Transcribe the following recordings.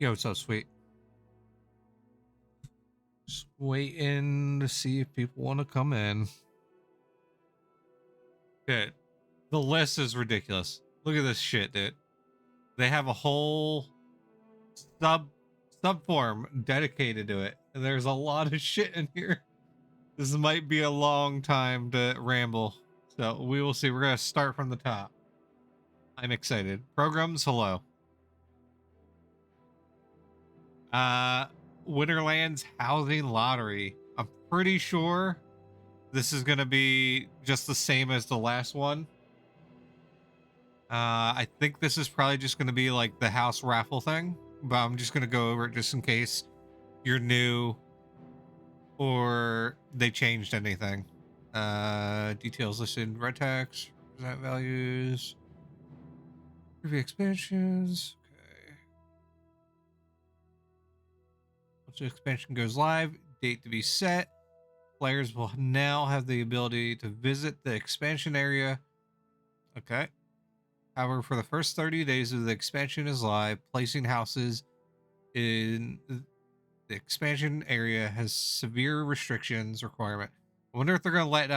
Yo, what's up, sweet? Just waiting to see if people want to come in. Dude, the list is ridiculous. Look at this shit, dude. They have a whole subform dedicated to it, and there's a lot of shit in here. This might be a long time to ramble, so we will see. We're gonna start from the top. I'm excited. Programs, hello. Uh, Winterland's housing lottery. I'm pretty sure this is gonna be just the same as the last one. I think this is probably just gonna be like the house raffle thing, but I'm just gonna go over it just in case you're new or they changed anything. Details listed, red text, represent values, preview expansions. Okay. Once the expansion goes live, date to be set. Players will now have the ability to visit the expansion area. Okay. However, for the first 30 days of the expansion is live, placing houses in the expansion area has severe restrictions requirement. I wonder if they're gonna let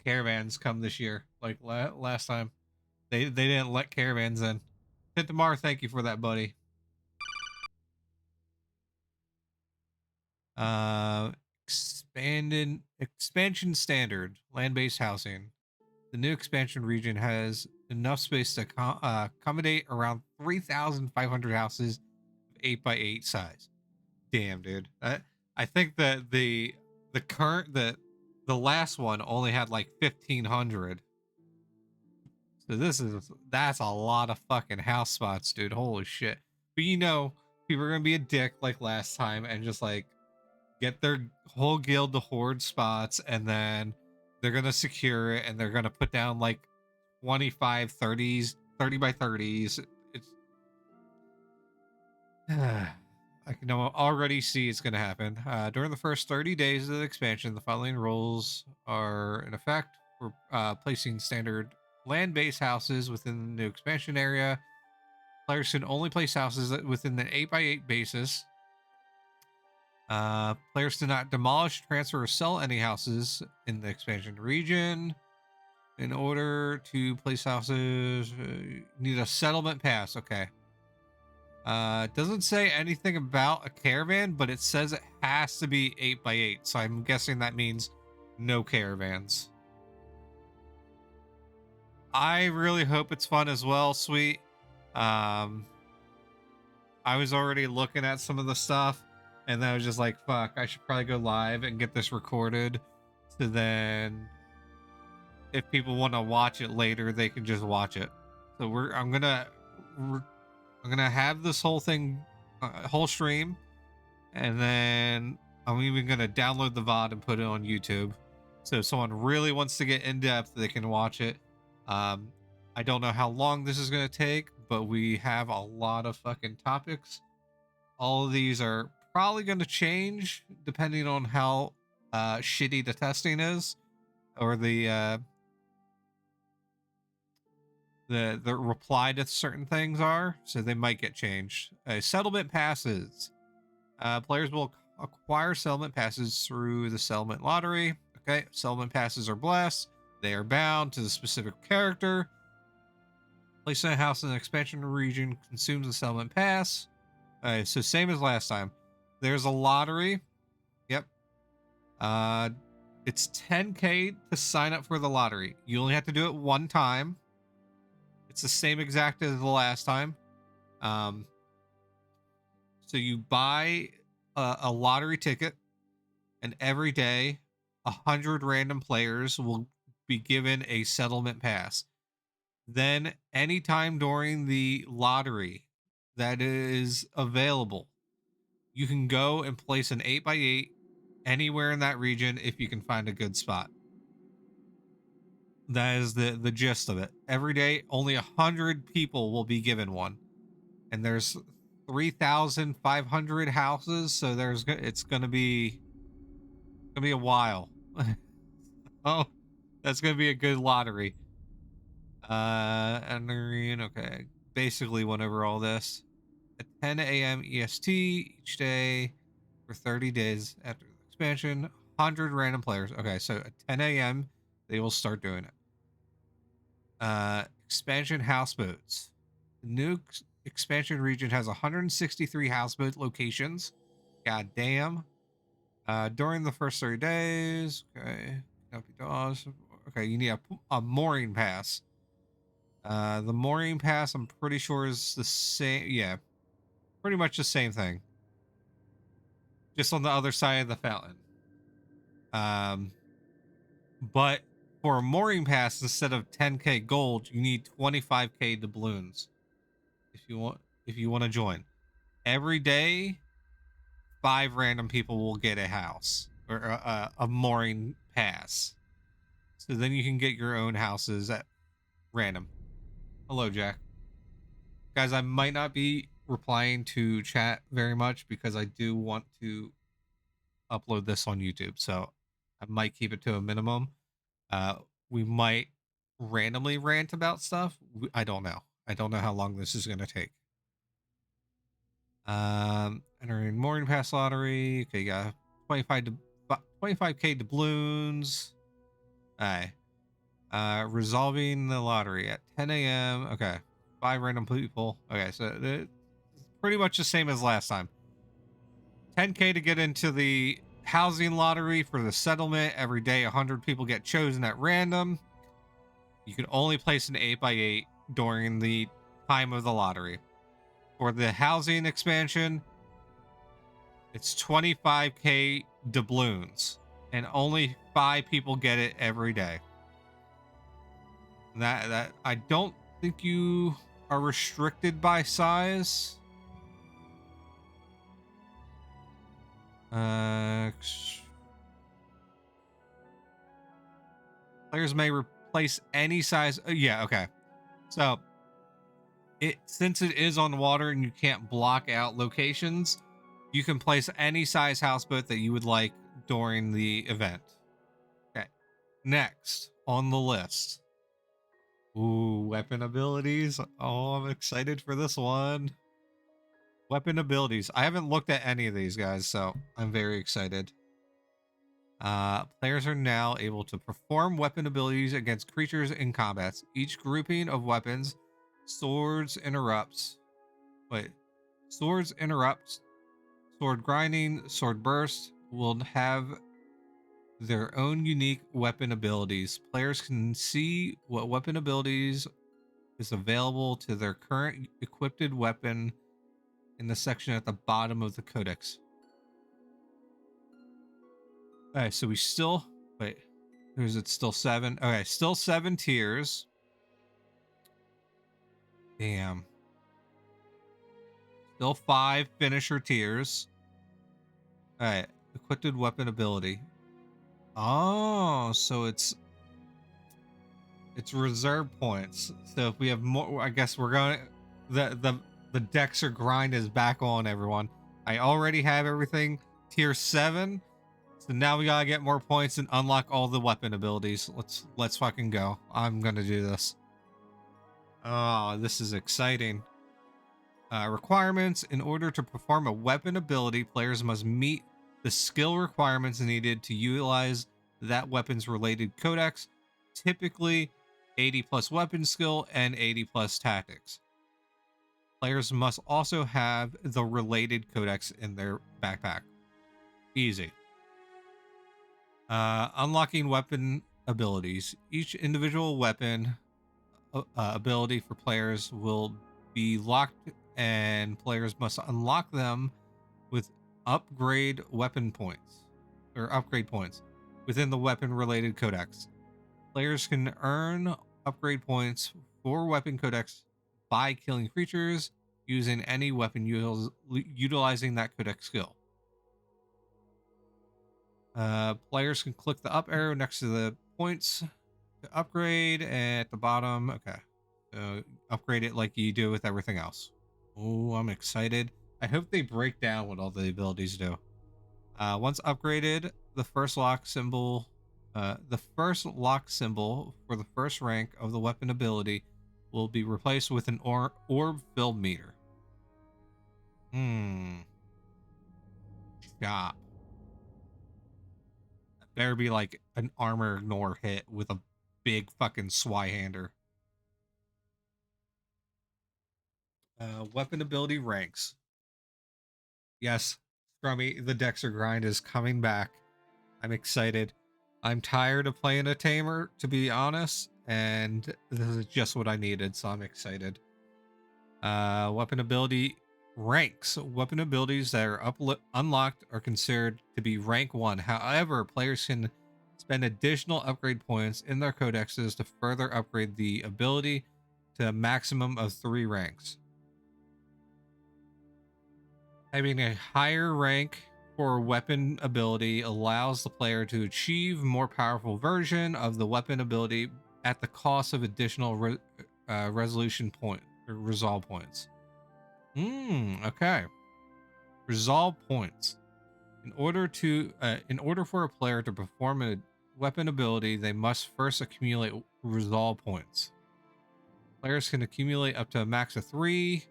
caravans come this year like last time. They didn't let caravans in. Pintamar, thank you for that, buddy. Expanded expansion standard land-based housing. The new expansion region has enough space to accommodate around 3,500 houses of 8x8 size. Damn, dude. I think that the current the last one only had like 1,500. So that's a lot of fucking house spots, dude. Holy shit. But you know, people are gonna be a dick like last time and just like get their whole guild to hoard spots, and then they're gonna secure it, and they're gonna put down like 25 30s 30 by 30s. It's I can already see it's gonna happen. During the first 30 days of the expansion, the following rules are in effect for placing standard land-based houses within the new expansion area. Players should only place houses within the 8x8 basis. Players do not demolish, transfer, or sell any houses in the expansion region. In order to place houses, need a settlement pass. Okay. It doesn't say anything about a caravan, but it says it has to be 8x8. So I'm guessing that means no caravans. I really hope it's fun as well, sweet. I was already looking at some of the stuff, and then I was just like, fuck, I should probably go live and get this recorded. So then if people want to watch it later, they can just watch it. So I'm gonna have this whole thing, whole stream, and then I'm even gonna download the VOD and put it on YouTube. So if someone really wants to get in depth, they can watch it. I don't know how long this is gonna take, but we have a lot of fucking topics. All of these are probably gonna change depending on how shitty the testing is, or the reply to certain things are, so they might get changed. Settlement passes. Players will acquire settlement passes through the settlement lottery. Okay, settlement passes are blessed. They are bound to the specific character. Placing a house in an expansion region consumes the settlement pass. So same as last time. There's a lottery. Uh, it's 10K to sign up for the lottery. You only have to do it one time. It's the same exact as the last time. Um, so you buy a lottery ticket, and every day, 100 random players will be given a settlement pass. Then, anytime during the lottery that is available, you can go and place an 8x8 anywhere in that region if you can find a good spot. That is the gist of it. Every day, only 100 people will be given one, and there's 3,500 houses, so it's gonna be a while. Oh, that's gonna be a good lottery. And okay, basically went over all this at 10 a.m. EST each day for 30 days after the expansion. 100 random players. Okay, so at 10 a.m. they will start doing it. Expansion houseboats. The new expansion region has 163 houseboat locations. God damn. During the first 30 days, okay. Okay, you need a mooring pass. The mooring pass, I'm pretty sure is the same. Yeah, pretty much the same thing. Just on the other side of the fountain. But for a mooring pass, instead of 10K gold, you need 25K doubloons. If you want to join. Every day, 5 random people will get a house or a mooring pass. So then you can get your own houses at random. Hello, Jack. Guys, I might not be replying to chat very much because I do want to upload this on YouTube. So I might keep it to a minimum. We might randomly rant about stuff. I don't know. I don't know how long this is going to take. Entering morning pass lottery. Okay, yeah, 25K doubloons. All right. Resolving the lottery at 10 a.m. Okay, 5 random people. Okay, so it's pretty much the same as last time. 10K to get into the housing lottery for the settlement. Every day, 100 people get chosen at random. You can only place an 8x8 during the time of the lottery. For the housing expansion, it's 25K doubloons, and only 5 people get it every day. That I don't think you are restricted by size. Players may replace any size. Yeah, okay. So since it is on water and you can't block out locations, you can place any size houseboat that you would like during the event. Okay. Next on the list. Ooh, weapon abilities. Oh, I'm excited for this one. Weapon abilities. I haven't looked at any of these guys, so I'm very excited. Players are now able to perform weapon abilities against creatures in combats. Each grouping of weapons, swords interrupts. Wait, swords interrupts, sword grinding, sword burst will have their own unique weapon abilities. Players can see what weapon abilities is available to their current equipped weapon in the section at the bottom of the codex. Okay, so we still wait. Is it still 7? Okay, still 7 tiers. Damn. Still 5 finisher tiers. All right, equipped weapon ability. Oh, so it's reserve points. So if we have more, I guess we're going. The Dexter grind is back on, everyone. I already have everything tier 7. So now we gotta get more points and unlock all the weapon abilities. Let's fucking go. I'm gonna do this. Oh, this is exciting. Requirements. In order to perform a weapon ability, players must meet the skill requirements needed to utilize that weapon's related codex, typically 80 plus weapon skill and 80 plus tactics. Players must also have the related codex in their backpack. Easy. Unlocking weapon abilities. Each individual weapon ability for players will be locked, and players must unlock them with upgrade weapon points or upgrade points within the weapon related codex. Players can earn upgrade points for weapon codex by killing creatures using any weapon utilizing that codex skill. Players can click the up arrow next to the points to upgrade at the bottom. Okay. Upgrade it like you do with everything else. Oh, I'm excited. I hope they break down what all the abilities do. Once upgraded, the first lock symbol for the first rank of the weapon ability will be replaced with an orb fill meter. Shop. Better be like an armor ignore hit with a big fucking Swyhander. Weapon ability ranks. Yes, Scrummy, the Dexter grind is coming back. I'm excited. I'm tired of playing a tamer, to be honest, and this is just what I needed, so I'm excited. Weapon ability ranks. Weapon abilities that are unlocked are considered to be rank 1. However, players can spend additional upgrade points in their codexes to further upgrade the ability to a maximum of 3 ranks. Having a higher rank for weapon ability allows the player to achieve more powerful version of the weapon ability at the cost of additional resolution point or resolve points. Okay. Resolve points. In order for a player to perform a weapon ability, they must first accumulate resolve points. Players can accumulate up to a max of 3.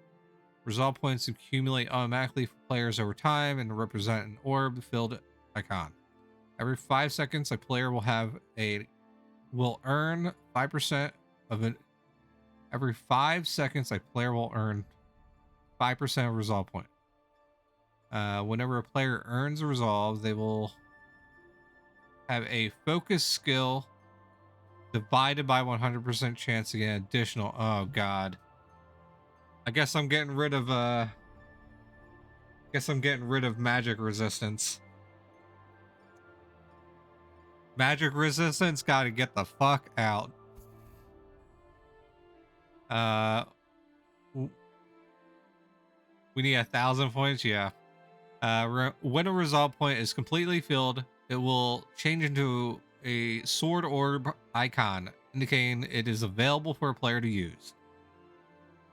Resolve points accumulate automatically for players over time and represent an orb-filled icon. Every 5 seconds, a player will earn 5% of it. Every 5 seconds, a player will earn 5% of resolve point. Whenever a player earns a resolve, they will have a focus skill divided by 100% chance to get additional. Oh god. I guess I'm getting rid of magic resistance. Magic resistance gotta get the fuck out. We need 1,000 points, yeah. When a resolve point is completely filled, it will change into a sword orb icon, indicating it is available for a player to use.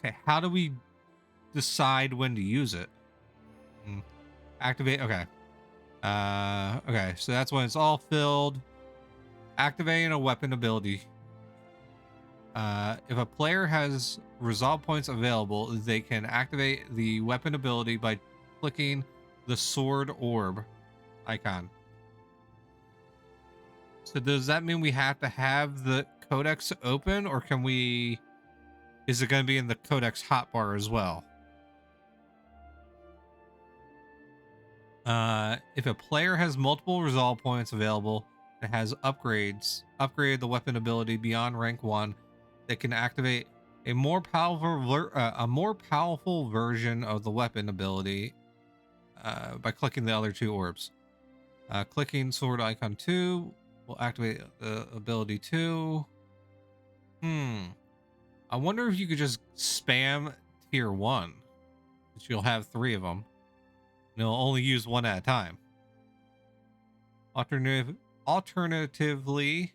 Okay, how do we decide when to use it? Activate, okay. Okay, so that's when it's all filled. Activating a weapon ability. If a player has resolve points available, they can activate the weapon ability by clicking the sword orb icon. So does that mean we have to have the codex open, or can we... Is it going to be in the codex hotbar as well? If a player has multiple resolve points available and has upgrade the weapon ability beyond rank 1, they can activate a more powerful version of the weapon ability by clicking the other 2 orbs. Clicking sword icon 2 will activate the ability 2. I wonder if you could just spam tier 1, which you'll have 3 of them. And you'll only use 1 at a time. Alternatively,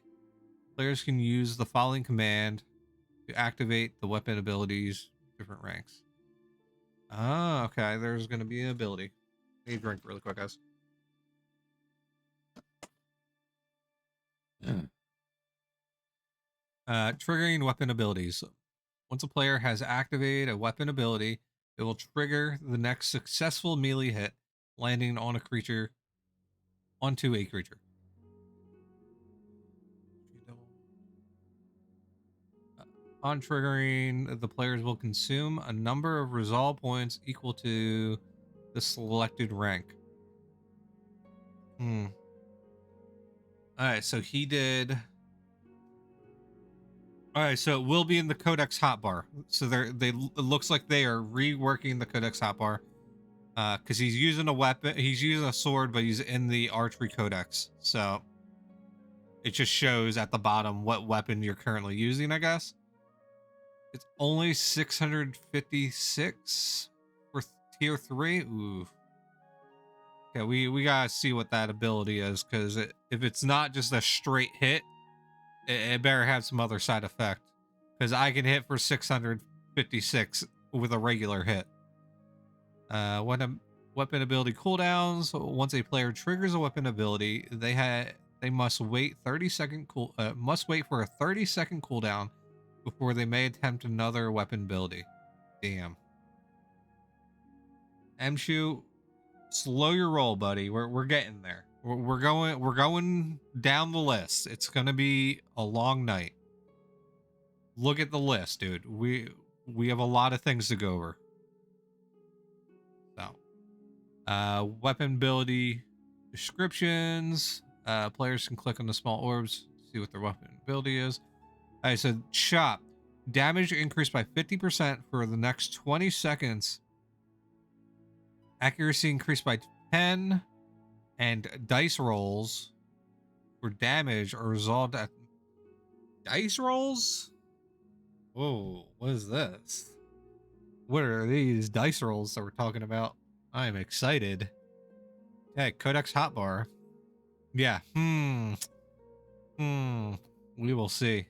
players can use the following command to activate the weapon abilities, different ranks. Ah, okay. There's going to be an ability. I need a drink really quick, guys. Triggering weapon abilities. Once a player has activated a weapon ability, it will trigger the next successful melee hit, landing on onto a creature. On triggering, the players will consume a number of resolve points equal to the selected rank. All right, so he did. All right, so it will be in the Codex hotbar. So it looks like they are reworking the Codex hotbar, because he's using a weapon. He's using a sword, but he's in the archery codex. So it just shows at the bottom what weapon you're currently using, I guess. It's only 656 for tier 3. Ooh. Okay, we gotta see what that ability is, because if it's not just a straight hit, it better have some other side effect. Because I can hit for 656 with a regular hit. Weapon ability cooldowns. Once a player triggers a weapon ability, they must wait must wait for a 30-second cooldown before they may attempt another weapon ability. Damn. Mshu, slow your roll, buddy. We're getting there. We're going down the list. It's gonna be a long night. Look at the list, dude. We have a lot of things to go over. So, weapon ability descriptions. Players can click on the small orbs, see what their weapon ability is. All right, so chop. Damage increased by 50% for the next 20 seconds. Accuracy increased by 10. And dice rolls for damage are resolved at dice rolls? Whoa, what is this? What are these dice rolls that we're talking about? I'm excited. Okay, Codex hotbar. Yeah. We will see.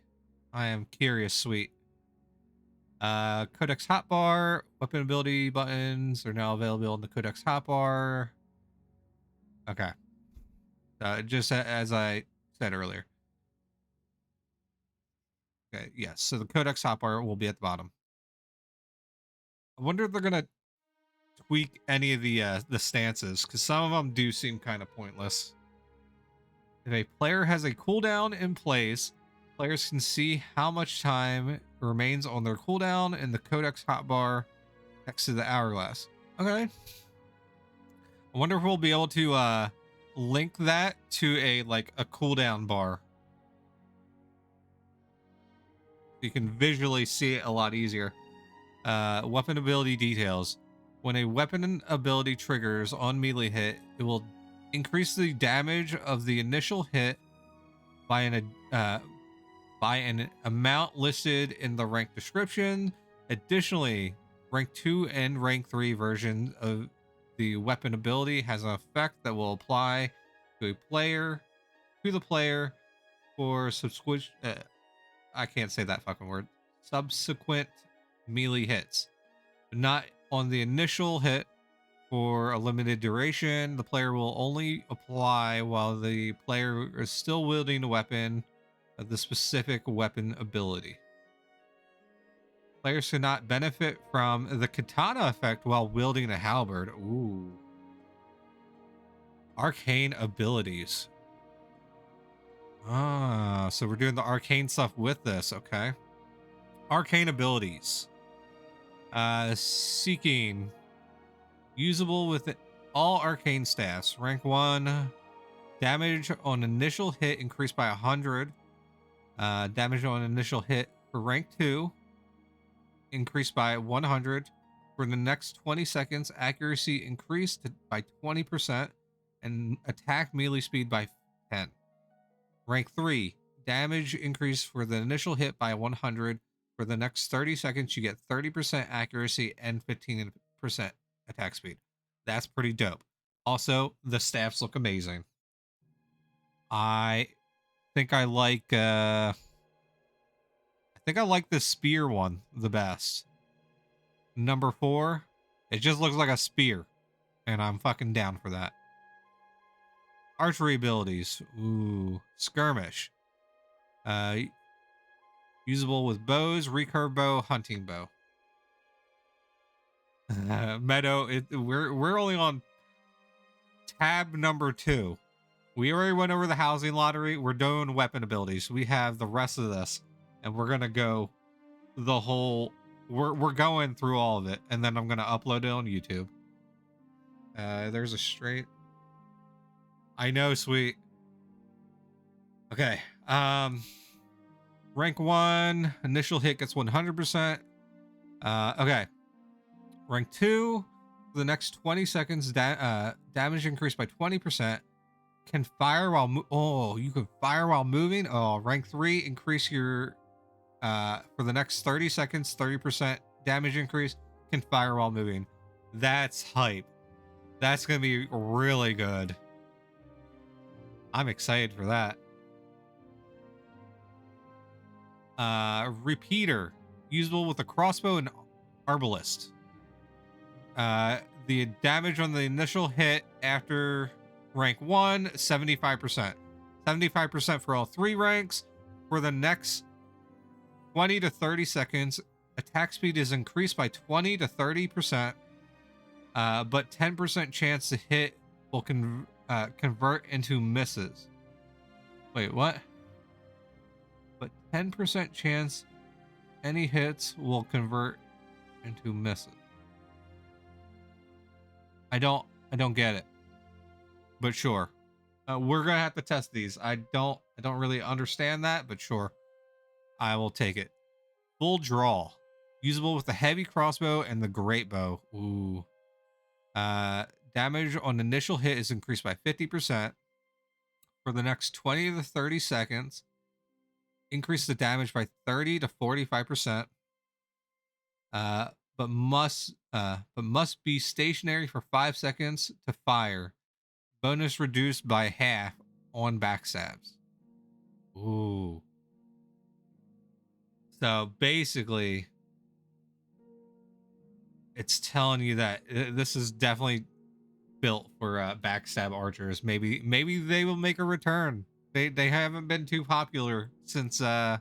I am curious, sweet. Codex hotbar. Weapon ability buttons are now available in the Codex hotbar. Okay. Just as I said earlier. Okay, yes. So the Codex hotbar will be at the bottom. I wonder if they're gonna tweak any of the stances, because some of them do seem kind of pointless. If a player has a cooldown in place, players can see how much time remains on their cooldown in the Codex hotbar next to the hourglass. Okay. I wonder if we'll be able to link that to a cooldown bar. You can visually see it a lot easier. Weapon ability details. When a weapon ability triggers on melee hit, it will increase the damage of the initial hit by an amount listed in the rank description. Additionally, rank 2 and rank 3 version of the weapon ability has an effect that will apply to the player for subsequent I can't say that fucking word. Subsequent melee hits. Not on the initial hit. For a limited duration, the player will only apply while the player is still wielding a weapon of the specific weapon ability. Players cannot benefit from the katana effect while wielding a halberd. Ooh. Arcane abilities. Ah, so we're doing the arcane stuff with this. Okay. Arcane abilities. Seeking. Usable with all arcane staffs. Rank 1. Damage on initial hit increased by 100. Damage on initial hit for rank 2 increased by 100. For the next 20 seconds, accuracy increased by 20% and attack melee speed by 10. Rank 3. Damage increased for the initial hit by 100. For the next 30 seconds, you get 30% accuracy and 15% attack speed. That's pretty dope. Also, the staffs look amazing. I think I like the spear one the best. Number 4, it just looks like a spear, and I'm fucking down for that. Archery abilities. Ooh, skirmish. Usable with bows, recurve bow, hunting bow. Meadow, we're only on tab number 2. We already went over the housing lottery. We're doing weapon abilities. We have the rest of this, and we're gonna go the whole. We're going through all of it, and then I'm gonna upload it on YouTube. There's a straight. I know, sweet. Okay. Rank 1, initial hit gets 100%. Okay. Rank 2, for the next 20 seconds, damage increased by 20%. Can fire while you can fire while moving. Oh, rank 3, increase your for the next 30 seconds, 30% damage increase. Can fire while moving. That's hype. That's gonna be really good. I'm excited for that. Repeater, usable with a crossbow and arbalist. The damage on the initial hit after rank 1, 75%. 75% for all 3 ranks. For the next 20 to 30 seconds, attack speed is increased by 20 to 30%, but 10% chance to hit will convert into misses. Wait, what? But 10% chance any hits will convert into misses. I don't get it. But sure. We're gonna have to test these. I don't really understand that, but sure. I will take it. Full draw. Usable with the heavy crossbow and the great bow. Ooh. Damage on initial hit is increased by 50%. For the next 20 to 30 seconds, increase the damage by 30 to 45%. But must be stationary for 5 seconds to fire. Bonus reduced by half on backstabs. Ooh. So basically, it's telling you that this is definitely built for backstab archers. Maybe they will make a return. They haven't been too popular since the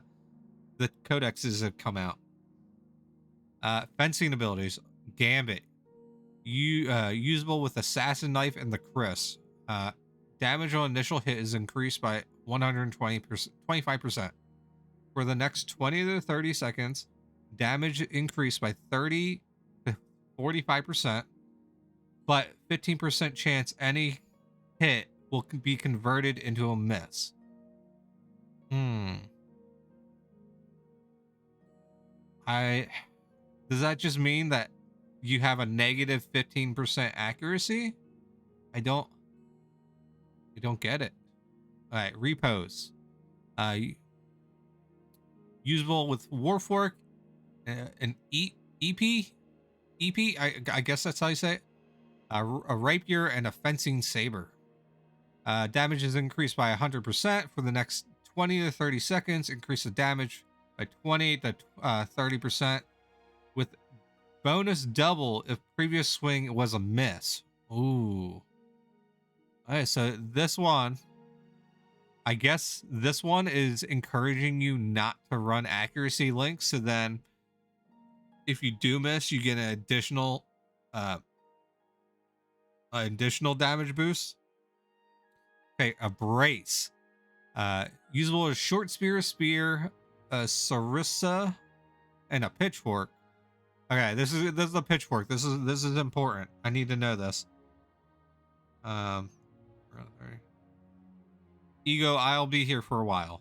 codexes have come out. Fencing abilities: Gambit, usable with assassin knife and the Chris. Damage on initial hit is increased by 25%. For the next 20 to 30 seconds, damage increased by 30 to 45%, but 15% chance any hit will be converted into a miss. Does that just mean that you have a negative 15% accuracy? I don't get it. All right, repose. Usable with Warfork, an EP. I guess that's how you say it. A rapier and a fencing saber. Damage is increased by 100% for the next 20 to 30 seconds. Increase the damage by 20 to 30%, with bonus double if previous swing was a miss. Ooh. All right, so this one, I guess this one is encouraging you not to run accuracy links. So then, if you do miss, you get an additional damage boost. Okay, a brace. Usable as short spear, a sarissa, and a pitchfork. Okay, this is a pitchfork. This is important. I need to know this. Ego, I'll be here for a while.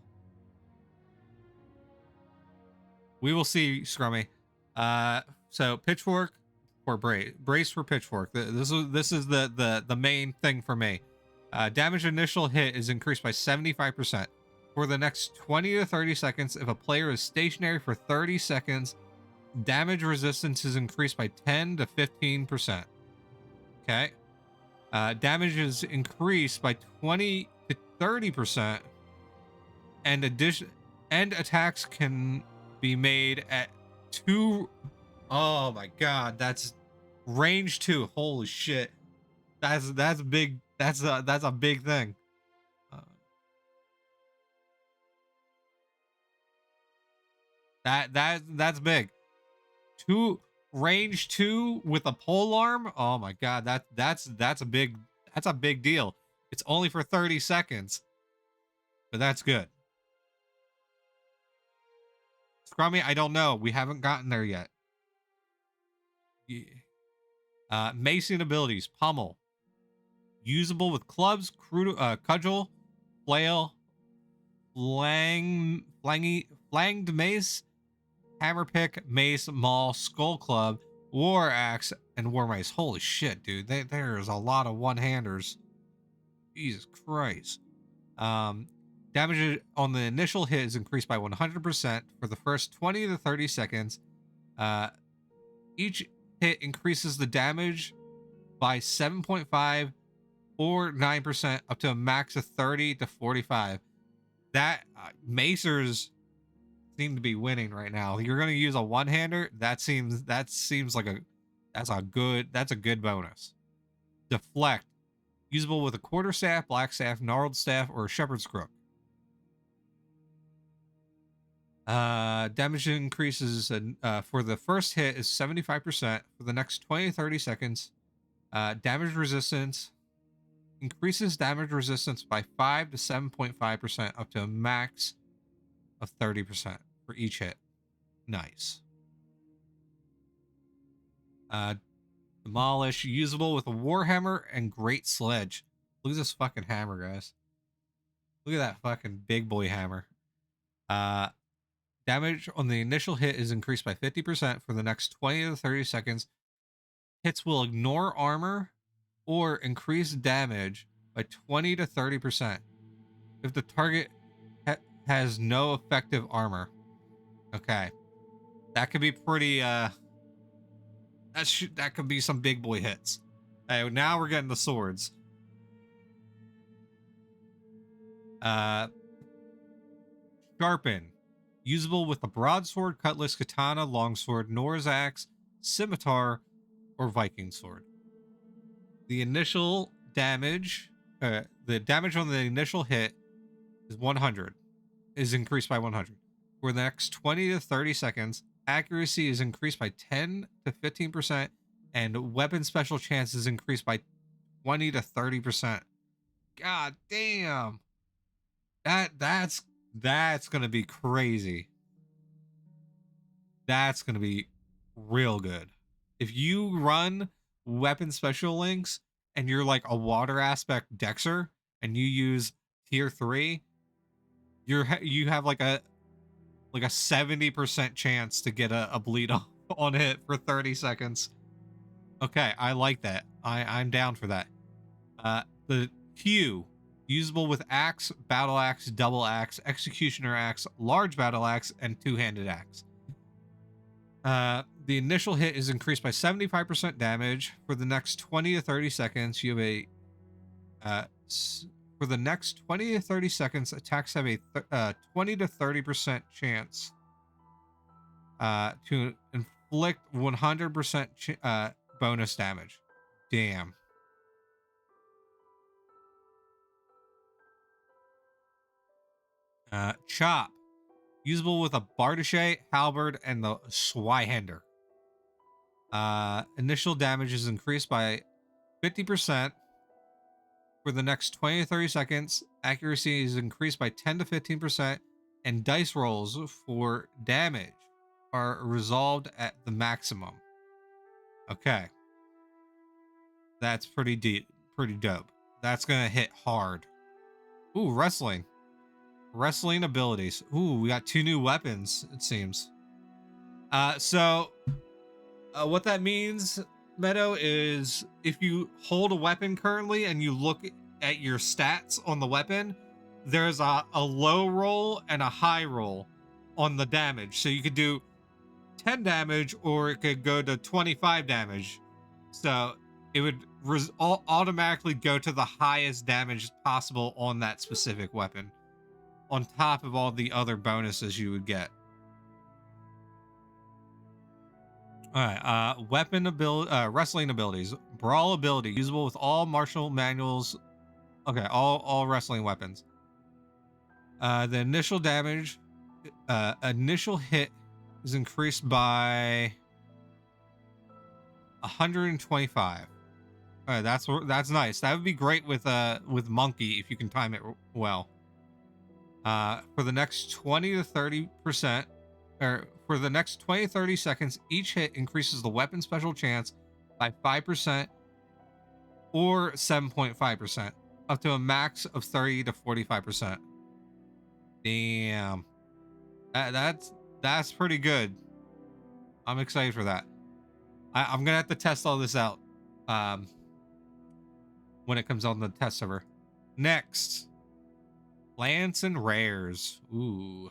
We will see, Scrummy. So pitchfork for brace for pitchfork. This is the main thing for me. Damage initial hit is increased by 75%. For the next 20 to 30 seconds, if a player is stationary for 30 seconds, damage resistance is increased by 10 to 15%. Okay. Damage is increased by 20 to 30%, and attacks can be made at 2. Oh my god, that's range 2. Holy shit. That's big. That's a big thing. That's big. Range 2 with a pole arm. Oh my god, that's a big deal. It's only for 30 seconds, but that's good. Scrummy, I don't know. We haven't gotten there yet. Yeah. Mason abilities: Pummel, usable with clubs, cudgel, flail, flanged mace, hammer pick, mace, maul, skull club, war axe, and war mace. Holy shit, dude. There's a lot of one-handers. Jesus Christ. Damage on the initial hit is increased by 100% for the first 20 to 30 seconds. Each hit increases the damage by 7.5 or 9% up to a max of 30 to 45. That macers seem to be winning right now. You're going to use a one-hander. That seems like that's a good bonus. Deflect, usable with a quarter staff, black staff, gnarled staff, or a shepherd's crook. Damage increases for the first hit is 75%. For the next 20 to 30 seconds, damage resistance increases damage resistance by 5 to 7.5% up to a max of 30% for each hit. Nice. Demolish, usable with a warhammer and great sledge. Look at this fucking hammer, guys. Look at that fucking big boy hammer. Damage on the initial hit is increased by 50% for the next 20 to 30 seconds. Hits will ignore armor or increase damage by 20 to 30% if the target has no effective armor. Okay. That could be pretty, that could be some big boy hits. Hey, now we're getting the swords. Sharpen. Usable with a broadsword, cutlass, katana, longsword, Nor's axe, scimitar, or Viking sword. The initial damage, the damage on the initial hit is 100, is increased by 100. For the next 20 to 30 seconds, accuracy is increased by 10 to 15%, and weapon special chance is increased by 20 to 30%. God damn. That's gonna be crazy. That's gonna be real good. If you run weapon special links and you're like a water aspect dexer and you use tier 3, you have like a 70% chance to get a bleed on hit for 30 seconds. Okay, I like that. I'm down for that. The Q, usable with axe, battle axe, double axe, executioner axe, large battle axe, and two-handed axe. The initial hit is increased by 75% damage. For the next 20 to 30 seconds, you have for the next 20 to 30 seconds, attacks have a 20 to 30% chance to inflict 100% bonus damage. Damn. Chop. Usable with a Bardache, halberd, and the Swihender. Initial damage is increased by 50%. For the next 20 to 30 seconds, accuracy is increased by 10 to 15%, and dice rolls for damage are resolved at the maximum. Okay. That's pretty dope. That's gonna hit hard. Ooh, wrestling. Wrestling abilities. Ooh, we got 2 new weapons, it seems. So what that means, Meadow, is if you hold a weapon currently and you look at your stats on the weapon, there's a low roll and a high roll on the damage. So you could do 10 damage or it could go to 25 damage. So it would automatically go to the highest damage possible on that specific weapon, on top of all the other bonuses you would get. All right, wrestling abilities. Brawl ability, usable with all martial manuals. Okay, all wrestling weapons. The initial damage, initial hit is increased by 125. All right, that's nice. That would be great with monkey if you can time it well. For the next 20 to 30%, or for the next 20 to 30 seconds, each hit increases the weapon special chance by 5% or 7.5%, up to a max of 30 to 45%. Damn. That's pretty good. I'm excited for that. I'm gonna have to test all this out um when it comes on the test server. Next, plants and rares. Ooh,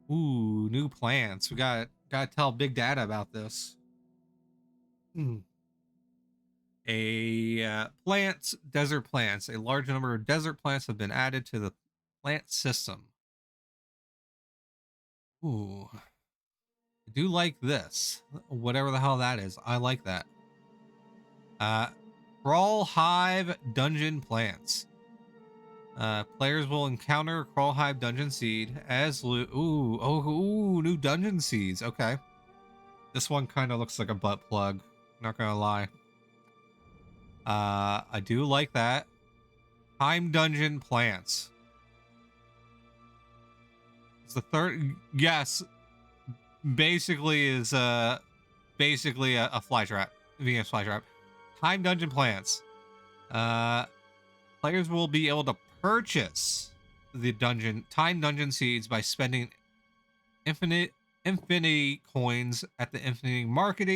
new plants. We gotta tell Big Data about this. Hmm. Plants, desert plants. A large number of desert plants have been added to the plant system. Ooh, I do like this. Whatever the hell that is, I like that. Craw Hive dungeon plants. Players will encounter Craw Hive dungeon seed as loot. Ooh, new dungeon seeds. Okay, this one kind of looks like a butt plug. Not gonna lie. I do like that. Time dungeon plants. It's the third. Yes, basically is basically a fly trap. VS fly trap. Time dungeon plants. Players will be able to purchase the time dungeon seeds by spending infinity coins at the infinity market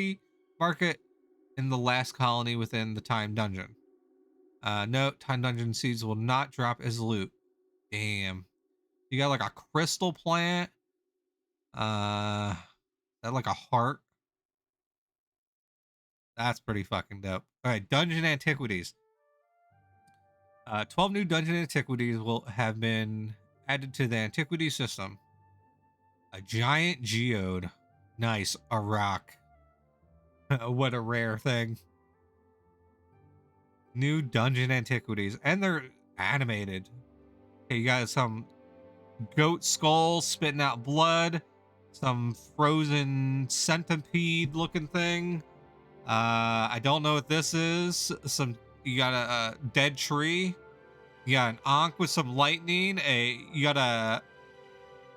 in the last colony within the time dungeon. Note, time dungeon seeds will not drop as loot. Damn. You got like a crystal plant. That like a heart. That's pretty fucking dope. All right, dungeon antiquities. 12 new dungeon antiquities will have been added to the antiquity system. A giant geode. Nice. A rock. What a rare thing. New dungeon antiquities. And they're animated. Okay, you got some goat skull spitting out blood. Some frozen centipede looking thing. I don't know what this is. You got a dead tree. You got an Ankh with some lightning. You got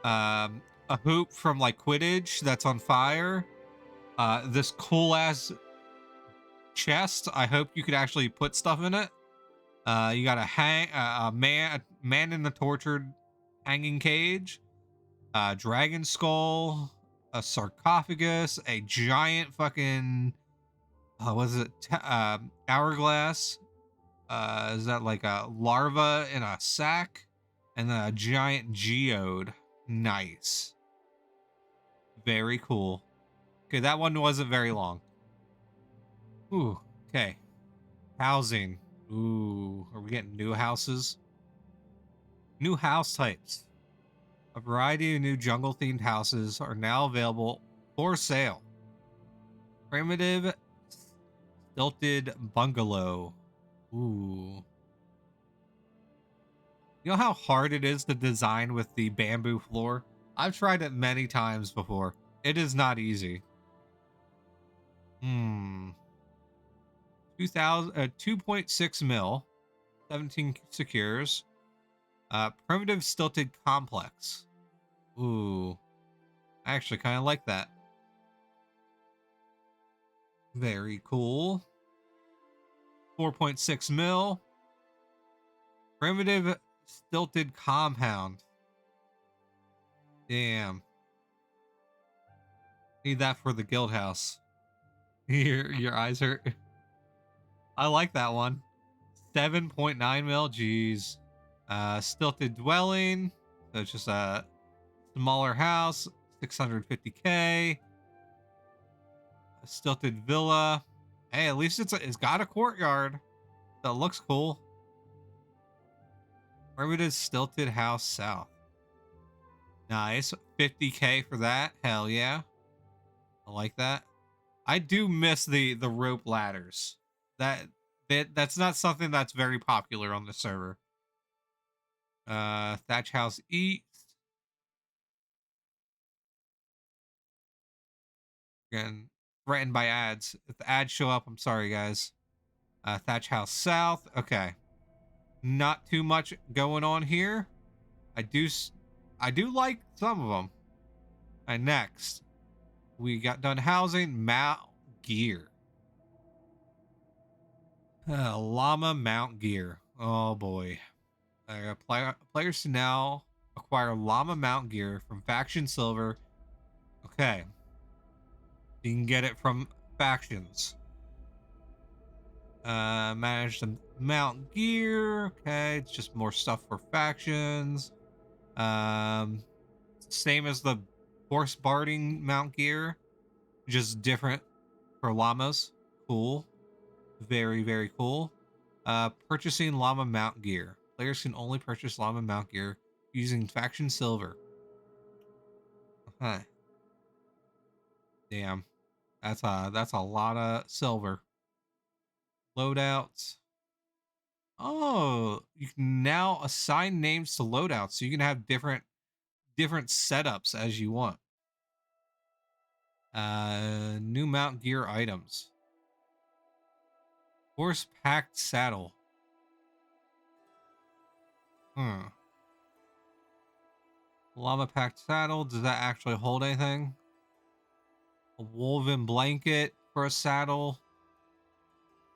a hoop from like Quidditch that's on fire. This cool ass chest. I hope you could actually put stuff in it. You got a man in the tortured hanging cage. Dragon skull. A sarcophagus. A giant fucking. What is it? Hourglass. Is that like a larva in a sack? And then a giant geode. Nice. Very cool. Okay, that one wasn't very long. Ooh, okay. Housing. Ooh, are we getting new houses? New house types. A variety of new jungle-themed houses are now available for sale. Primitive stilted bungalow. Ooh. You know how hard it is to design with the bamboo floor? I've tried it many times before. It is not easy. 2.6 mil. 17 secures. Primitive stilted complex. Ooh. I actually kind of like that. Very cool. 4.6 mil. Primitive stilted compound. Damn. Need that for the guild house. Your eyes hurt. I like that one. 7.9 mil. Jeez. Stilted dwelling. So it's just a smaller house. 650k. A stilted villa. Hey, at least it's got a courtyard. That looks cool. Primitive stilted house south. Nice. 50k for that. Hell yeah. I like that. I do miss the rope ladders. That's not something that's very popular on the server. Thatch house east. Again, threatened by ads. If the ads show up, I'm sorry, guys. Thatch house south. Okay. Not too much going on here. I do like some of them. And next, we got done housing mount gear. Llama mount gear. Oh boy. Players can now acquire llama mount gear from faction silver. Okay, you can get it from factions. Manage the mount gear. Okay, it's just more stuff for factions. Um, Same as the horse barding mount gear, just different for llamas. Cool. Very, very cool. Purchasing llama mount gear. Players can only purchase llama mount gear using faction silver. Huh. Damn. That's a lot of silver. Loadouts. Oh, you can now assign names to loadouts, so you can have different setups as you want. New mount gear items. Horse packed saddle. Hmm. Llama packed saddle. Does that actually hold anything? A woven blanket for a saddle.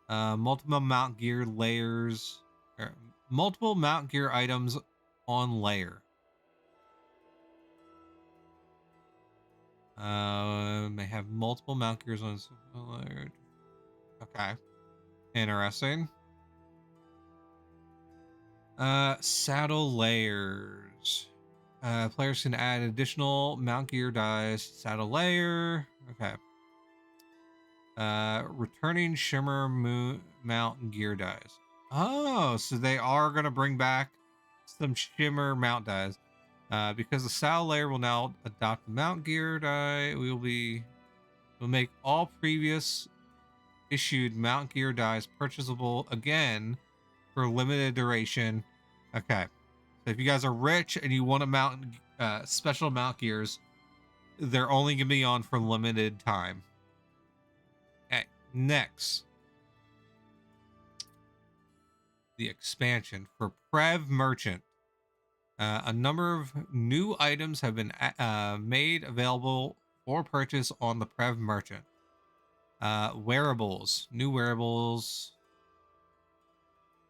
Multiple mount gear layers. Multiple mount gear items on layer. May have multiple mount gears on layer. Okay. Interesting. Saddle layers. Players can add additional mount gear dies. Saddle layer. Okay. Returning shimmer mount gear dies. Oh, so they are gonna bring back some shimmer mount dies. Because the saddle layer will now adopt the mount gear die. We'll make all previous issued mount gear dies purchasable again for limited duration. Okay. So if you guys are rich and you want to mount special mount gears, they're only gonna be on for limited time. Okay, next. The expansion for Prev Merchant. A number of new items have been made available for purchase on the Prev Merchant. Wearables. New wearables.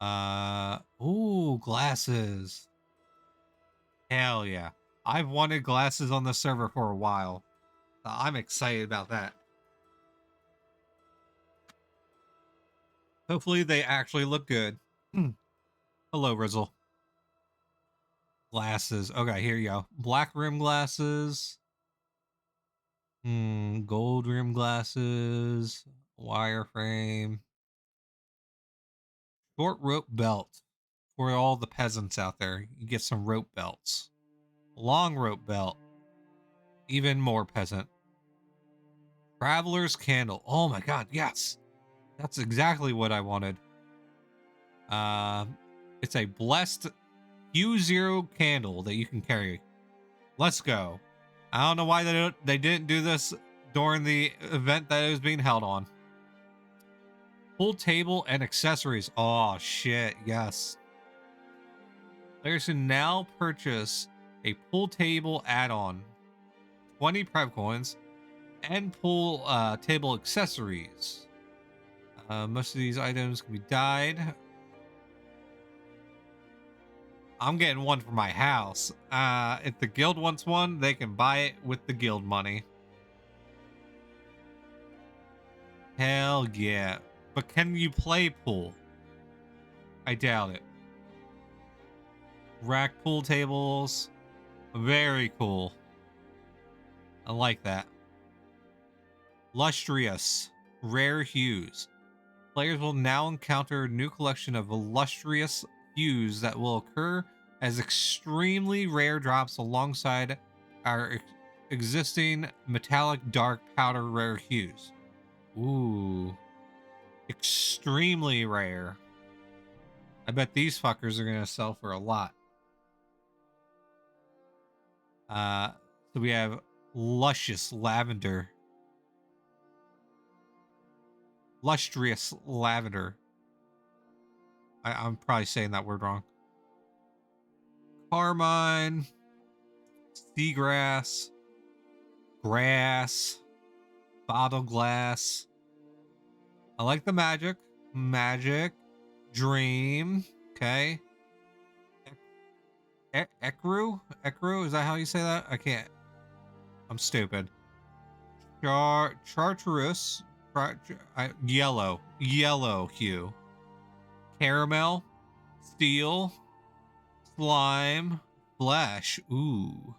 Ooh, glasses. Hell yeah. I've wanted glasses on the server for a while. I'm excited about that. Hopefully they actually look good. Hello, Rizzle. Glasses. Okay, here you go. Black rim glasses. Gold rim glasses. Wireframe. Short rope belt. For all the peasants out there, you get some rope belts. Long rope belt. Even more peasant. Traveler's candle. Oh my god, yes. That's exactly what I wanted. It's a blessed Q0 candle that you can carry. Let's go. I don't know why they didn't do this during the event that it was being held on. Pool table and accessories. Oh shit, yes. Players can now purchase a pool table add-on, 20 prep coins, and pool table accessories. Most of these items can be dyed. I'm getting one for my house. If the guild wants one, they can buy it with the guild money. Hell yeah. But can you play pool? I doubt it. Rack pool tables. Very cool. I like that. Lustrous. Rare hues. Players will now encounter a new collection of illustrious hues that will occur as extremely rare drops alongside our existing metallic dark powder rare hues. Ooh. Extremely rare. I bet these fuckers are going to sell for a lot. So we have luscious lavender. Lustrous lavender. I'm probably saying that word wrong. Carmine. Seagrass. Grass. Bottle glass. I like the magic. Magic. Dream. Okay. Ekru, is that how you say that? I can't. I'm stupid. Chartreuse, yellow hue, caramel, steel, slime, flesh. Ooh.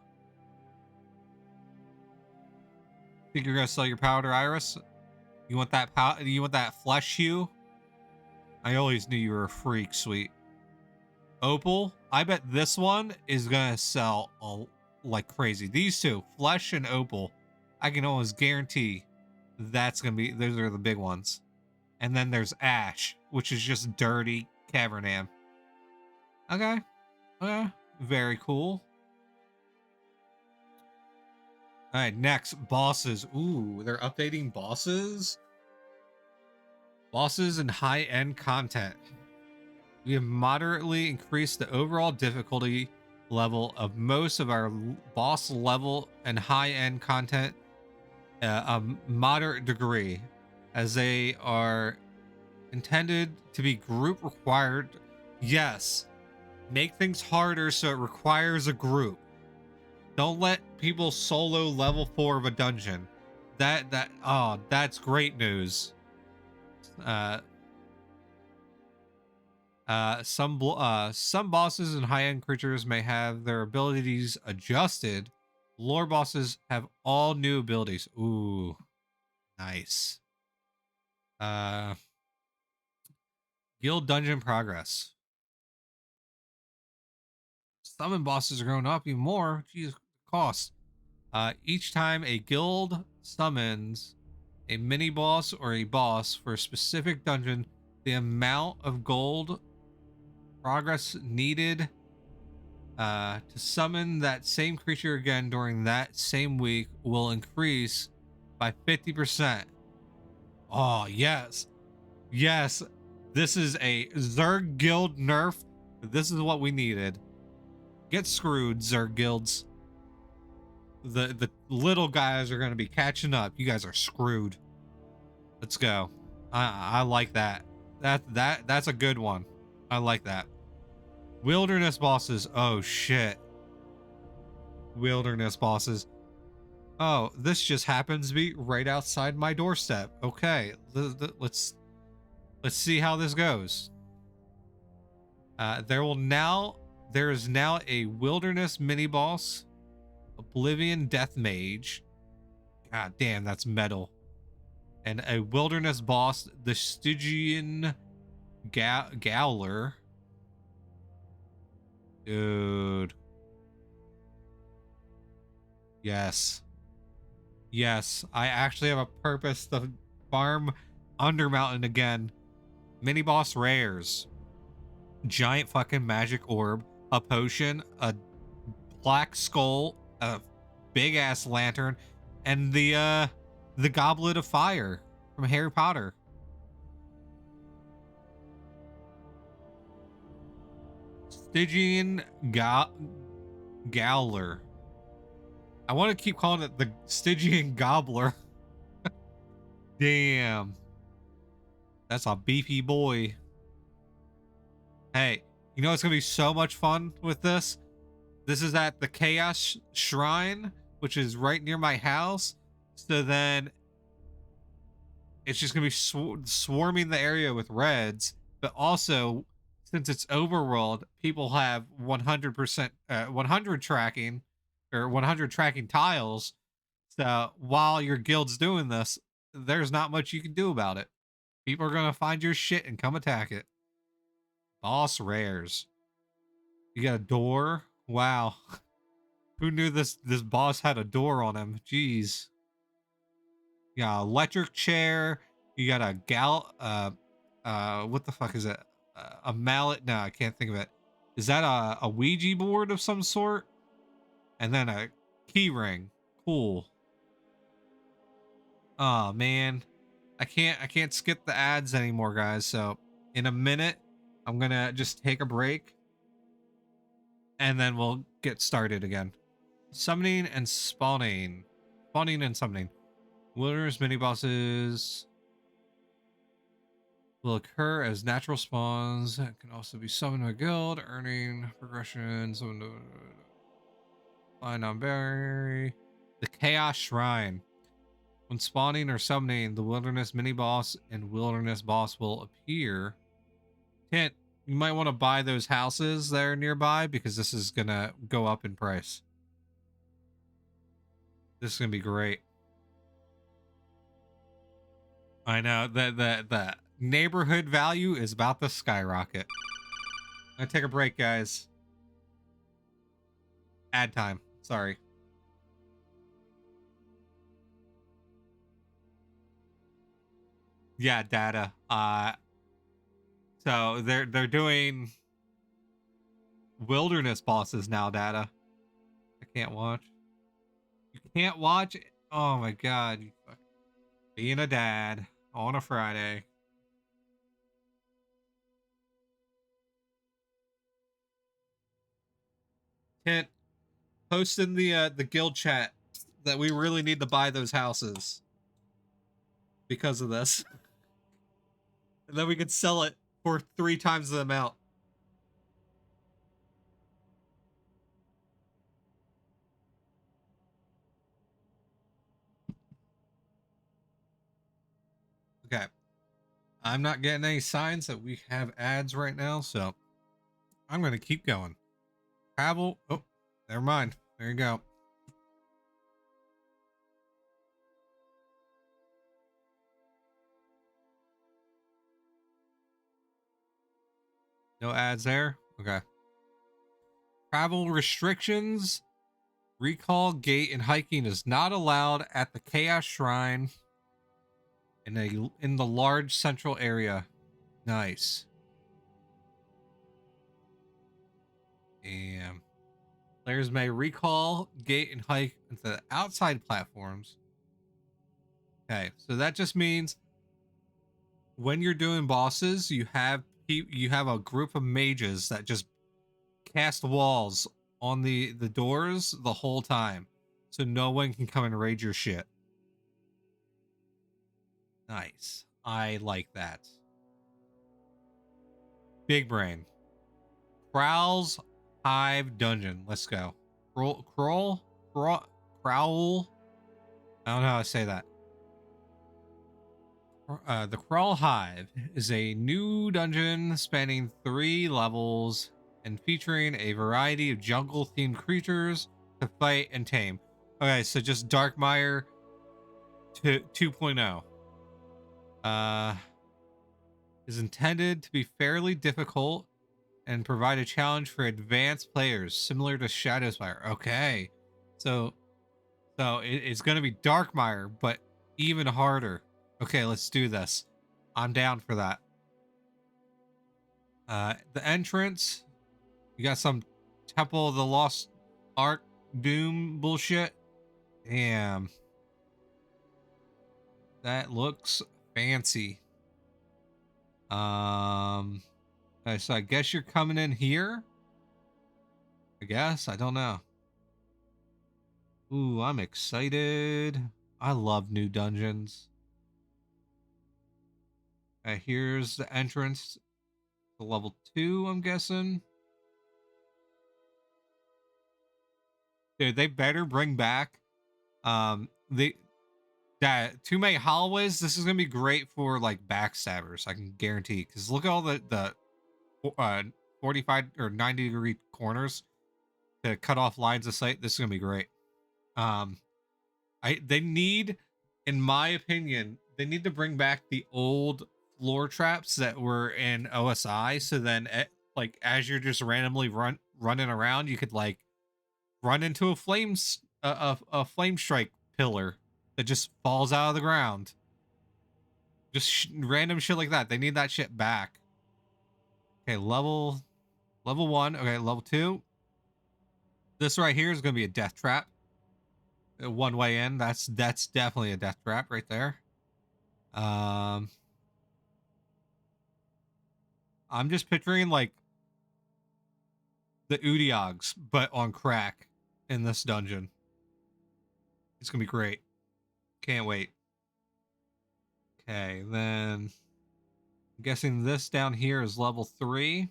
Think you're gonna sell your powder, Iris? You want that You want that flesh hue? I always knew you were a freak, sweet. Opal. I bet this one is gonna sell like crazy. These two, flesh and opal, I can almost guarantee that's gonna be. Those are the big ones. And then there's ash, which is just dirty cavernam. Okay. Okay. Very cool. All right, next, bosses. Ooh, they're updating bosses. Bosses and high-end content. We have moderately increased the overall difficulty level of most of our boss level and high-end content a moderate degree, as they are intended to be group required. Yes, make things harder so it requires a group. Don't let people solo level 4 of a dungeon. That's great news. Some bosses and high-end creatures may have their abilities adjusted. Lore bosses have all new abilities. Ooh, nice. Guild dungeon progress. Summon bosses are going up even more. Jeez, cost. Each time a guild summons a mini boss or a boss for a specific dungeon, the amount of gold progress needed to summon that same creature again during that same week will increase by 50%. Oh, yes. Yes. This is a Zerg guild nerf. This is what we needed. Get screwed, Zerg guilds. The little guys are going to be catching up. You guys are screwed. Let's go. I like that. That's a good one. I like that. Wilderness bosses. Oh shit. Wilderness bosses. Oh, this just happens to be right outside my doorstep. Okay, let's see how this goes. There is now a wilderness mini boss, Oblivion Death Mage. God damn, that's metal. And a wilderness boss, the Stygian Gowler. Dude. Yes. Yes, I actually have a purpose to farm Undermountain again. Mini boss rares. Giant fucking magic orb, a potion, a black skull, a big ass lantern, and the goblet of fire from Harry Potter. Stygian Gowler. I want to keep calling it the Stygian Gobbler. Damn. That's a beefy boy. Hey, you know it's going to be so much fun with this? This is at the Chaos Shrine, which is right near my house. So then it's just going to be swarming the area with reds. But also, since it's overworld, people have 100%, 100 tracking, or 100 tracking tiles. So while your guild's doing this, there's not much you can do about it. People are going to find your shit and come attack it. Boss rares. You got a door? Wow. Who knew this boss had a door on him? Jeez. You got an electric chair. You got a what the fuck is it? A mallet? No, I can't think of it. Is that a Ouija board of some sort? And then a key ring. Cool. Oh man. I can't skip the ads anymore, guys. So in a minute, I'm gonna just take a break and then we'll get started again. Summoning and spawning. Spawning and summoning. Wilderness mini bosses. will occur as natural spawns. It can also be summoned by guild, earning progressions. Find on berry. The Chaos Shrine. When spawning or summoning, the wilderness mini boss and wilderness boss will appear. Hint, you might want to buy those houses that are nearby because this is gonna go up in price. This is gonna be great. I know that the neighborhood value is about to skyrocket. I'm gonna take a break, guys. Ad time. Sorry. Yeah, data. So they're doing wilderness bosses now, data. I can't watch. You can't watch it? Oh my god. You fuck. Being a dad on a Friday. Hint, post in the guild chat that we really need to buy those houses because of this. And then we could sell it for 3 times the amount. Okay. I'm not getting any signs that we have ads right now, so I'm going to keep going. Travel. Oh, never mind. There you go. No ads there? Okay. Travel restrictions. Recall, gate, and hiking is not allowed at the Chaos Shrine in the large central area. Nice. And players may recall, gate, and hike into the outside platforms. Okay, so that just means when you're doing bosses, you have a group of mages that just cast walls on the doors the whole time, so no one can come and raid your shit. Nice. I like that. Big brain. Craw's Hive Dungeon. Let's go. Crawl? Crawl? I don't know how to say that. The Craw Hive is a new dungeon spanning 3 levels and featuring a variety of jungle-themed creatures to fight and tame. Okay, so just Darkmire to 2.0. Is intended to be fairly difficult and provide a challenge for advanced players, similar to Shadowspire. Okay, so it's going to be Darkmire, but even harder. Okay, let's do this. I'm down for that. The entrance, you got some Temple of the Lost Ark Doom bullshit. Damn, that looks fancy. Okay, so I guess you're coming in here. I guess, I don't know. Ooh, I'm excited. I love new dungeons. Here's the entrance to level 2, I'm guessing. Dude, they better bring back that too many hallways. This is gonna be great for like backstabbers, I can guarantee. Because look at all the 45 or 90-degree corners to cut off lines of sight. This is gonna be great. They need, in my opinion, they need to bring back the old floor traps that were in OSI. So then, like as you're just randomly running around, you could like run into a a flame strike pillar that just falls out of the ground. Just random shit like that. They need that shit back. Okay, level 1. Okay, level 2. This right here is gonna be a death trap. One way in. That's definitely a death trap right there. I'm just picturing like the Udiogs, but on crack in this dungeon. It's gonna be great. Can't wait. Okay, then I'm guessing this down here is level 3.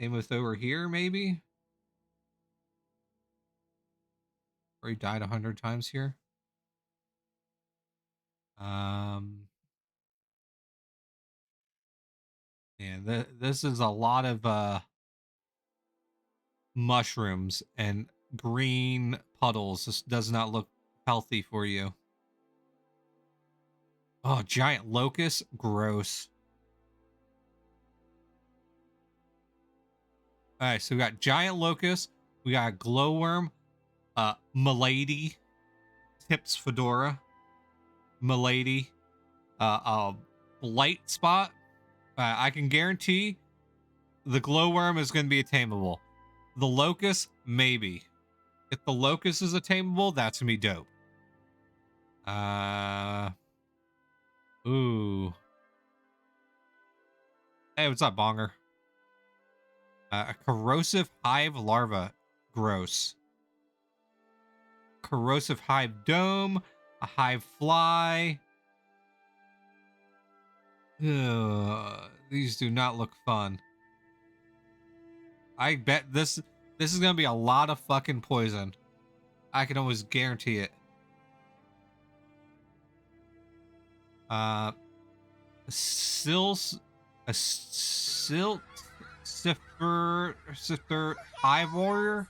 Same with over here, maybe? Or he died 100 times here. And this is a lot of mushrooms and green puddles. This does not look healthy for you. Oh, giant locust, gross. All right, so we got giant locust, we got a glowworm, Milady, Tips Fedora, Milady, blight spot. I can guarantee the glowworm is going to be attainable. The locust, maybe. If the locust is attainable, that's gonna be dope. Ooh. Hey, what's up, Bonger? A corrosive hive larva. Gross. Corrosive hive dome. A hive fly. Ugh, these do not look fun. I bet this is gonna be a lot of fucking poison. I can almost guarantee it. Silt sifter hive warrior,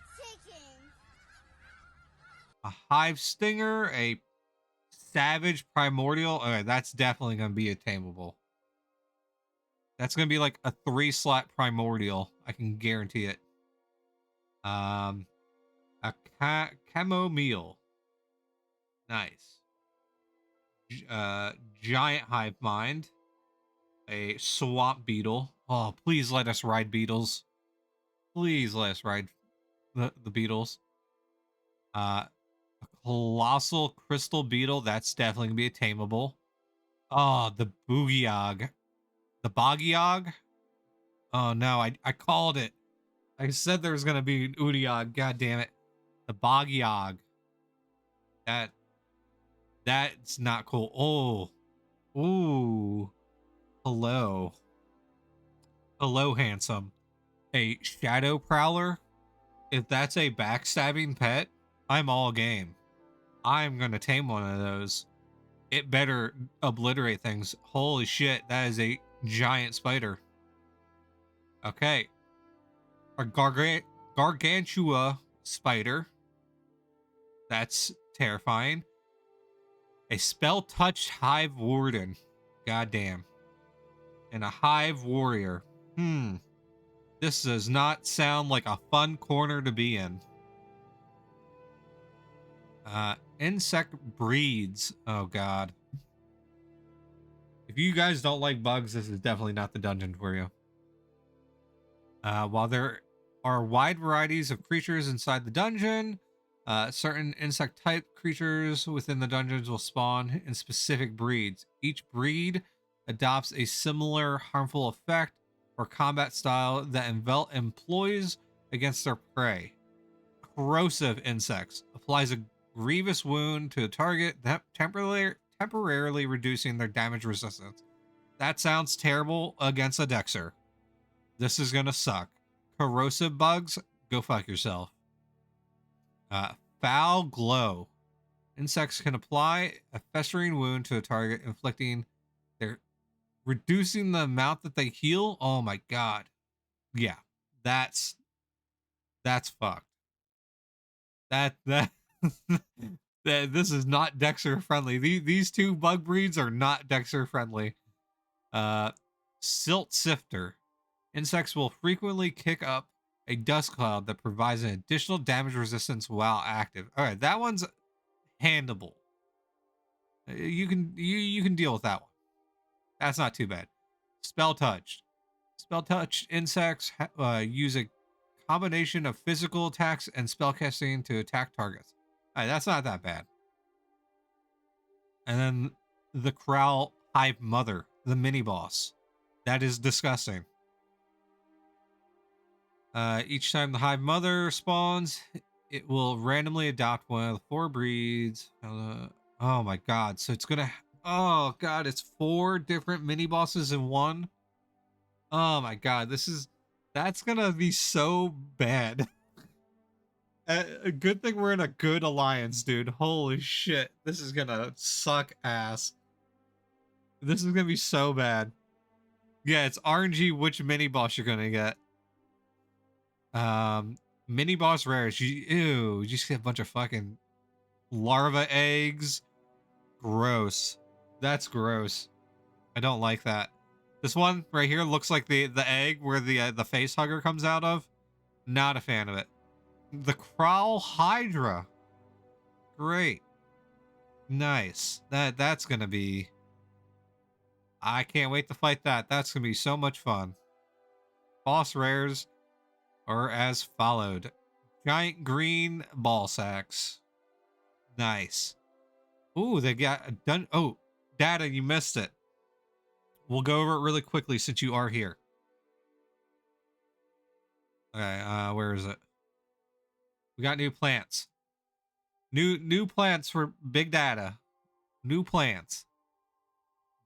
a hive stinger, a savage primordial. Okay, that's definitely gonna be attainable. That's gonna be like a 3-slot primordial. I can guarantee it. A chamomile. Nice. Giant hive mind. A swamp beetle. Oh, please let us ride beetles. Please let us ride the beetles. A colossal crystal beetle. That's definitely gonna be attainable. Oh, the boogiog. The bogiog. Oh no, I called it. I said there was gonna be an Udiog. God damn it. The Bogiog. That's not cool. Oh. Ooh. Hello. Hello, handsome. A Shadow Prowler. If that's a backstabbing pet, I'm all game. I'm gonna tame one of those. It better obliterate things. Holy shit, that is a giant spider. Okay. A Gargantua spider. That's terrifying. A spell-touched hive warden. Goddamn. And a hive warrior. This does not sound like a fun corner to be in. Insect breeds. Oh god. If you guys don't like bugs, this is definitely not the dungeon for you. While there are wide varieties of creatures inside the dungeon, certain insect type creatures within the dungeons will spawn in specific breeds. Each breed adopts a similar harmful effect or combat style that employs against their prey. Corrosive insects applies a grievous wound to a target, that temporarily reducing their damage resistance. That sounds terrible against a Dexter. This is gonna suck. Corrosive bugs, go fuck yourself. Foul glow. Insects can apply a festering wound to a target, inflicting their reducing the amount that they heal. Oh my god. Yeah, that's fucked. That this is not Dexter friendly. These two bug breeds are not Dexter friendly. Silt sifter. Insects will frequently kick up a dust cloud that provides an additional damage resistance while active. All right, that one's handable. You can deal with that one. That's not too bad. Spell touched. Spell touched insects use a combination of physical attacks and spellcasting to attack targets. All right, that's not that bad. And then the Craw Hive Mother, the mini boss. That is disgusting. Each time the Hive Mother spawns, it will randomly adopt one of the 4 breeds. Oh my god. So it's gonna... Oh god, it's 4 different mini bosses in one. Oh my god, that's gonna be so bad. A good thing we're in a good alliance, dude. Holy shit, this is gonna suck ass. This is gonna be so bad. Yeah, it's RNG which mini boss you're gonna get. Um, Mini boss rares. You just get a bunch of fucking larva eggs. Gross. That's gross. I don't like that. This one right here looks like the egg where the face hugger comes out of. Not a fan of it. The Craw Hydra. Great. Nice. That's gonna be. I can't wait to fight that. That's gonna be so much fun. Boss rares are as followed. Giant green ball sacks. Nice. Ooh, they got a done. Oh, data, you missed it. We'll go over it really quickly since you are here. Okay, where is it? We got new plants. New plants for big data. New plants.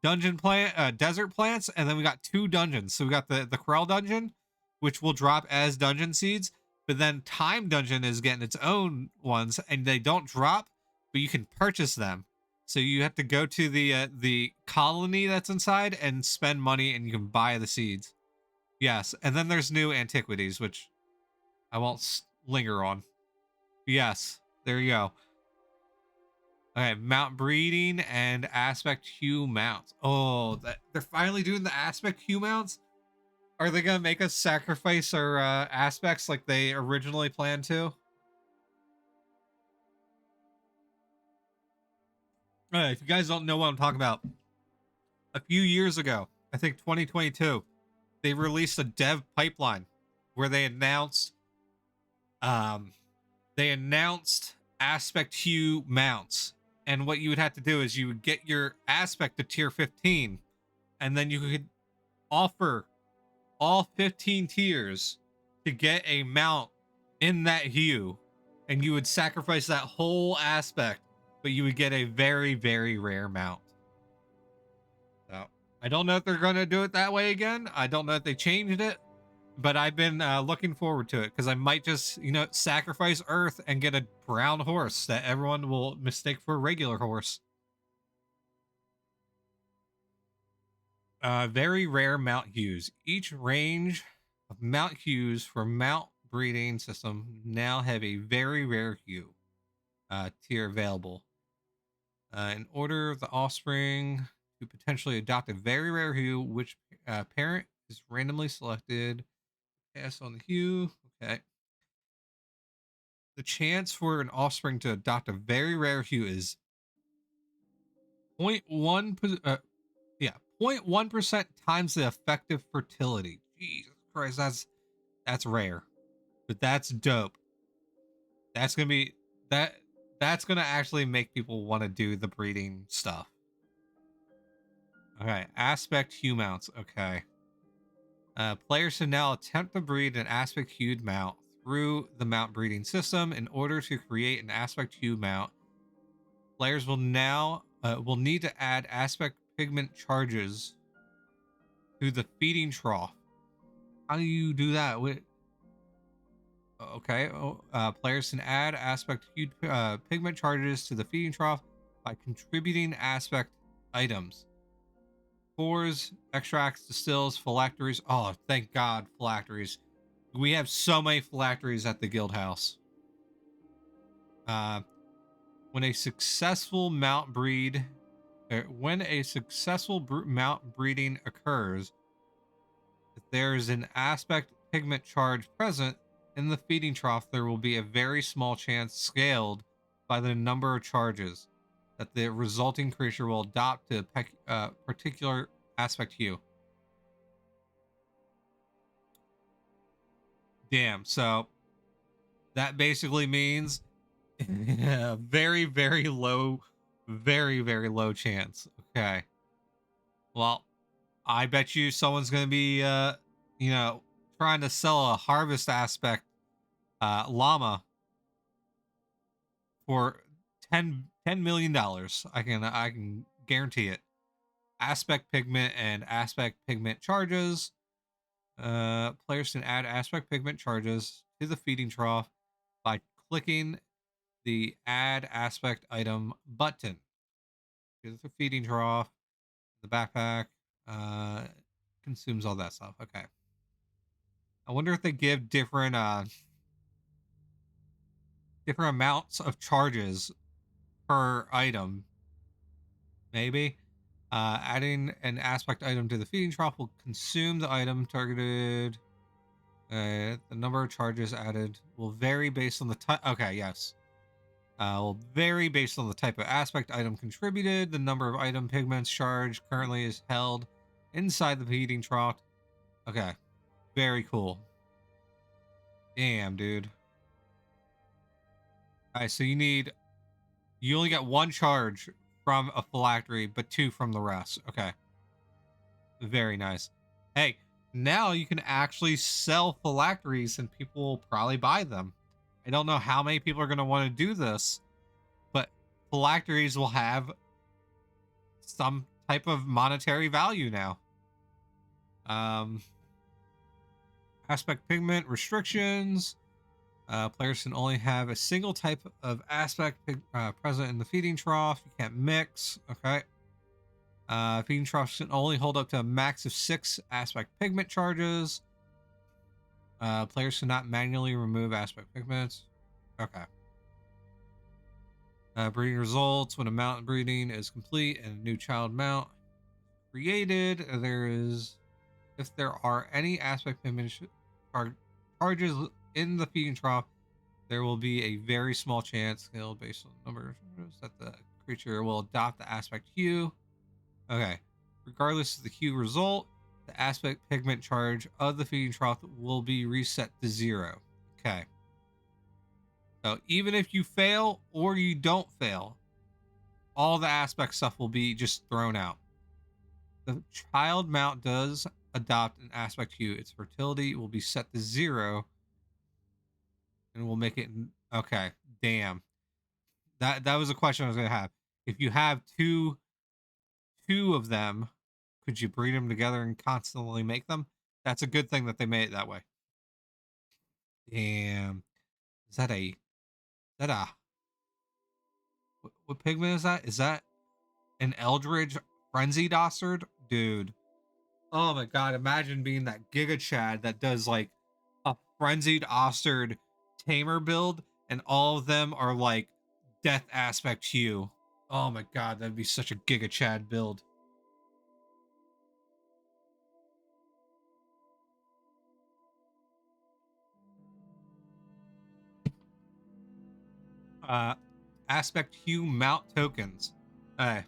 Dungeon plant, desert plants, and then we got 2 dungeons. So we got the Corral dungeon, which will drop as dungeon seeds, but then Time dungeon is getting its own ones, and they don't drop, but you can purchase them. So you have to go to the colony that's inside and spend money, and you can buy the seeds. Yes, and then there's new antiquities, which I won't linger on. Yes, there you go. Okay, mount breeding and aspect hue mounts. Oh, they're finally doing the aspect hue mounts. Are they gonna make us sacrifice our aspects like they originally planned to? If you guys don't know what I'm talking about, a few years ago, I think 2022, they released a dev pipeline where um they announced aspect hue mounts. And what you would have to do is you would get your aspect to tier 15, and then you could offer all 15 tiers to get a mount in that hue, and you would sacrifice that whole aspect, but you would get a very, very rare mount. So I don't know if they're going to do it that way again. I don't know if they changed it, but I've been looking forward to it because I might just, sacrifice Earth and get a brown horse that everyone will mistake for a regular horse. Very rare mount hues. Each range of mount hues for mount breeding system now have a very rare hue tier available. In order of the offspring to potentially adopt a very rare hue, which parent is randomly selected. Pass on the hue. Okay. The chance for an offspring to adopt a very rare hue is 0.1 yeah, 0.1% times the effective fertility. Jesus Christ, that's rare. But that's dope. That's gonna be that that's gonna actually make people want to do the breeding stuff. Okay, aspect hue mounts. Okay. Players should now attempt to breed an aspect hued mount through the mount breeding system. In order to create an aspect hue mount, players will now will need to add aspect pigment charges to the feeding trough. How do you do that? Okay, players can add aspect hued pigment charges to the feeding trough by contributing aspect items. Spores, extracts, distills, phylacteries. Oh, thank God, phylacteries. We have so many phylacteries at the guild house. When a successful mount breeding occurs, if there is an aspect pigment charge present in the feeding trough, there will be a very small chance, scaled by the number of charges, that the resulting creature will adopt a particular aspect hue. Damn, so that basically means very, very low, very, very low chance. Okay. Well, I bet you someone's going to be, trying to sell a harvest aspect llama for $10 million. I can guarantee it. Aspect pigment and aspect pigment charges. Players can add aspect pigment charges to the feeding trough by clicking the add aspect item button. Here's the feeding trough, the backpack, uh, consumes all that stuff. Okay. I wonder if they give different different amounts of charges per item. Maybe. Adding an aspect item to the feeding trough will consume the item targeted. The number of charges added will vary based on the type. Okay, yes. Will vary based on the type of aspect item contributed. The number of item pigments charged currently is held inside the feeding trough. Okay, very cool. Damn, dude. All right, so you only get one charge from a phylactery, but two from the rest. Okay, very nice. Hey, now you can actually sell phylacteries and people will probably buy them. I don't know how many people are going to want to do this, but phylacteries will have some type of monetary value now. Aspect pigment restrictions. Players can only have a single type of aspect present in the feeding trough. You can't mix. Okay. Feeding troughs can only hold up to a max of 6 aspect pigment charges. Players cannot manually remove aspect pigments. Okay. Breeding results. When a mount breeding is complete and a new child mount created, if there are any aspect pigment charges in the feeding trough, there will be a very small chance, scale based on the number that the creature will adopt the aspect hue. Okay. Regardless of the hue result, the aspect pigment charge of the feeding trough will be reset to 0. Okay. So even if you fail or you don't fail, all the aspect stuff will be just thrown out. The child mount does adopt an aspect hue. Its fertility will be set to 0. And we'll make it okay. Damn. That was a question I was gonna have. If you have two of them, could you breed them together and constantly make them? That's a good thing that they made it that way. Damn. Is that a what pigment is that? Is that an Eldridge Frenzied Ostrich? Dude. Oh my god, imagine being that Giga Chad that does like a Frenzied Ostrich tamer build and all of them are like death aspect hue. Oh my god, that'd be such a Giga Chad build. Aspect hue mount tokens. Okay.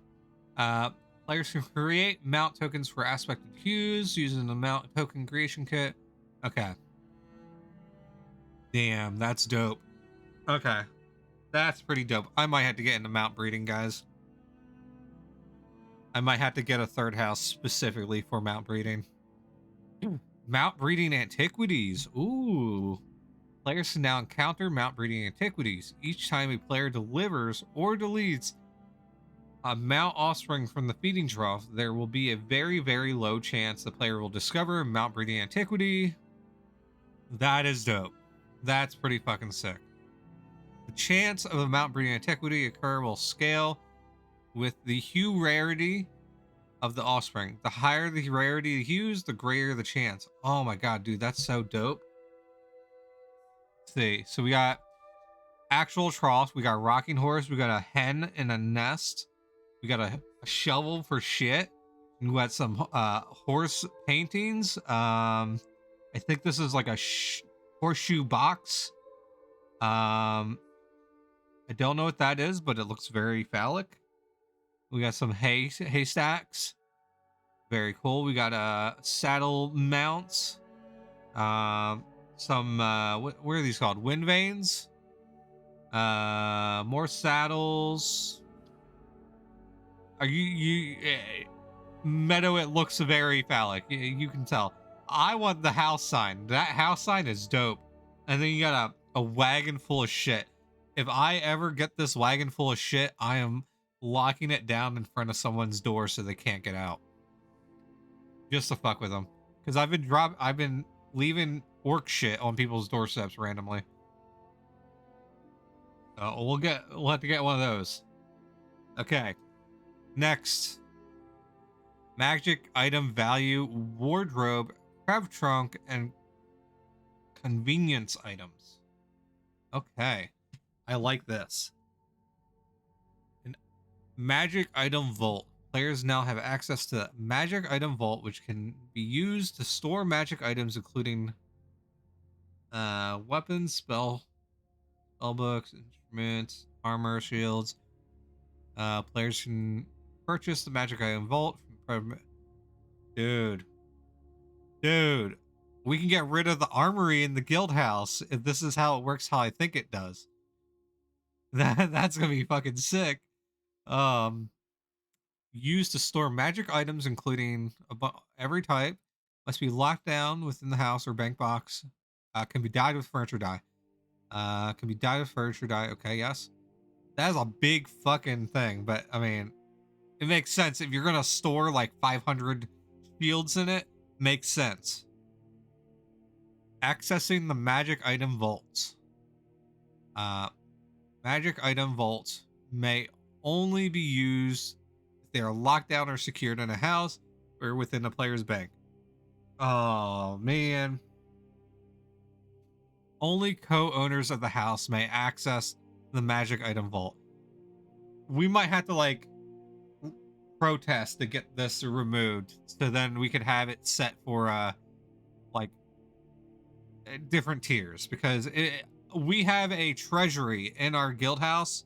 Players can create mount tokens for aspected hues using the mount token creation kit. Okay. Damn, that's dope. Okay. That's pretty dope. I might have to get into mount breeding, guys. I might have to get a third house specifically for mount breeding. Mount breeding antiquities. Ooh. Players can now encounter mount breeding antiquities. Each time a player delivers or deletes a mount offspring from the feeding trough, there will be a very, very low chance the player will discover a mount breeding antiquity. That is dope. That's pretty fucking sick. The chance of a mount breeding antiquity occur will scale with the hue rarity of the offspring. The higher the rarity of hues, the greater the chance. Oh my god, dude, that's so dope. Let's see, so we got actual troughs, we got rocking horse, we got a hen in a nest, we got a shovel for shit, we got some horse paintings. I think this is like a horseshoe box. I don't know what that is, but it looks very phallic. We got some haystacks. Very cool. We got saddle mounts. Some what are these called? Wind vanes. More saddles. Are you Meadow? It looks very phallic. You can tell. I want the house sign. That house sign is dope. And then you got a wagon full of shit. If I ever get this wagon full of shit, I am locking it down in front of someone's door so they can't get out. Just to fuck with them. Because I've been leaving orc shit on people's doorsteps randomly. We'll have to get one of those. Okay. Next. Magic item value, wardrobe, crab trunk, and convenience items. Okay. I like this. An magic item vault. Players now have access to magic item vault, which can be used to store magic items, including weapons, spellbooks, instruments, armor, shields. Players can purchase the magic item vault from dude. We can get rid of the armory in the guild house if this is how it works, how I think it does. That's gonna be fucking sick. Used to store magic items, including every type, must be locked down within the house or bank box. Can be dyed with furniture dye. Can be dyed with furniture dye. Okay, yes. That is a big fucking thing, but I mean, it makes sense. If you're gonna store like 500 shields in it, makes sense. Accessing the magic item vaults. Magic item vaults may only be used if they are locked down or secured in a house or within a player's bank. Oh, man. Only co-owners of the house may access the magic item vault. We might have to, like, protest to get this removed, so then we could have it set for, like, different tiers, because we have a treasury in our guild house,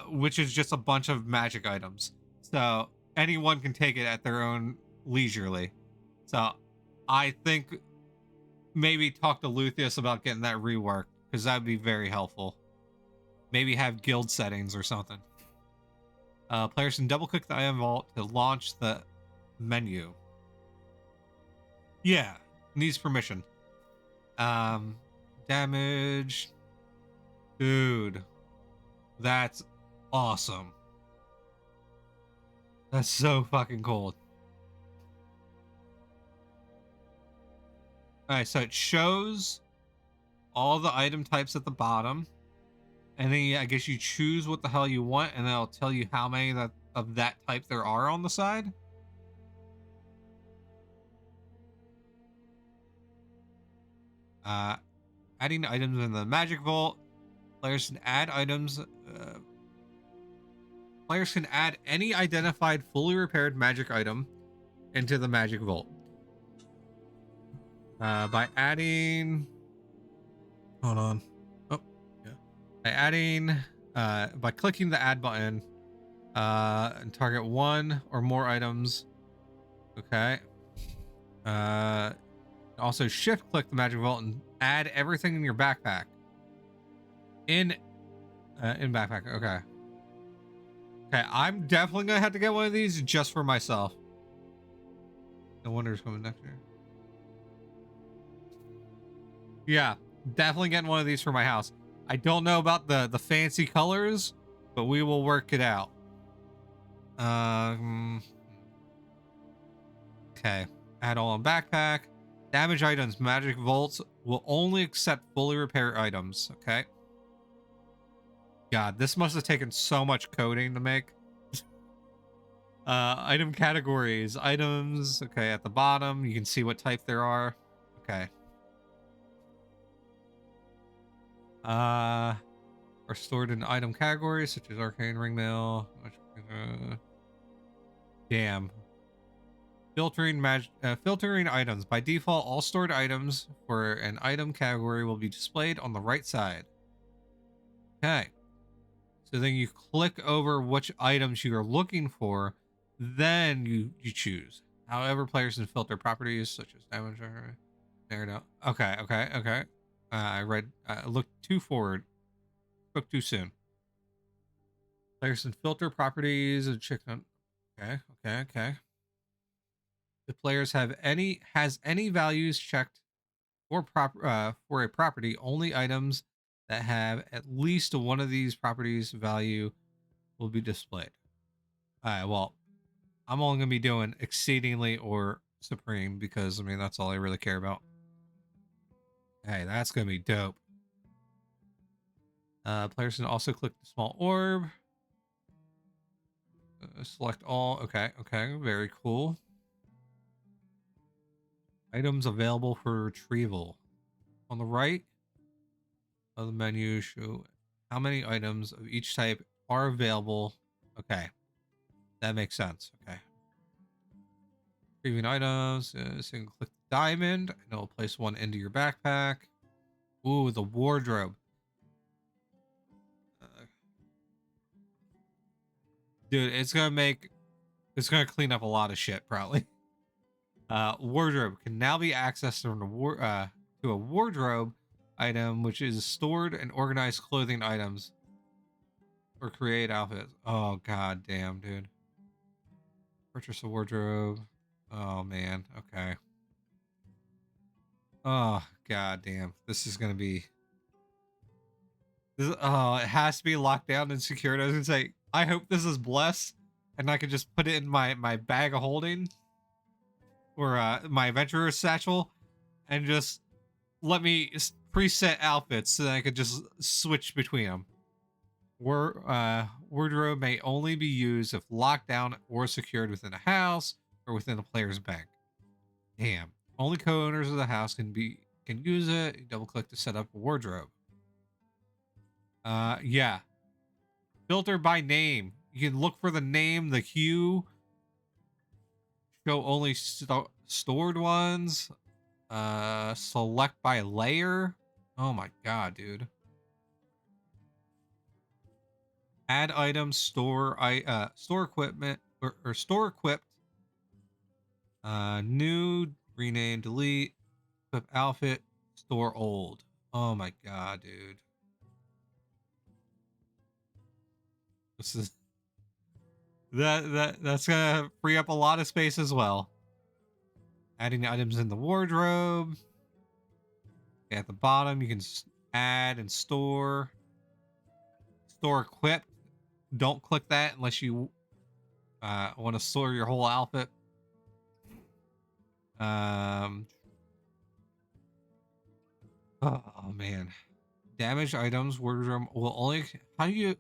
which is just a bunch of magic items. So anyone can take it at their own leisurely. So I think maybe talk to Luthus about getting that reworked, because that would be very helpful. Maybe have guild settings or something. Players can double click the item vault to launch the menu. Yeah, needs permission. Damage. Dude, that's awesome. That's so fucking cool. Alright, so it shows all the item types at the bottom, and then I guess you choose what the hell you want, and then it'll tell you how many of that type there are on the side. Adding items in the magic vault. Players can add items. Players can add any identified fully repaired magic item into the magic vault. By adding... Hold on. Oh, yeah. By clicking the add button, and target one or more items. Okay. Also shift click the magic vault and add everything in your backpack. In backpack. Okay. Okay, I'm definitely gonna have to get one of these just for myself. No wonder it's coming next year. Yeah, definitely getting one of these for my house. I don't know about the fancy colors, but we will work it out. Okay. Add all in backpack. Damage items. Magic vaults will only accept fully repaired items. Okay. God, this must have taken so much coding to make. Item categories. Items. Okay, at the bottom, you can see what type there are. Okay. Are stored in item categories such as arcane ringmail. Damn. Filtering items. By default, all stored items for an item category will be displayed on the right side. Okay. So then you click over which items you are looking for, then you choose. However, players can filter properties such as damage. There it is. Okay. I looked too forward. Spoke too soon. Players can filter properties and check on. Okay. The players has any values checked for a property, only items that have at least one of these properties value will be displayed. All right, well, I'm only going to be doing exceedingly or supreme because, I mean, that's all I really care about. Hey, that's going to be dope. Players can also click the small orb. Select all. Okay, okay, very cool. Items available for retrieval. On the right of the menu, show how many items of each type are available. Okay, that makes sense. Okay. Retrieving items. So you can click the diamond, and it'll place one into your backpack. Ooh, the wardrobe. Dude, it's gonna clean up a lot of shit, probably. Wardrobe can now be accessed from to a wardrobe item, which is stored and organized clothing items or create outfits. Oh god damn, dude. Purchase a wardrobe. Oh man, okay. Oh god damn. This is gonna be oh, it has to be locked down and secured. I was gonna say, I hope this is blessed and I could just put it in my bag of holding or my adventurer's satchel and just let me preset outfits so that I could just switch between them. Wardrobe may only be used if locked down or secured within a house or within a player's bank. Damn. Only co-owners of the house can use it. You double click to set up a wardrobe. Yeah. Filter by name. You can look for the name, the hue. Show only stored ones. Select by layer. Oh my god, dude. Add items, store equipment or store equipped. New, rename, delete, equip outfit, store old. Oh my god, dude. This is that's gonna free up a lot of space as well. Adding items in the wardrobe. At the bottom, you can add and store. Store equipped. Don't click that unless you want to store your whole outfit. Oh man. Damaged items wardrobe will only. How do you?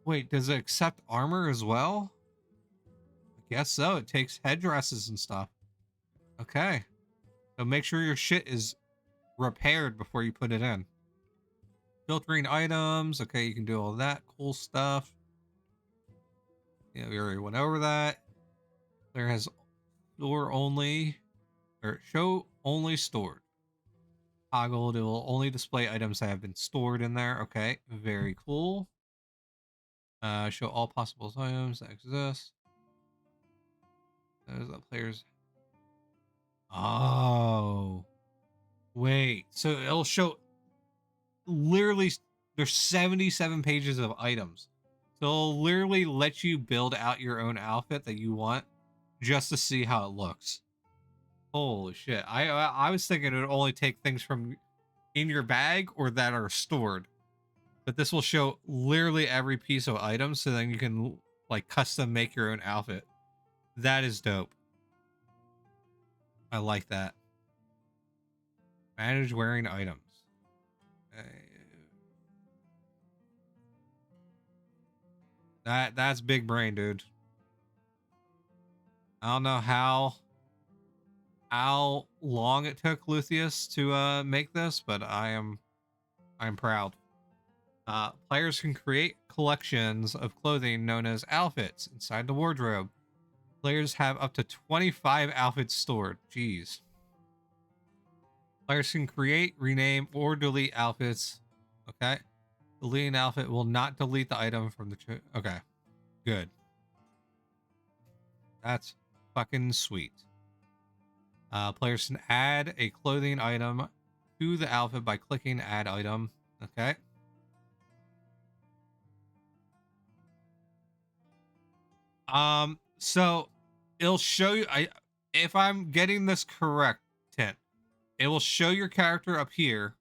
Wait, does it accept armor as well? I guess so. It takes headdresses and stuff. Okay. So make sure your shit is repaired before you put it in. Filtering items. Okay, you can do all that cool stuff. Yeah, we already went over that. There has store only or show only stored. Toggled. It will only display items that have been stored in there. Okay, very cool. Show all possible items that exist. Those that players. Oh, wait. So it'll show literally there's 77 pages of items. So it'll literally let you build out your own outfit that you want just to see how it looks. Holy shit. I was thinking it would only take things from in your bag or that are stored. But this will show literally every piece of item so then you can like custom make your own outfit. That is dope. I like that. Manage wearing items. That's big brain, dude. I don't know how long it took Luthieus to make this, but I'm proud. Players can create collections of clothing known as outfits inside the wardrobe. Players have up to 25 outfits stored. Jeez. Players can create, rename, or delete outfits. Okay. Deleting outfit will not delete the item from the... Okay. Good. That's fucking sweet. Players can add a clothing item to the outfit by clicking add item. Okay. So it'll show you, if I'm getting this correct, Tint, it will show your character up here,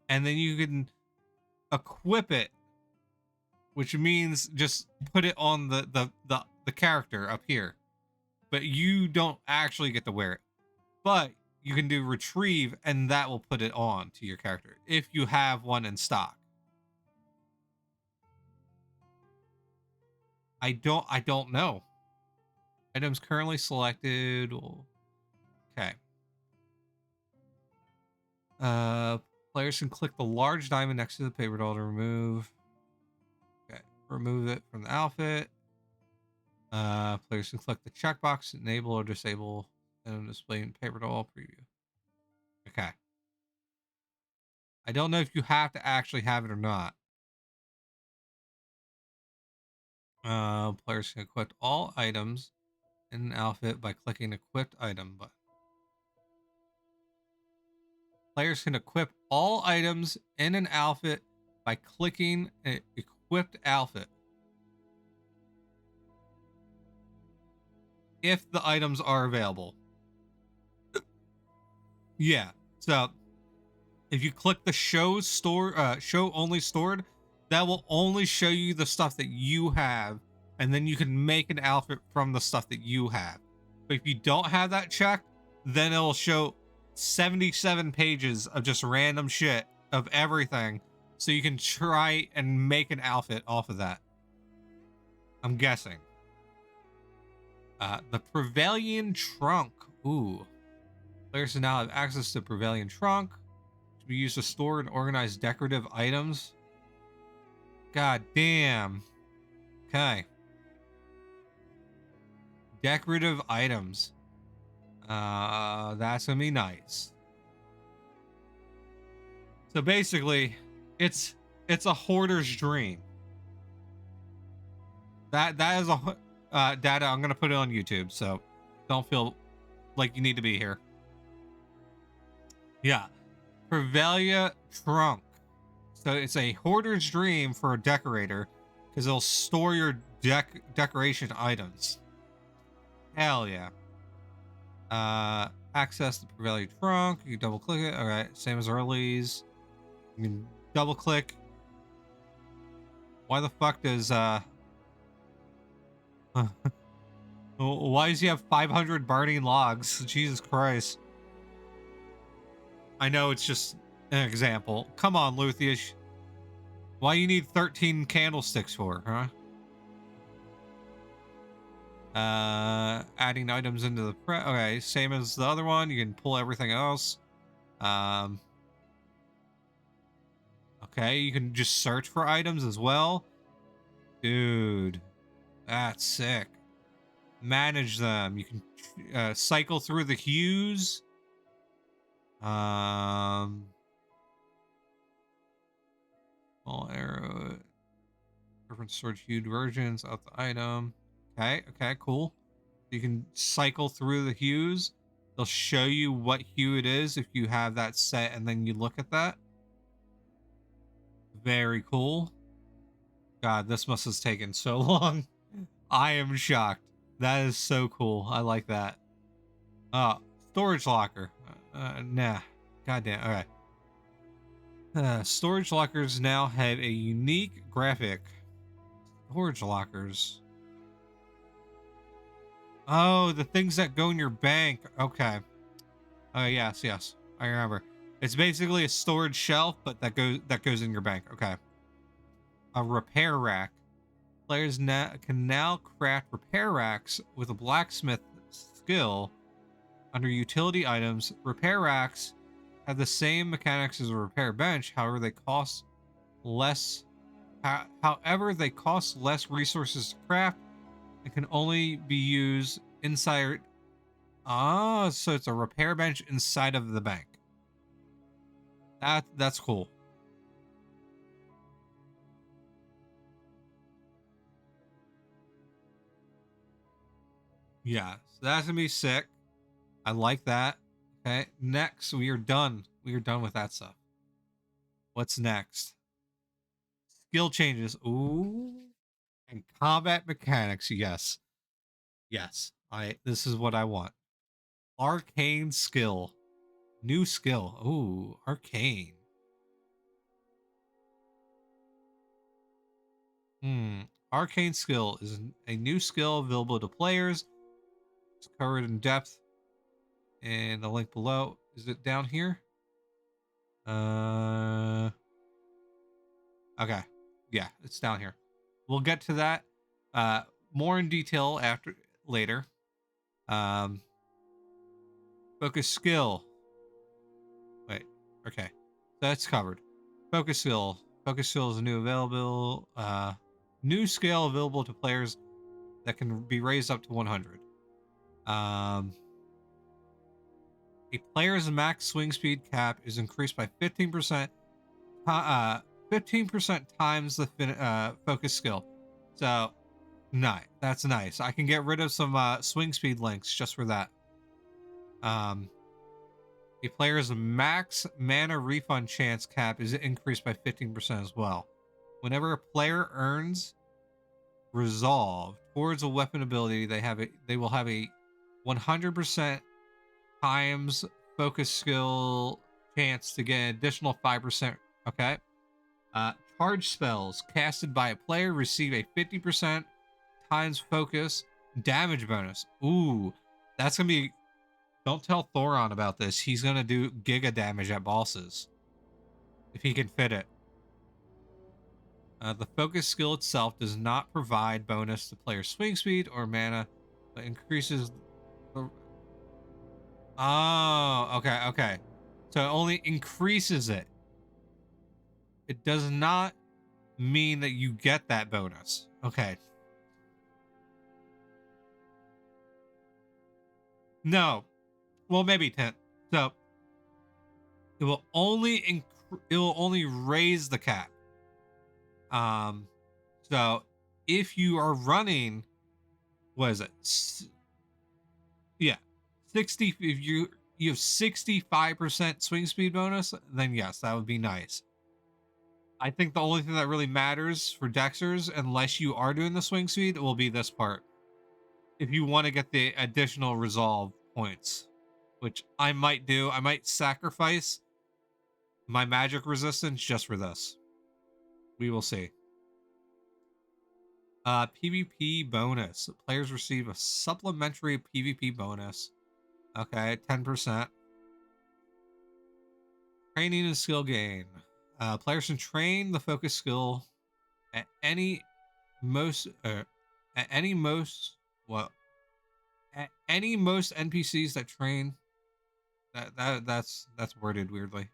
and then you can equip it which means just put it on the character up here. But you don't actually get to wear it. But you can do retrieve, and that will put it on to your character if you have one in stock. I don't know. Items currently selected. Okay. Players can click the large diamond next to the paper doll to remove. Okay, remove it from the outfit. Players can click the checkbox, enable or disable, and display in paper doll preview. Okay. I don't know if you have to actually have it or not. Players can equip all items in an outfit by clicking equipped item button. Players can equip all items in an outfit by clicking an equipped outfit. If the items are available. Yeah. So if you click the show only stored, that will only show you the stuff that you have, and then you can make an outfit from the stuff that you have. But if you don't have that checked, then it'll show 77 pages of just random shit of everything, so you can try and make an outfit off of that. I'm guessing. The Prevalian Trunk. Ooh. Players now have access to Prevalian Trunk to be used to store and organize decorative items. God damn. Okay. Decorative items. That's gonna be nice. So basically, it's a hoarder's dream. That is a data. I'm gonna put it on YouTube, so don't feel like you need to be here. Yeah, Prevalia Trunk. So it's a hoarder's dream for a decorator because it'll store your decoration items. Hell yeah. Access the Prevalia Trunk. You can double click it. All right, same as early's. You can double click. Why the fuck does why does he have 500 burning logs? Jesus Christ. I know it's just an example. Come on, Luthiesh. Why you need 13 candlesticks for, huh? Adding items into the okay, same as the other one. You can pull everything else. Okay, you can just search for items as well. Dude, that's sick. Manage them. You can cycle through the hues. All arrow. Different storage hued versions of the item. Okay, cool. You can cycle through the hues. They'll show you what hue it is if you have that set, and then you look at that. Very cool. God, this must have taken so long. I am shocked. That is so cool. I like that. Storage locker. Nah. Goddamn. All right. Storage lockers now have a unique graphic. Storage lockers. Oh, the things that go in your bank. Okay. Oh, yes. I remember. It's basically a storage shelf, but that goes in your bank. Okay. A repair rack. Players can now craft repair racks with a blacksmith skill. Under utility items, repair racks have the same mechanics as a repair bench. However, they cost less. However, they cost less resources to craft and can only be used inside. So it's a repair bench inside of the bank. That's cool. Yeah, so that's gonna be sick. I like that. Okay, next we are done. We are done with that stuff. What's next? Skill changes. Ooh, and combat mechanics. Yes. This is what I want. Arcane skill. New skill. Ooh, arcane. Arcane skill is a new skill available to players. It's covered in depth in the link below. Is it down here? Okay. Yeah, it's down here. We'll get to that more in detail after later. Um, focus skill. Wait. Okay. That's covered. Focus skill. Focus skill is a new skill available to players that can be raised up to 100. A player's max swing speed cap is increased by 15%. 15% times the focus skill. So, nice. That's nice. I can get rid of some swing speed links just for that. A player's max mana refund chance cap is increased by 15% as well. Whenever a player earns resolve towards a weapon ability, they will have a 100% times focus skill chance to get an additional 5%. Okay. Charge spells casted by a player receive a 50% times focus damage bonus. Ooh, that's gonna be. Don't tell Thoron about this. He's gonna do giga damage at bosses if he can fit it. The focus skill itself does not provide bonus to player swing speed or mana, but increases the. Oh, okay. So it only increases it. It does not mean that you get that bonus. Okay. No. Well, maybe 10. So it will only raise the cap. So if you are running, what is it? Yeah. 60 if you have 65% swing speed bonus, then yes, that would be nice. I think the only thing that really matters for Dexers, unless you are doing the swing speed, will be this part. If you want to get the additional resolve points, which I might do, I might sacrifice my magic resistance just for this. We will see. PvP bonus. Players receive a supplementary PvP bonus. Okay, 10%. Training and skill gain. Players can train the focus skill at any most NPCs that train. That's worded weirdly.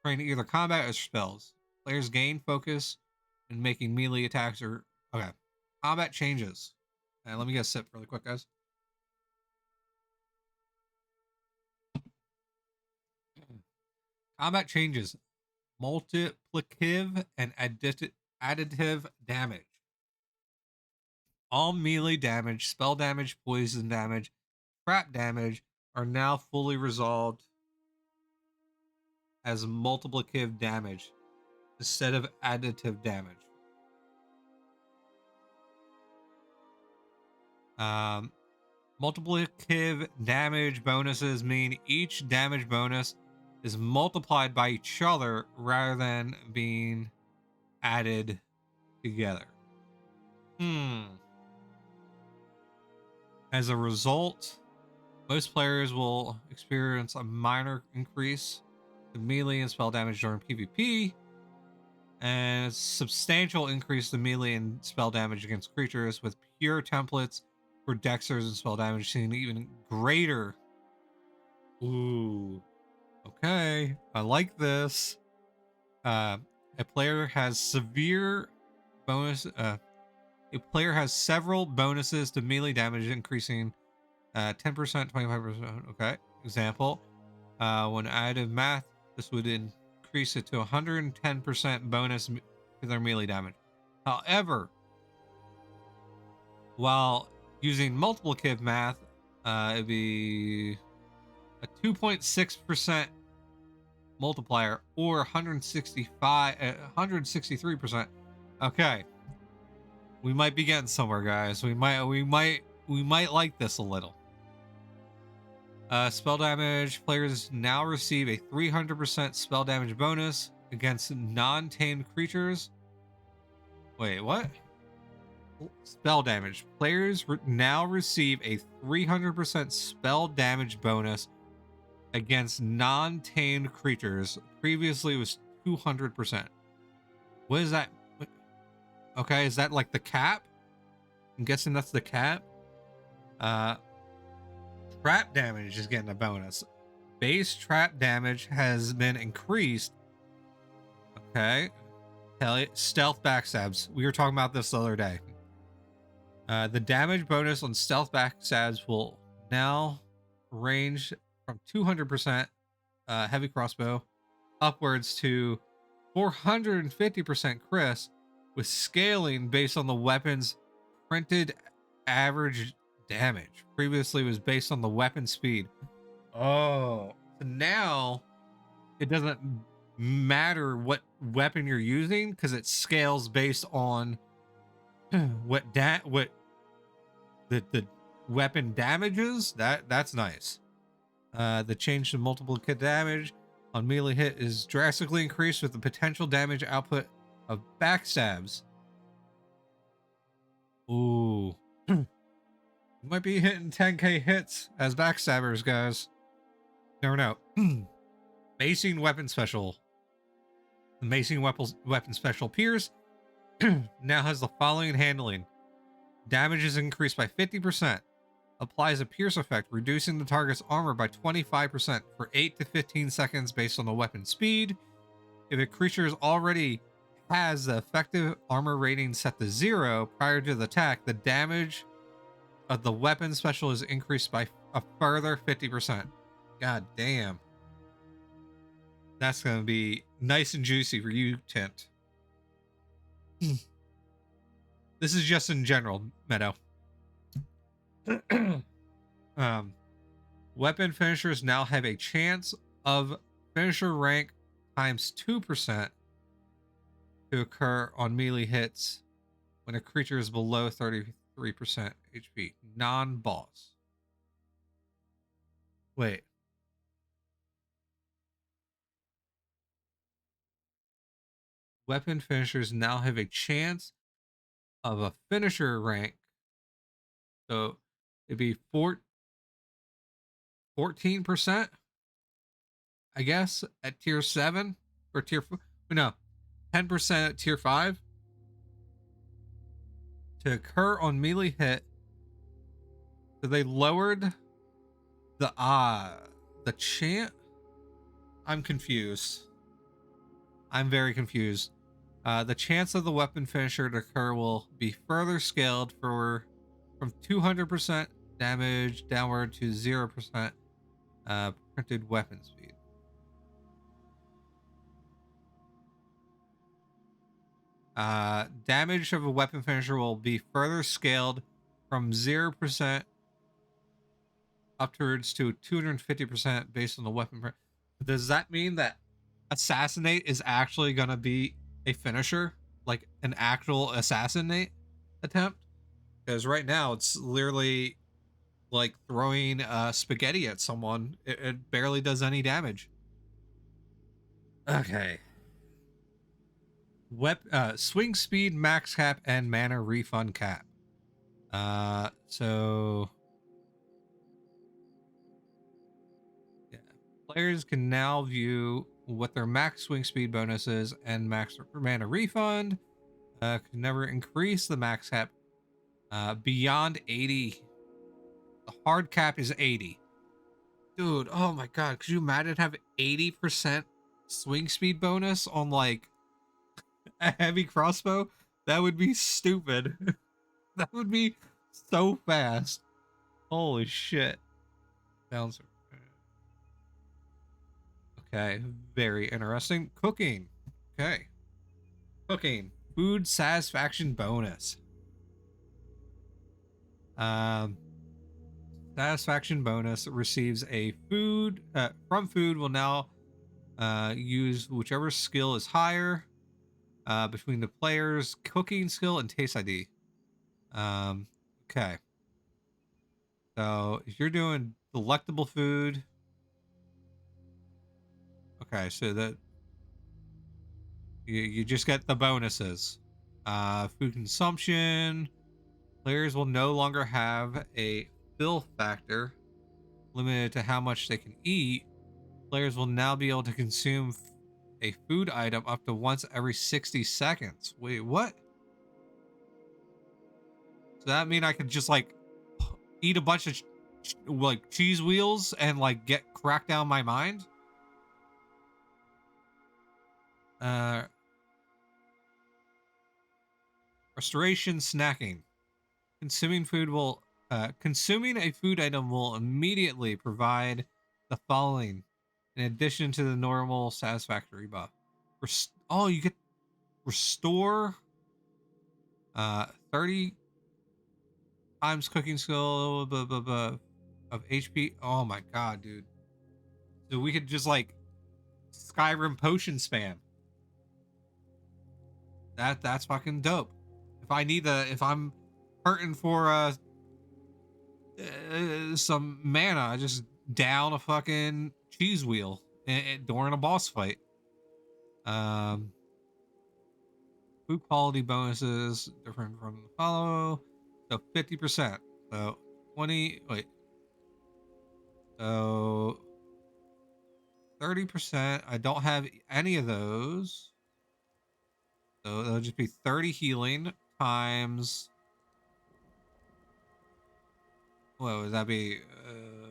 Train either combat or spells. Players gain focus in making melee attacks or okay. Combat changes. Let me get a sip really quick, guys. Combat changes. Multiplicative and additive damage. All melee damage, spell damage, poison damage, trap damage are now fully resolved as multiplicative damage instead of additive damage. Multiplicative damage bonuses mean each damage bonus is multiplied by each other rather than being added together. As a result, most players will experience a minor increase to melee and spell damage during PvP, and a substantial increase to melee and spell damage against creatures, with pure templates for Dexers and spell damage seeing even greater. Ooh. Okay, I like this. A player has severe bonus. A player has several bonuses to melee damage, increasing 10%, 25%. Okay. Example: when additive math, this would increase it to 110% bonus to their melee damage. However, while using multiplicative math, it'd be a 2.6% multiplier or 163%. Okay, we might be getting somewhere, guys. We might like this a little. Spell damage. Players now receive a 300% spell damage bonus against non-tamed creatures. Wait, what? Spell damage. Players now receive a 300% spell damage bonus against non-tamed creatures. Previously it was 200%. What is that? Okay, is that like the cap? I'm guessing that's the cap. Trap damage is getting a bonus. Base trap damage has been increased. Okay. Hell, stealth backstabs. We were talking about this the other day. The damage bonus on stealth backstabs will now range from 200% heavy crossbow upwards to 450% Chris, with scaling based on the weapon's printed average damage. Previously, it was based on the weapon speed. Oh, so now it doesn't matter what weapon you're using because it scales based on what the weapon damages. That's nice. The change to multiple hit damage on melee hit is drastically increased with the potential damage output of backstabs. Ooh. You might be hitting 10k hits as backstabbers, guys. Never know. Macing weapon special. The macing weapon special Pierce now has the following handling. Damage is increased by 50%. Applies a pierce effect, reducing the target's armor by 25% for 8 to 15 seconds based on the weapon speed. If a creature already has the effective armor rating set to 0 prior to the attack, the damage of the weapon special is increased by a further 50%. God damn. That's going to be nice and juicy for you, Tint. This is just in general, Meadow. Weapon finishers now have a chance of finisher rank times 2% to occur on melee hits when a creature is below 33% HP. Non-boss. Wait. Weapon finishers now have a chance of a finisher rank. So it'd be 14%, I guess, at tier 7 or tier 4. No, 10% at tier 5 to occur on melee hit. So they lowered the chant. I'm confused. I'm very confused. The chance of the weapon finisher to occur will be further scaled from 200% damage downward to 0% printed weapon speed. Damage of a weapon finisher will be further scaled from 0% upwards to 250% based on the weapon. Does that mean that assassinate is actually going to be a finisher, like an actual assassinate attempt? Because right now it's literally like throwing spaghetti at someone. It barely does any damage. Okay. Swing speed max cap and mana refund cap. So yeah, players can now view what their max swing speed bonus is and max mana refund. Can never increase the max cap beyond 80. The hard cap is 80. Dude, oh my god, could you imagine have 80% swing speed bonus on like a heavy crossbow? That would be stupid. That would be so fast. Holy shit. Sounds okay. Very interesting. Cooking. Okay. Cooking. Food satisfaction bonus. Satisfaction bonus receives a food from food will now use whichever skill is higher between the player's cooking skill and taste ID. Okay. So if you're doing delectable food, okay, so that you just get the bonuses. Food consumption, Players will no longer have a fill factor limited to how much they can eat. Players will now be able to consume a food item up to once every 60 seconds. Wait, what? Does that mean I could just like eat a bunch of like cheese wheels and like get cracked down my mind? Uh, restoration snacking. Consuming a food item will immediately provide the following in addition to the normal satisfactory buff. You get restore 30 times cooking skill of HP. Oh my god, dude. So we could just like Skyrim potion spam. That's fucking dope. If I'm hurting for some mana, I just down a fucking cheese wheel during a boss fight. Food quality bonuses different from the follow. So 50%. So 20. Wait. So 30%. I don't have any of those. So it'll just be 30 healing times. What would that be?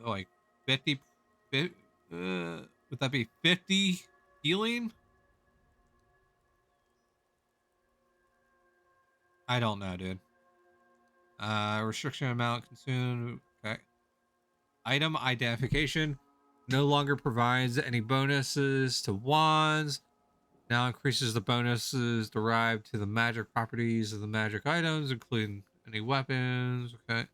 Like 50. Would that be 50 healing? I don't know, dude. Restriction amount consumed. Okay. Item identification no longer provides any bonuses to wands. Now increases the bonuses derived to the magic properties of the magic items, including any weapons. Okay.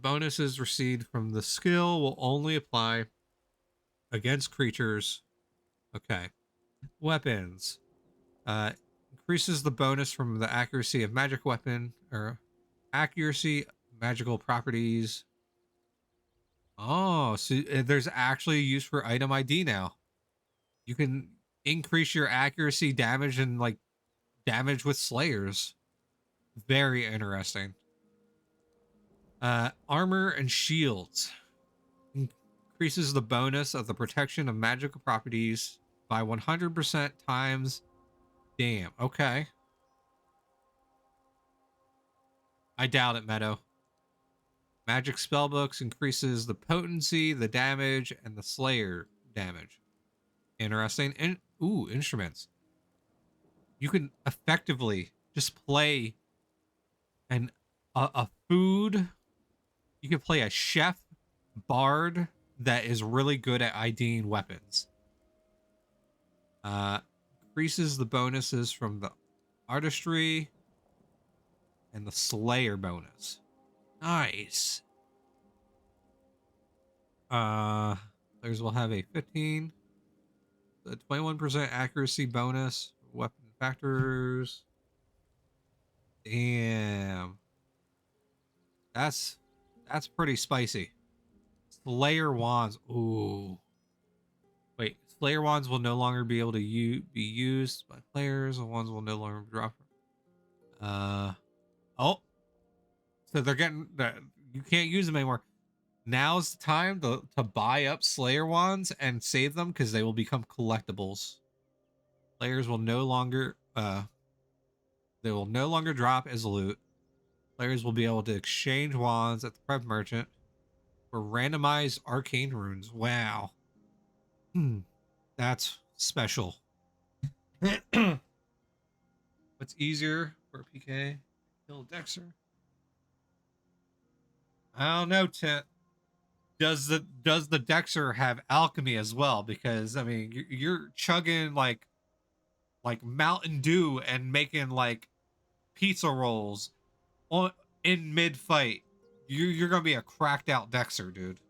Bonuses received from the skill will only apply against creatures. Okay. Weapons. Increases the bonus from the accuracy of magic weapon or accuracy magical properties. Oh, so there's actually a use for item ID now. You can increase your accuracy damage and like damage with slayers. Very interesting. Armor and shields increases the bonus of the protection of magical properties by 100% times. Damn. Okay. I doubt it, Meadow. Magic spellbooks increases the potency, the damage, and the slayer damage. Interesting. And instruments. You can effectively just play a food. You can play a chef bard that is really good at IDing weapons. Increases the bonuses from the artistry and the slayer bonus. Nice. Players will have a 15, the 21% accuracy bonus, weapon factors. Damn. That's pretty spicy. Slayer wands. Ooh. Wait, Slayer wands will no longer be able to be used by players. The wands will no longer drop. Oh. So they're getting you can't use them anymore. Now's the time to buy up Slayer wands and save them because they will become collectibles. Players will no longer they will no longer drop as loot. Players will be able to exchange wands at the prep merchant for randomized arcane runes. Wow. That's special. What's easier for a PK? Kill Dexter? I don't know, Tent. Does the Dexter have alchemy as well? Because I mean, you're chugging like Mountain Dew and making like pizza rolls on in mid fight. You're gonna be a cracked out Dexter, dude.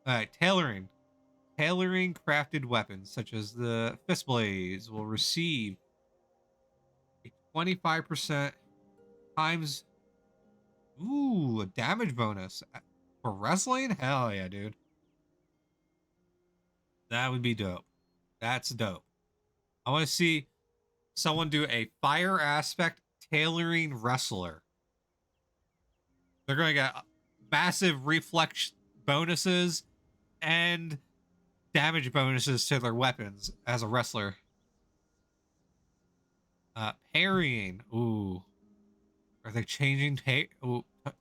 All right, tailoring. Tailoring crafted weapons such as the fist blades will receive a 25% times a damage bonus for wrestling. Hell yeah, dude. That would be dope. That's dope. I want to see someone do a fire aspect Tailoring Wrestler. They're going to get massive reflex bonuses and damage bonuses to their weapons as a wrestler. Parrying. Ooh. Are they changing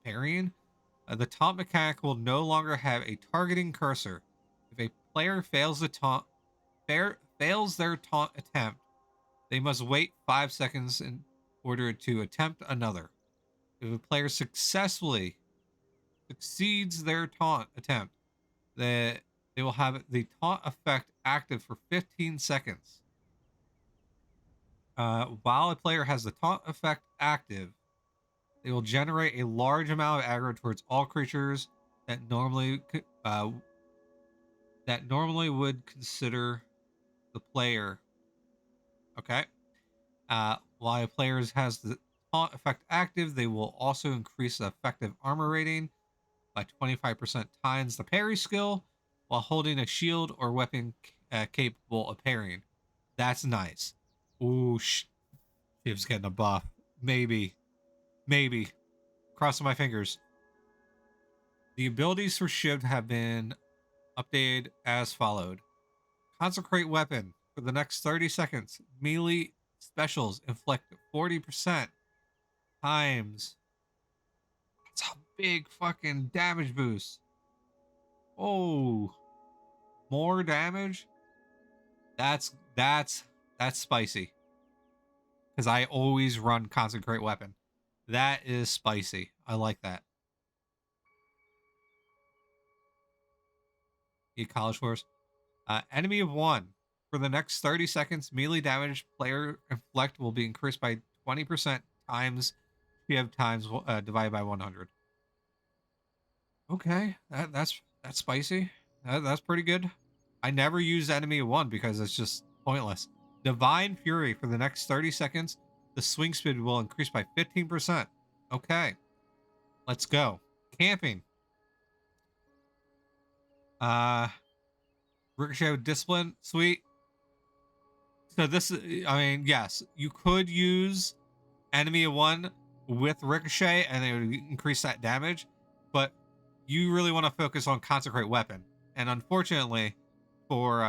parrying? The taunt mechanic will no longer have a targeting cursor. If a player fails the fails their taunt attempt, they must wait 5 seconds in order to attempt another. If a player successfully succeeds their taunt attempt, they will have the taunt effect active for 15 seconds. While a player has the taunt effect active, they will generate a large amount of aggro towards all creatures that normally would consider the player. Okay. While a player has the taunt effect active, they will also increase the effective armor rating by 25% times the parry skill while holding a shield or weapon capable of parrying. That's nice. Ooh, Shiv's getting a buff. Maybe. Crossing my fingers. The abilities for Shiv have been updated as followed. Consecrate Weapon. For the next 30 seconds, melee specials inflict 40% times. That's a big fucking damage boost. Oh, more damage? That's spicy. Because I always run Consecrate Weapon. That is spicy. I like that. College Force. Enemy of 1. For the next 30 seconds, melee damage player inflict will be increased by 20% times you have times divided by 100. Okay, that's spicy. That's pretty good. I never use enemy of 1 because it's just pointless. Divine Fury. For the next 30 seconds, the swing speed will increase by 15%. Okay, let's go. Camping. Ricochet with Discipline. Sweet. So this is, I mean, yes, you could use enemy of 1 with Ricochet and it would increase that damage, but you really want to focus on Consecrate Weapon. And unfortunately, for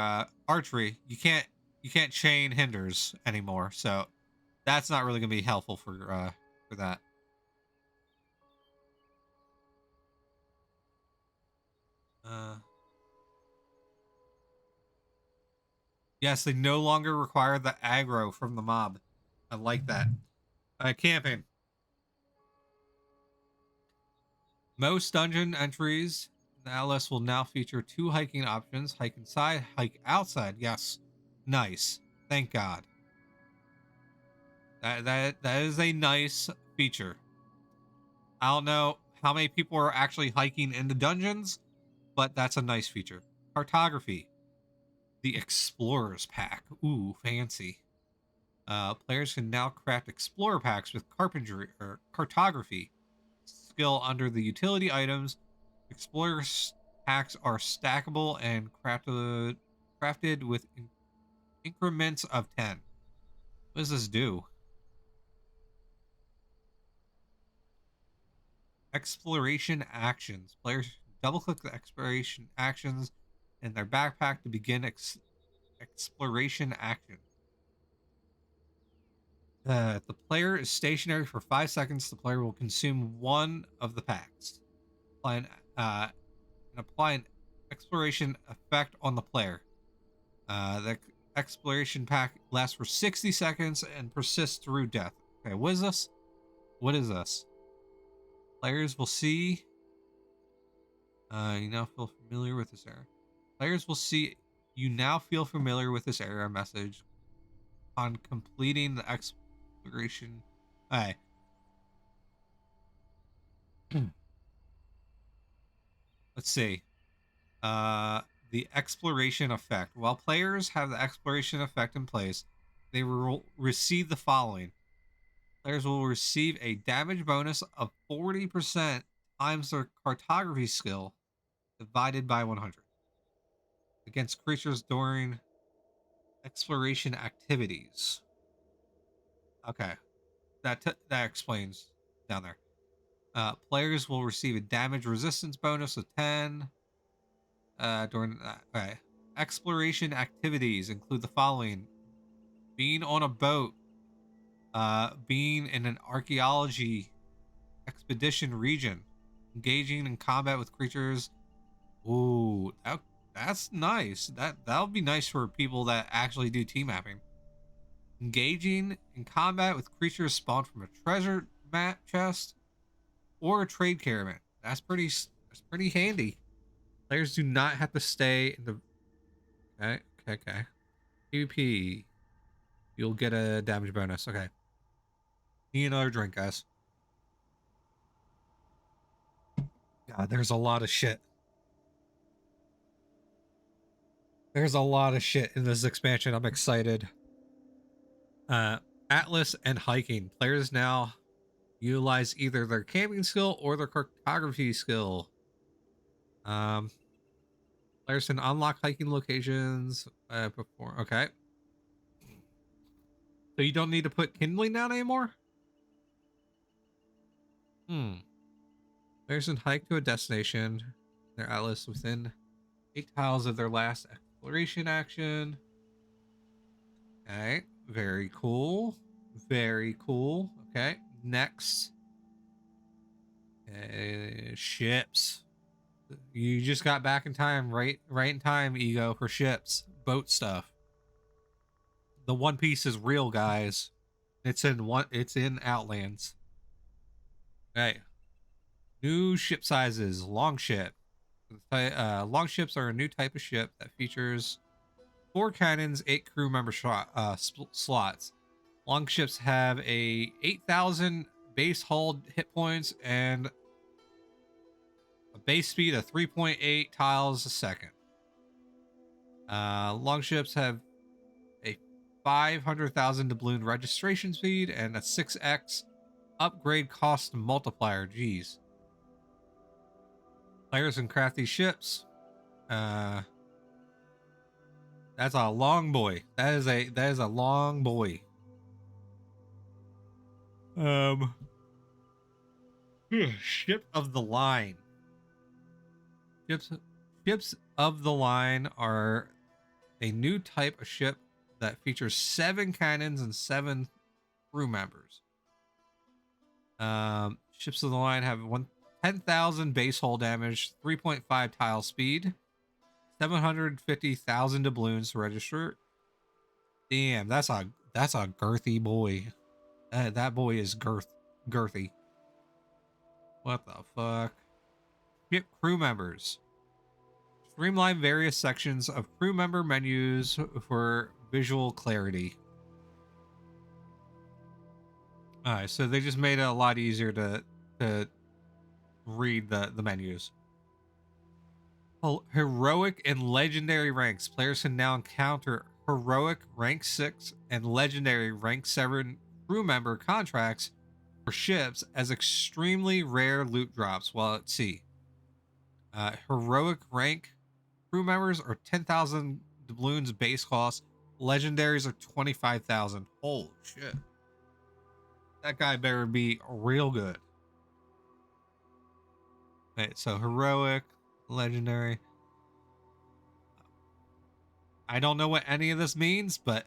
archery, you can't chain hinders anymore, so that's not really going to be helpful for that. Yes, they no longer require the aggro from the mob. I like that. Camping. Most dungeon entries in the LS will now feature 2 hiking options: hike inside, hike outside. Yes, nice. Thank God. That is a nice feature. I don't know how many people are actually hiking in the dungeons, but that's a nice feature. Cartography. The Explorers Pack. Ooh, fancy. Players can now craft Explorer Packs with carpentry or cartography skill under the utility items. Explorer packs are stackable and crafted with increments of 10. What does this do? Exploration actions. Players double click the exploration actions in their backpack to begin exploration action. If the player is stationary for 5 seconds, the player will consume one of the packs. Apply an exploration effect on the player. The exploration pack lasts for 60 seconds and persists through death. Okay, what is this? What is this? Players will see. You now feel familiar with this area. Players will see. You now feel familiar with this area message on completing the exploration. Alright. Let's see. The exploration effect. While players have the exploration effect in place, they will receive the following. Players will receive a damage bonus of 40% times their cartography skill divided by 100 against creatures during exploration activities. Okay. that explains down there. Players will receive a damage resistance bonus of 10 during okay. Exploration activities include the following: being on a boat, being in an archaeology expedition region, engaging in combat with creatures. Ooh, that's nice. That'll be nice for people that actually do team mapping. Engaging in combat with creatures spawned from a treasure map chest or a trade caravan. That's pretty handy. Players do not have to stay in the okay. PvP. You'll get a damage bonus. Okay. Need another drink, guys. God, there's a lot of shit. There's a lot of shit in this expansion. I'm excited. Atlas and hiking. Players now utilize either their camping skill or their cartography skill. Players can unlock hiking locations before. Okay. So you don't need to put kindling down anymore? Players can hike to a destination. Their atlas within 8 tiles of their last exploration action. Okay. Very cool. Very cool. Okay. Next. Ships. You just got back in time, right in time, Ego, for ships. Boat stuff. The One Piece is real, guys. It's in Outlands. Okay. New ship sizes. Long ship. Long ships are a new type of ship that features 4 cannons, 8 crew member slots. Long ships have a 8,000 base hull hit points and a base speed of 3.8 tiles a second. Long ships have a 500,000 doubloon registration speed and a 6x upgrade cost multiplier. Jeez. Players can craft these ships. That's a long boy. That is a long boy. Ship of the line. Ships of the line are a new type of ship that features 7 cannons and 7 crew members. Ships of the line have 10,000 base hull damage, 3.5 tile speed, 750,000 doubloons to register. Damn, that's a girthy boy. That boy is girthy. What the fuck? Ship crew members. Streamline various sections of crew member menus for visual clarity. Alright, so they just made it a lot easier to read the menus. Heroic and legendary ranks. Players can now encounter heroic rank 6 and legendary rank 7 crew member contracts for ships as extremely rare loot drops while at sea. Heroic rank crew members are 10,000 doubloons base cost. Legendaries are 25,000. Holy shit. That guy better be real good. Okay, so heroic, legendary. I don't know what any of this means, but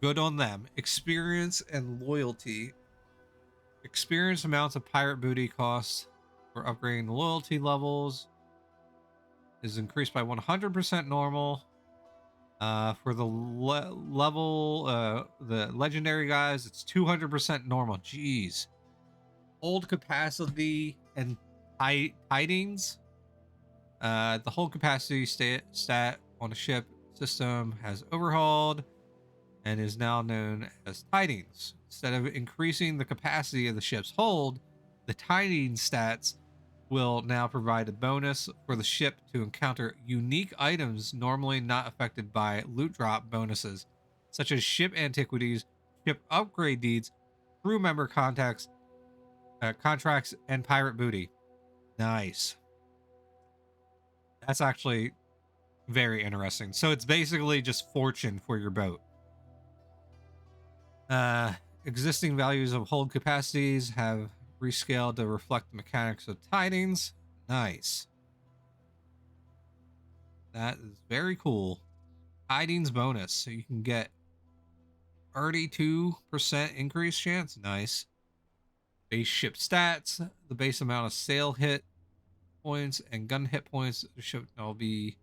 good on them. Experience and loyalty. Experience amounts of pirate booty costs for upgrading loyalty levels is increased by 100% normal. For the level, the legendary guys, it's 200% normal. Jeez. Hold capacity and tidings. The hold capacity stat on a ship system has overhauled and is now known as tidings. Instead of increasing the capacity of the ship's hold, the tidings stats will now provide a bonus for the ship to encounter unique items normally not affected by loot drop bonuses, such as ship antiquities, ship upgrade deeds, crew member contracts, and pirate booty. Nice. That's actually very interesting. So it's basically just fortune for your boat. Existing values of hold capacities have rescaled to reflect the mechanics of tidings. Nice. That is very cool. Tidings bonus. So you can get 32% increase chance. Nice. Base ship stats. The base amount of sail hit points and gun hit points should all be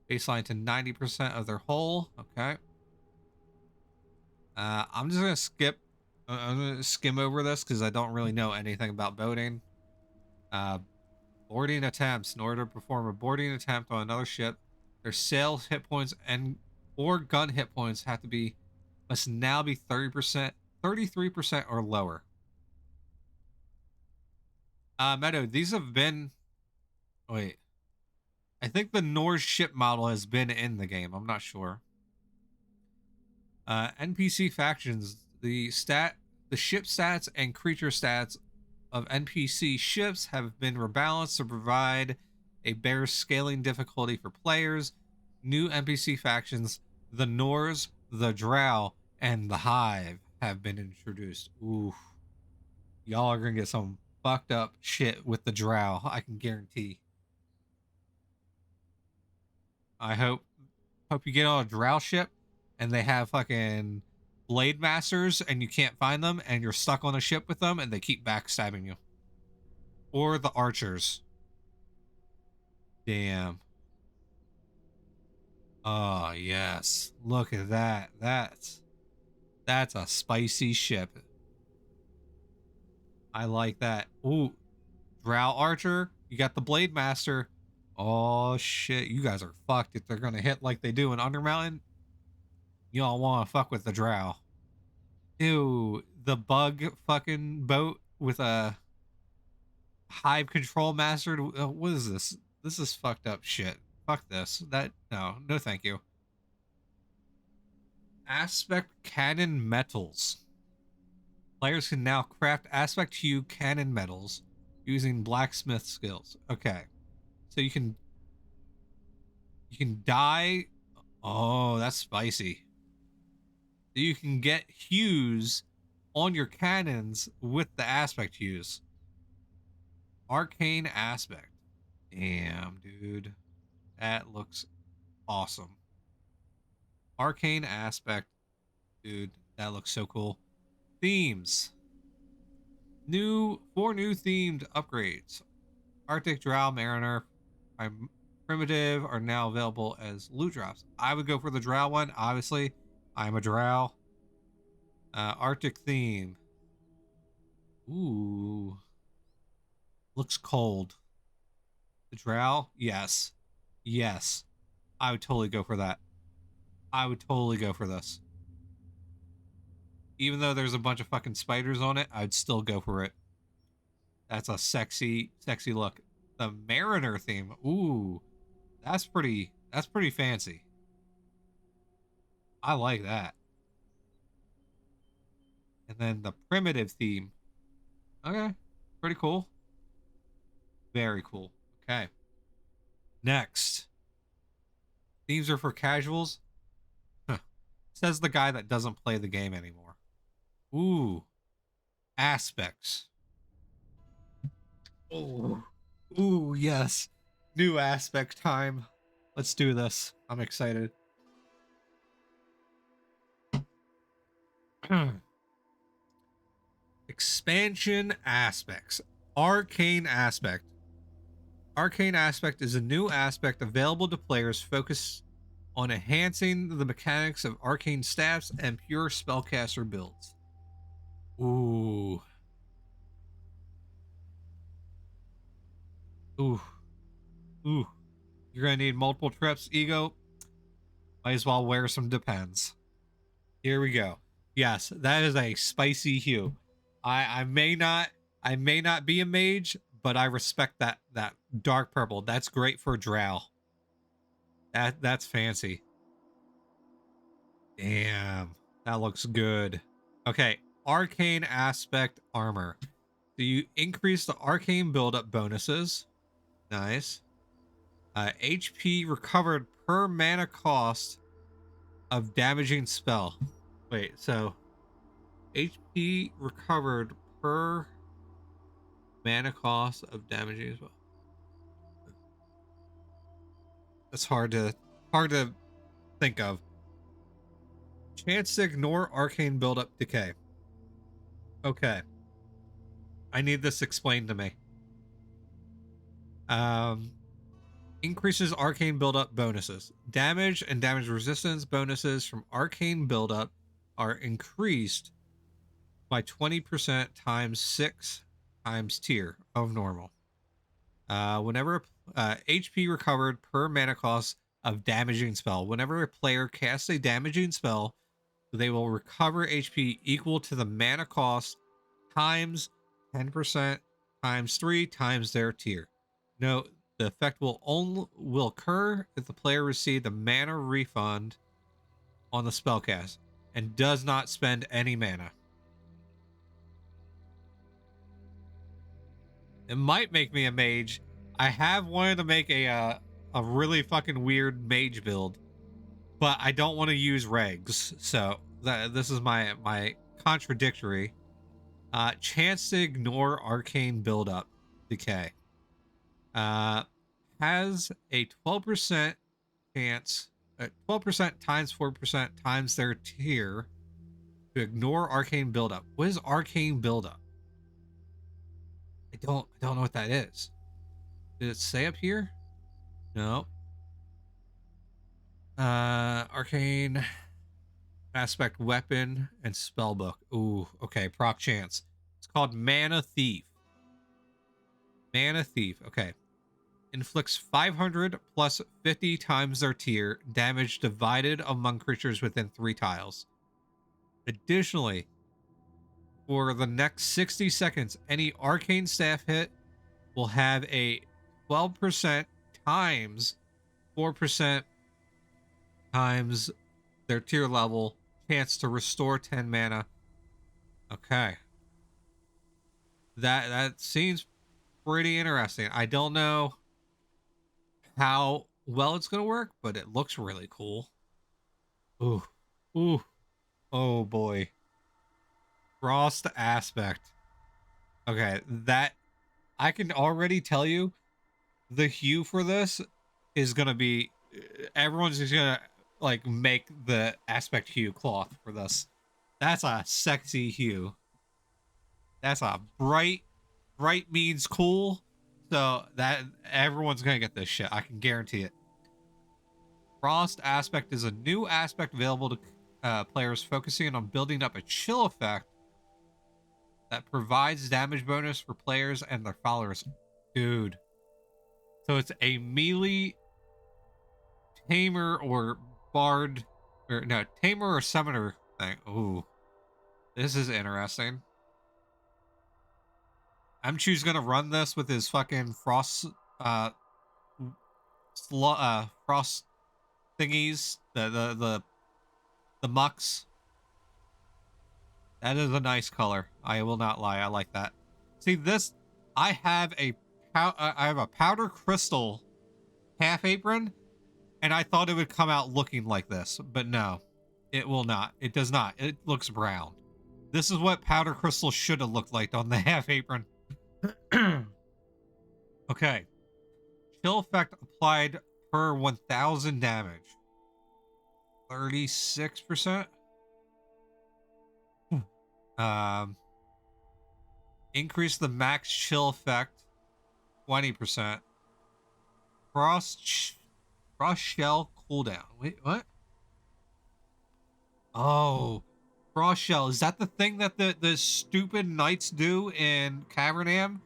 baseline to 90% of their hull. Okay. I'm just gonna skip. I'm gonna skim over this because I don't really know anything about boating. Uh, Boarding attempts. In order to perform a boarding attempt on another ship, their sail hit points and or gun hit points have to be must now be 30%, 33% or lower. Meadow, these have been. Wait, I think the Norse ship model has been in the game. I'm not sure. NPC factions. The ship stats and creature stats of NPC ships have been rebalanced to provide a better scaling difficulty for players. New NPC factions, the Norse, the Drow, and the Hive have been introduced. Ooh, y'all are gonna get some fucked up shit with the Drow. I can guarantee. I hope you get on a Drow ship and they have fucking blade masters and you can't find them and you're stuck on a ship with them and they keep backstabbing you. Or the archers. Damn. Oh yes. Look at that. That's a spicy ship. I like that. Ooh, Drow archer. You got the blade master. Oh shit, you guys are fucked if they're gonna hit like they do in Undermountain. Y'all wanna fuck with the Drow. Ew, the bug fucking boat with a hive control master. What is this? This is fucked up shit. Fuck this. No, thank you. Aspect cannon metals. Players can now craft aspect hue cannon metals using blacksmith skills. Okay, so you can dye. Oh, that's spicy. You can get hues on your cannons with the aspect hues. Arcane aspect. Damn, dude. That looks awesome. Arcane aspect. Dude, that looks so cool. Themes. Four new themed upgrades. Arctic Drow Mariner Primitive are now available as loot drops. I would go for the Drow one, obviously. I'm a Drow. Arctic theme. Ooh. Looks cold. The Drow? Yes. Yes. I would totally go for that. I would totally go for this. Even though there's a bunch of fucking spiders on it, I'd still go for it. That's a sexy look. The Mariner theme. Ooh. That's pretty fancy. I like that. And then the primitive theme. Okay. Pretty cool. Very cool. Okay. Next. Themes are for casuals. Huh. Says the guy that doesn't play the game anymore. Ooh. Aspects. Oh. Ooh, yes. New aspect time. Let's do this. I'm excited. Expansion aspects. Arcane aspect. Arcane aspect is a new aspect available to players focused on enhancing the mechanics of arcane staffs and pure spellcaster builds. Ooh. Ooh. Ooh. You're gonna need multiple trips, Ego. Might as well wear some Depends. Here we go. Yes, that is a spicy hue. I may not be a mage, but I respect that dark purple. That's great for Drow. That's fancy. Damn, that looks good. Okay, arcane aspect armor. So you increase the arcane buildup bonuses. Nice. HP recovered per mana cost of damaging spell. Wait, so HP recovered per mana cost of damaging as well. That's hard to think of. Chance to ignore arcane buildup decay. Okay. I need this explained to me. Um Increases arcane buildup bonuses. Damage and damage resistance bonuses from arcane buildup are increased by 20% times 6 times tier of normal. Whenever HP recovered per mana cost of damaging spell. Whenever a player casts a damaging spell, they will recover HP equal to the mana cost times 10% times 3 times their tier. Note, the effect will occur if the player received a mana refund on the spellcast and does not spend any mana. It might make me a mage. I have wanted to make a really fucking weird mage build, but I don't want to use regs. So this is my contradictory. Chance to ignore arcane buildup decay. Has a 12% chance, 12% times 4% times their tier to ignore arcane buildup. What is arcane buildup? I don't know what that is. Did it say up here? No. Arcane aspect weapon and spellbook. Ooh, okay, proc chance. It's called Mana Thief. Mana Thief. Okay. Inflicts 500 plus 50 times their tier damage divided among creatures within 3 tiles. Additionally, for the next 60 seconds, any arcane staff hit will have a 12% times 4% times their tier level chance to restore 10 mana. Okay. That seems pretty interesting. I don't know how well it's going to work, but it looks really cool. Ooh. Ooh. Oh boy. Frost aspect. Okay, that I can already tell you the hue for this is going to be everyone's just going to like make the aspect hue cloth for this. That's a sexy hue. That's a bright means cool. So that everyone's going to get this shit. I can guarantee it. Frost aspect is a new aspect available to players focusing on building up a chill effect that provides damage bonus for players and their followers. Dude. So it's a melee tamer or bard, or no, tamer or summoner thing. Ooh. This is interesting. Amchu's gonna run this with his fucking frost frost thingies, the mucks. That is a nice color. I will not lie. I like that. See this, I have a powder crystal half apron, and I thought it would come out looking like this, but no, it will not. It does not. It looks brown. This is what powder crystal should have looked like on the half apron. Okay. Chill effect applied per 1000 damage. 36%. Increase the max chill effect 20%. Frost shell cooldown. Wait, what? Oh, frost shell. Is that the thing that the stupid knights do in Cavernam?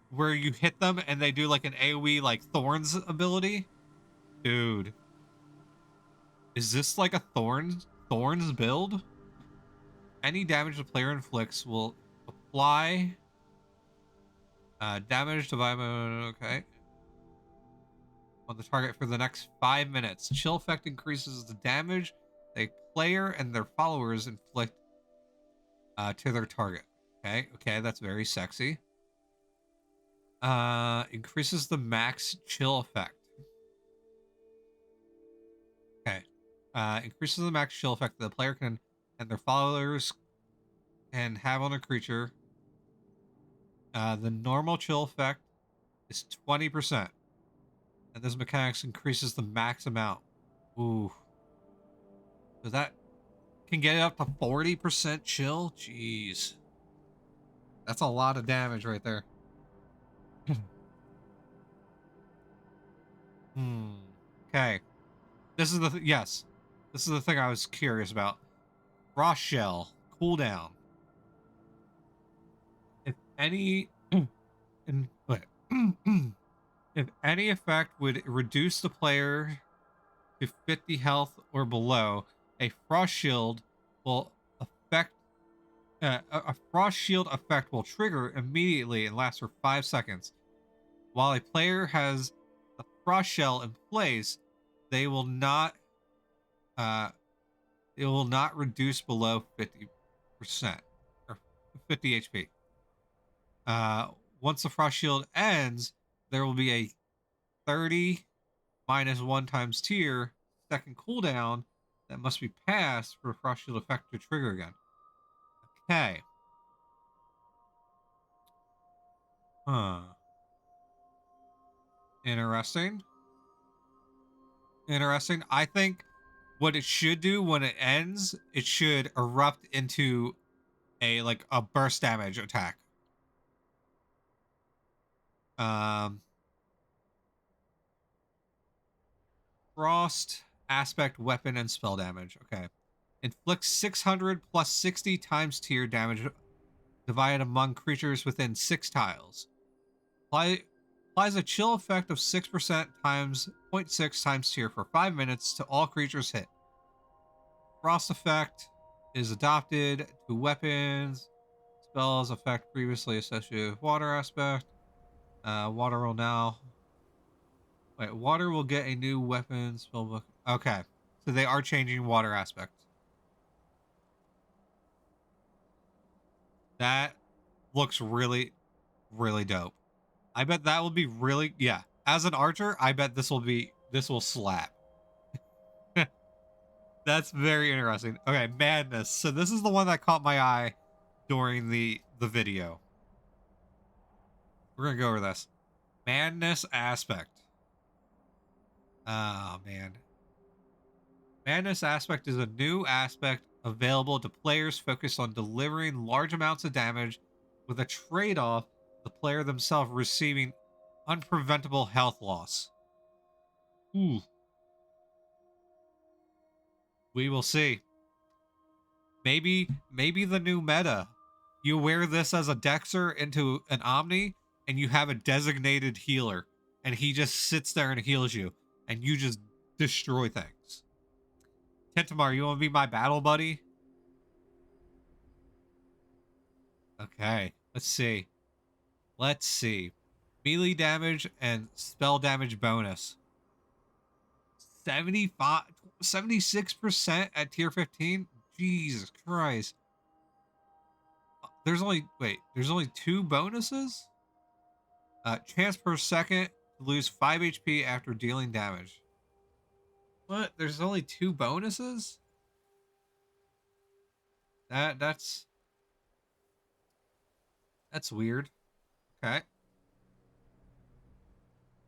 Where you hit them and they do like an AoE like thorns ability? Dude. Is this like a thorns build? Any damage the player inflicts will apply damage divided by, okay, on the target for the next 5 minutes. Chill effect increases the damage the player and their followers inflict to their target. Okay, that's very sexy. Increases the max chill effect. Okay. Increases the max chill effect that the player can and their followers can have on a creature. The normal chill effect is 20%, and this mechanics increases the max amount. Ooh, so that can get it up to 40% chill. Jeez, that's a lot of damage right there. Hmm. Okay. This is the yes. This is the thing I was curious about. Frost shell cooldown. If any, wait. If any effect would reduce the player to 50 health or below, a frost shield will affect. A frost shield effect will trigger immediately and last for 5 seconds. While a player has a frost shell in place, they will not. Uh, it will not reduce below 50% or 50 HP. Uh, Once the frost shield ends, there will be a 30 minus 1 times tier second cooldown that must be passed for the frost shield effect to trigger again. Okay. Huh. Interesting. Interesting. I think what it should do when it ends, it should erupt into a burst damage attack. Um Frost aspect weapon and spell damage. Okay. Inflicts 600 plus 60 times tier damage divided among creatures within 6 tiles. Applies a chill effect of 6% times 0.6 times tier for 5 minutes to all creatures hit. Frost effect is adopted to weapons. Spells effect previously associated with water aspect. Water will now. Wait, water will get a new weapon spellbook. Okay. So they are changing water aspect. That looks really, really dope. I bet that will be really, yeah. As an archer, I bet this will slap. That's very interesting. Okay, madness. So this is the one that caught my eye during the video. We're gonna go over this. Madness aspect. Oh man. Madness aspect is a new aspect available to players focused on delivering large amounts of damage with a trade-off the player themselves receiving unpreventable health loss. Ooh. We will see. Maybe the new meta. You wear this as a Dexter into an Omni, and you have a designated healer, and he just sits there and heals you, and you just destroy things. Tentamar, you want to be my battle buddy? Okay, let's see. Let's see. Melee damage and spell damage bonus. 75, 76% at tier 15? Jesus Christ. There's only 2 bonuses? Chance per second to lose 5 HP after dealing damage. What? There's only 2 bonuses? That's weird. Okay.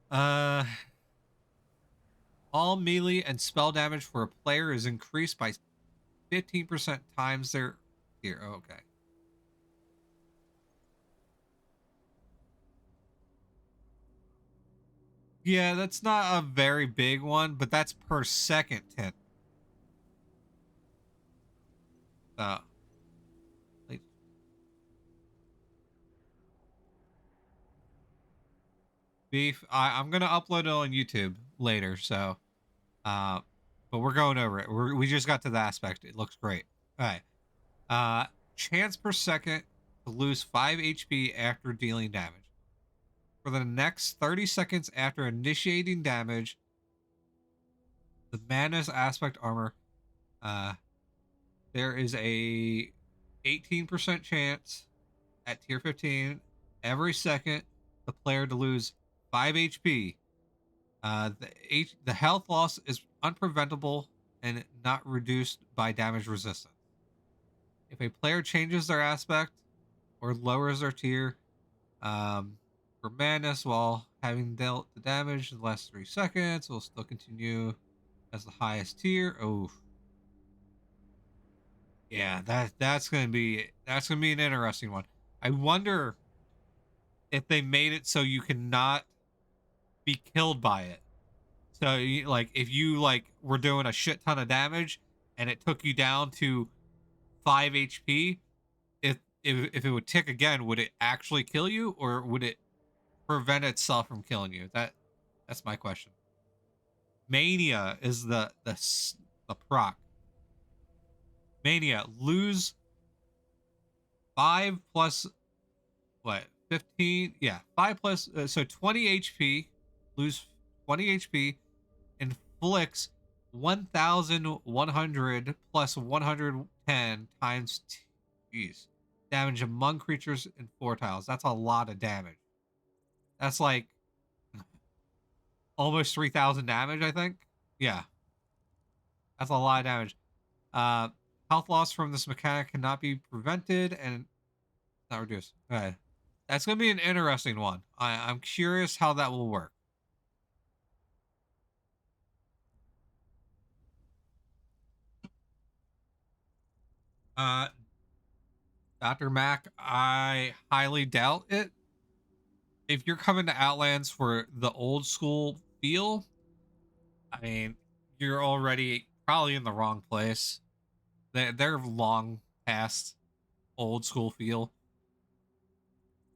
Uh all melee and spell damage for a player is increased by 15% times their here. Oh, okay. Yeah, that's not a very big one, but that's per second 10. Uh, like, beef. I'm gonna upload it on YouTube later, so uh, but we're going over it. We just got to the aspect. It looks great. All right. Uh, Chance per second to lose 5 HP after dealing damage. For the next 30 seconds after initiating damage, the Madness aspect armor, uh, there is a 18% chance at tier 15 every second the player to lose 5 HP. The health loss is unpreventable and not reduced by damage resistance. If a player changes their aspect or lowers their tier for madness while having dealt the damage in the last 3 seconds, will still continue as the highest tier. Oh, yeah, that's gonna be an interesting one. I wonder if they made it so you cannot be killed by it. So, like, if you like were doing a shit ton of damage and it took you down to 5 HP, if it would tick again, would it actually kill you, or would it prevent itself from killing you? That's my question. Mania is the proc. Mania, lose 5 plus what, 15? Yeah, 5 plus so 20 HP, lose 20 HP, inflicts 1100 plus 110 times jeez, damage among creatures in 4 tiles. That's a lot of damage. That's like almost 3000 damage, I think. Yeah, that's a lot of damage. Uh, Health loss from this mechanic cannot be prevented and not reduced. Okay. That's going to be an interesting one. I'm curious how that will work. Uh, Dr. Mac, I highly doubt it. If you're coming to Outlands for the old school feel, I mean, you're already probably in the wrong place. They're long past old school feel.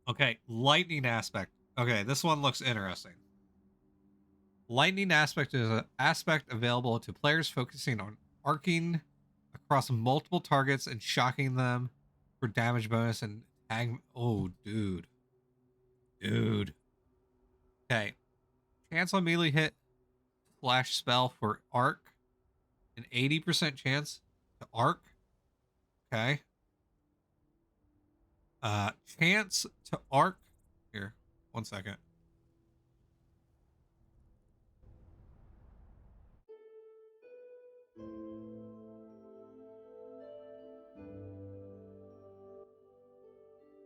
Okay, lightning aspect. Okay, this one looks interesting. Lightning aspect is an aspect available to players focusing on arcing across multiple targets and shocking them for damage bonus and tag. Oh, dude. Dude. Okay. Chance on melee hit flash spell for arc. An 80% chance to arc. Okay. Chance to arc. Here, 1 second.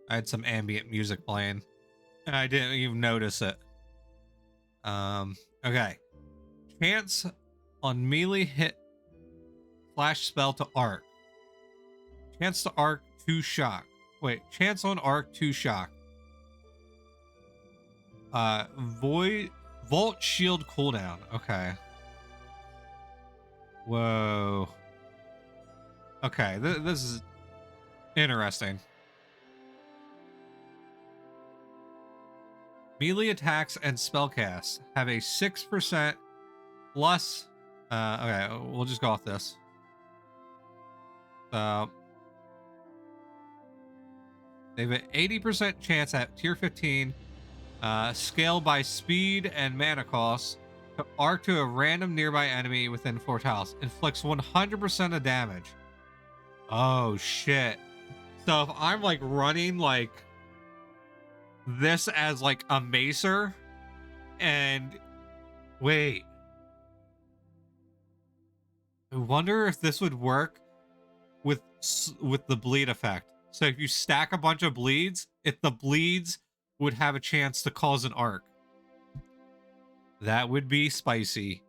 I had some ambient music playing, and I didn't even notice it. Okay. Chance on melee hit flash spell to arc. Chance to arc 2 shock. Wait, chance on arc 2 shock. Void Volt shield cooldown. Okay. Whoa. Okay, this is interesting. Melee attacks and spellcasts have a 6% plus. Okay, we'll just go off this. So they have an 80% chance at tier 15, scale by speed and mana cost, to arc to a random nearby enemy within 4 tiles. Inflicts 100% of damage. Oh shit. So if I'm like running like this as like a macer, and wait, I wonder if this would work with the bleed effect. So if you stack a bunch of bleeds, if the bleeds would have a chance to cause an arc, that would be spicy.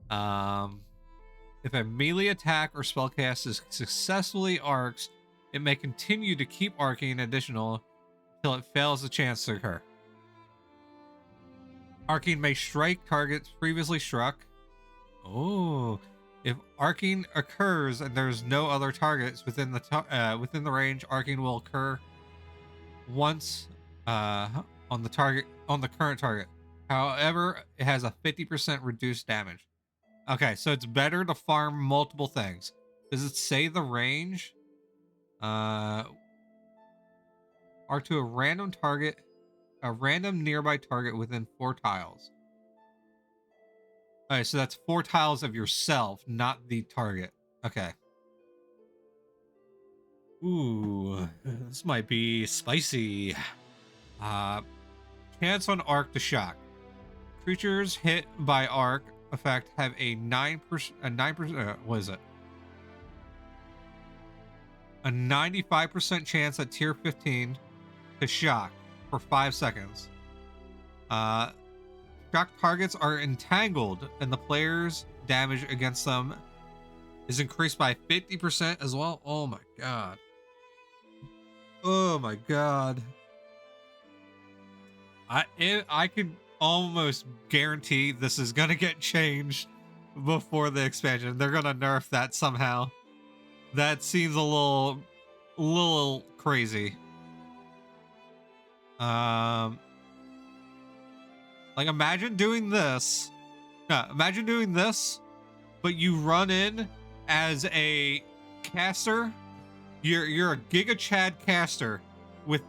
If a melee attack or spellcast is successfully arcs, it may continue to keep arcing additional until it fails the chance to occur. Arcing may strike targets previously struck. Oh, if arcing occurs and there's no other targets within the range, arcing will occur once on the current target. However, it has a 50% reduced damage. Okay, so it's better to farm multiple things. Does it say the range? Are to a random target, a random nearby target within 4 tiles. Alright, so that's 4 tiles of yourself, not the target. Okay. Ooh, this might be spicy. Chance on arc to shock. Creatures hit by arc effect have a 9%. What is it? a 95% chance at tier 15 to shock for 5 seconds. Shock targets are entangled, and the player's damage against them is increased by 50% as well. Oh my god. Oh my god. I could almost guarantee this is gonna get changed before the expansion. They're gonna nerf that somehow. That seems a little crazy. Like imagine doing this. No, imagine doing this, but you run in as a caster. You're a Giga Chad caster with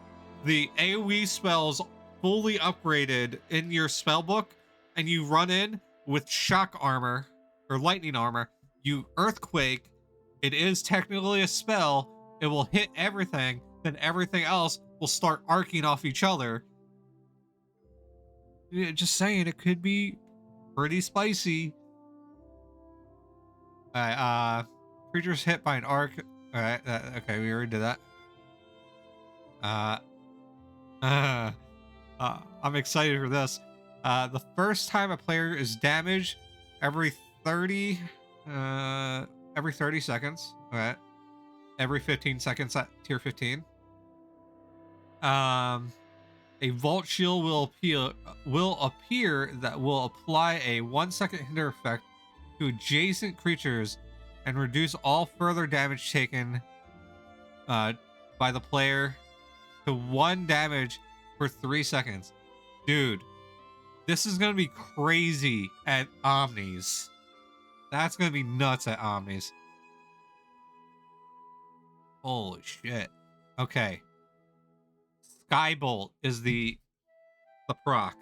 the AoE spells fully upgraded in your spell book, and you run in with shock armor or lightning armor. You earthquake. It is technically a spell. It will hit everything. Then everything else will start arcing off each other. Yeah, just saying, it could be pretty spicy. Alright, creatures hit by an arc. Alright, okay, we already did that. I'm excited for this. The first time a player is damaged every 30 seconds. Alright. Every 15 seconds at tier 15. A vault shield will appear that will apply a 1-second hinder effect to adjacent creatures and reduce all further damage taken by the player to 1 damage for 3 seconds. Dude, this is gonna be crazy at Omnis. That's gonna be nuts at Omnis. Holy shit. Okay. Skybolt is the proc.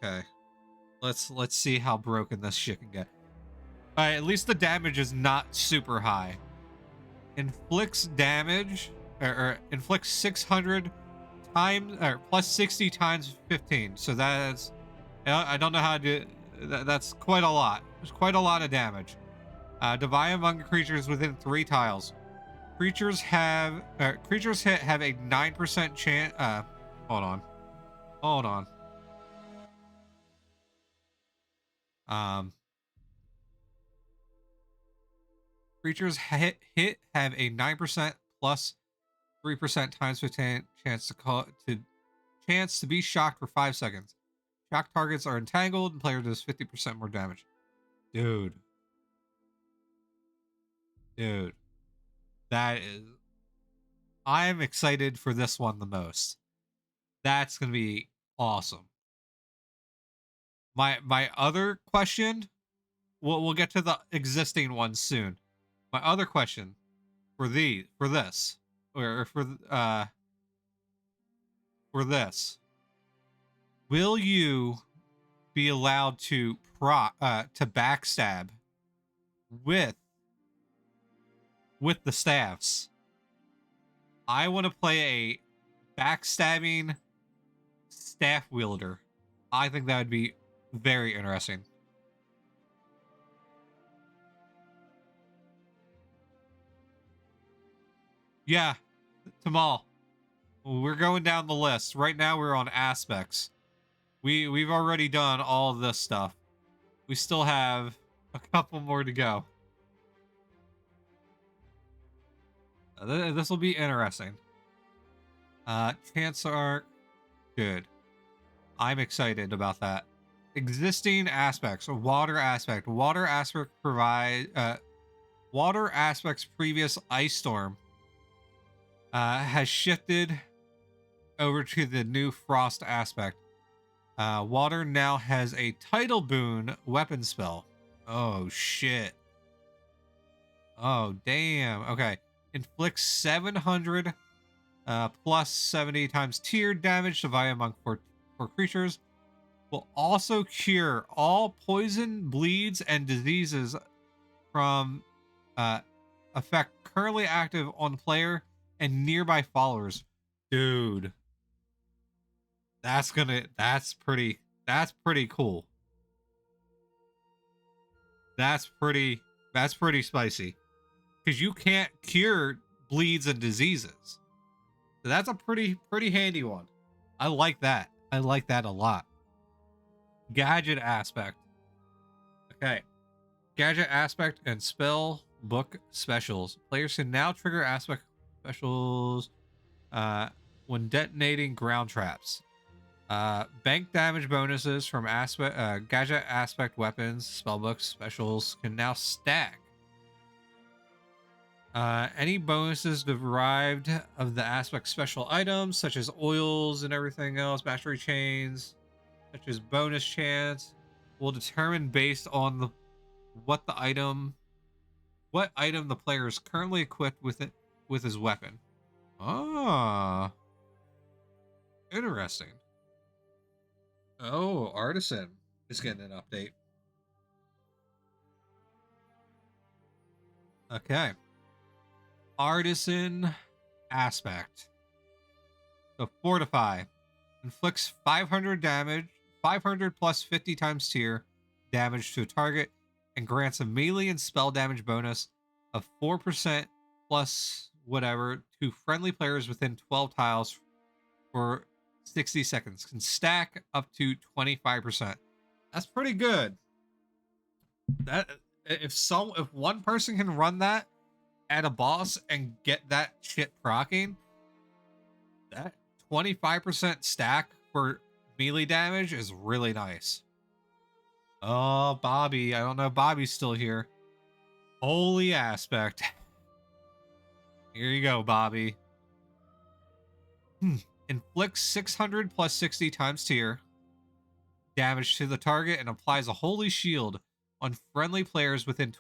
Okay. Let's see how broken this shit can get. Alright, at least the damage is not super high. Inflicts damage or inflicts 600 times or plus 60 times 15. So that's, I don't know how to do that's quite a lot. There's quite a lot of damage. Divide among creatures within 3 tiles. Creatures hit have a 9% chance. Hold on. Creatures hit have a 9% plus 3% times 15 chance to be shocked for 5 seconds. Shock targets are entangled and player does 50% more damage. Dude, that is. I'm excited for this one the most. That's gonna be awesome. My other question, we'll get to the existing ones soon. My other question for this will you be allowed to backstab with the staffs? I want to play a backstabbing staff wielder. I think that would be very interesting. Yeah, Tamal. We're going down the list. Right now we're on aspects. We've already done all of this stuff. We still have a couple more to go. This will be interesting. Chance are good. I'm excited about that. Existing aspects. Water aspect. Water aspect's previous ice storm has shifted over to the new frost aspect. Water now has a tidal boon weapon spell. Oh shit. Oh damn. Okay. Inflicts 700 plus 70 times tiered damage divided among four creatures. Will also cure all poison, bleeds, and diseases from effect currently active on player and nearby followers. Dude, that's pretty cool. That's pretty spicy. Because you can't cure bleeds and diseases. So that's a pretty handy one. I like that. I like that a lot. Gadget aspect. Okay. Gadget aspect and spell book specials. Players can now trigger aspect specials when detonating ground traps. Bank damage bonuses from gadget aspect weapons, spellbooks, specials can now stack. Any bonuses derived of the aspect special items, such as oils and everything else, mastery chains, such as bonus chance, will determine based on what item the player is currently equipped with his weapon. Ah, interesting. Oh, Artisan is getting an update. Okay. Artisan aspect. So Fortify. Inflicts 500 damage, 500 plus 50 times tier damage to a target, and grants a melee and spell damage bonus of 4% plus whatever to friendly players within 12 tiles for 60 seconds. Can stack up to 25%. That's pretty good. That if one person can run that at a boss and get that shit proccing, that 25% stack for melee damage is really nice. Oh, Bobby. I don't know if Bobby's still here. Holy aspect. Here you go, Bobby. Inflicts 600 plus 60 times tier damage to the target and applies a holy shield on friendly players within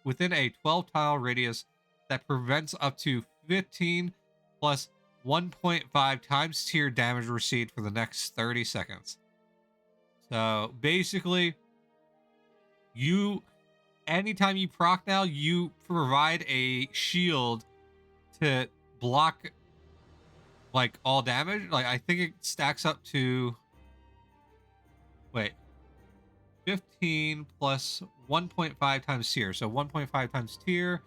within a 12 tile radius that prevents up to 15 plus 1.5 times tier damage received for the next 30 seconds. So basically, anytime you proc now, you provide a shield to block like all damage. Like I think it stacks up to 15 plus 1.5 times tier. So 1.5 times tier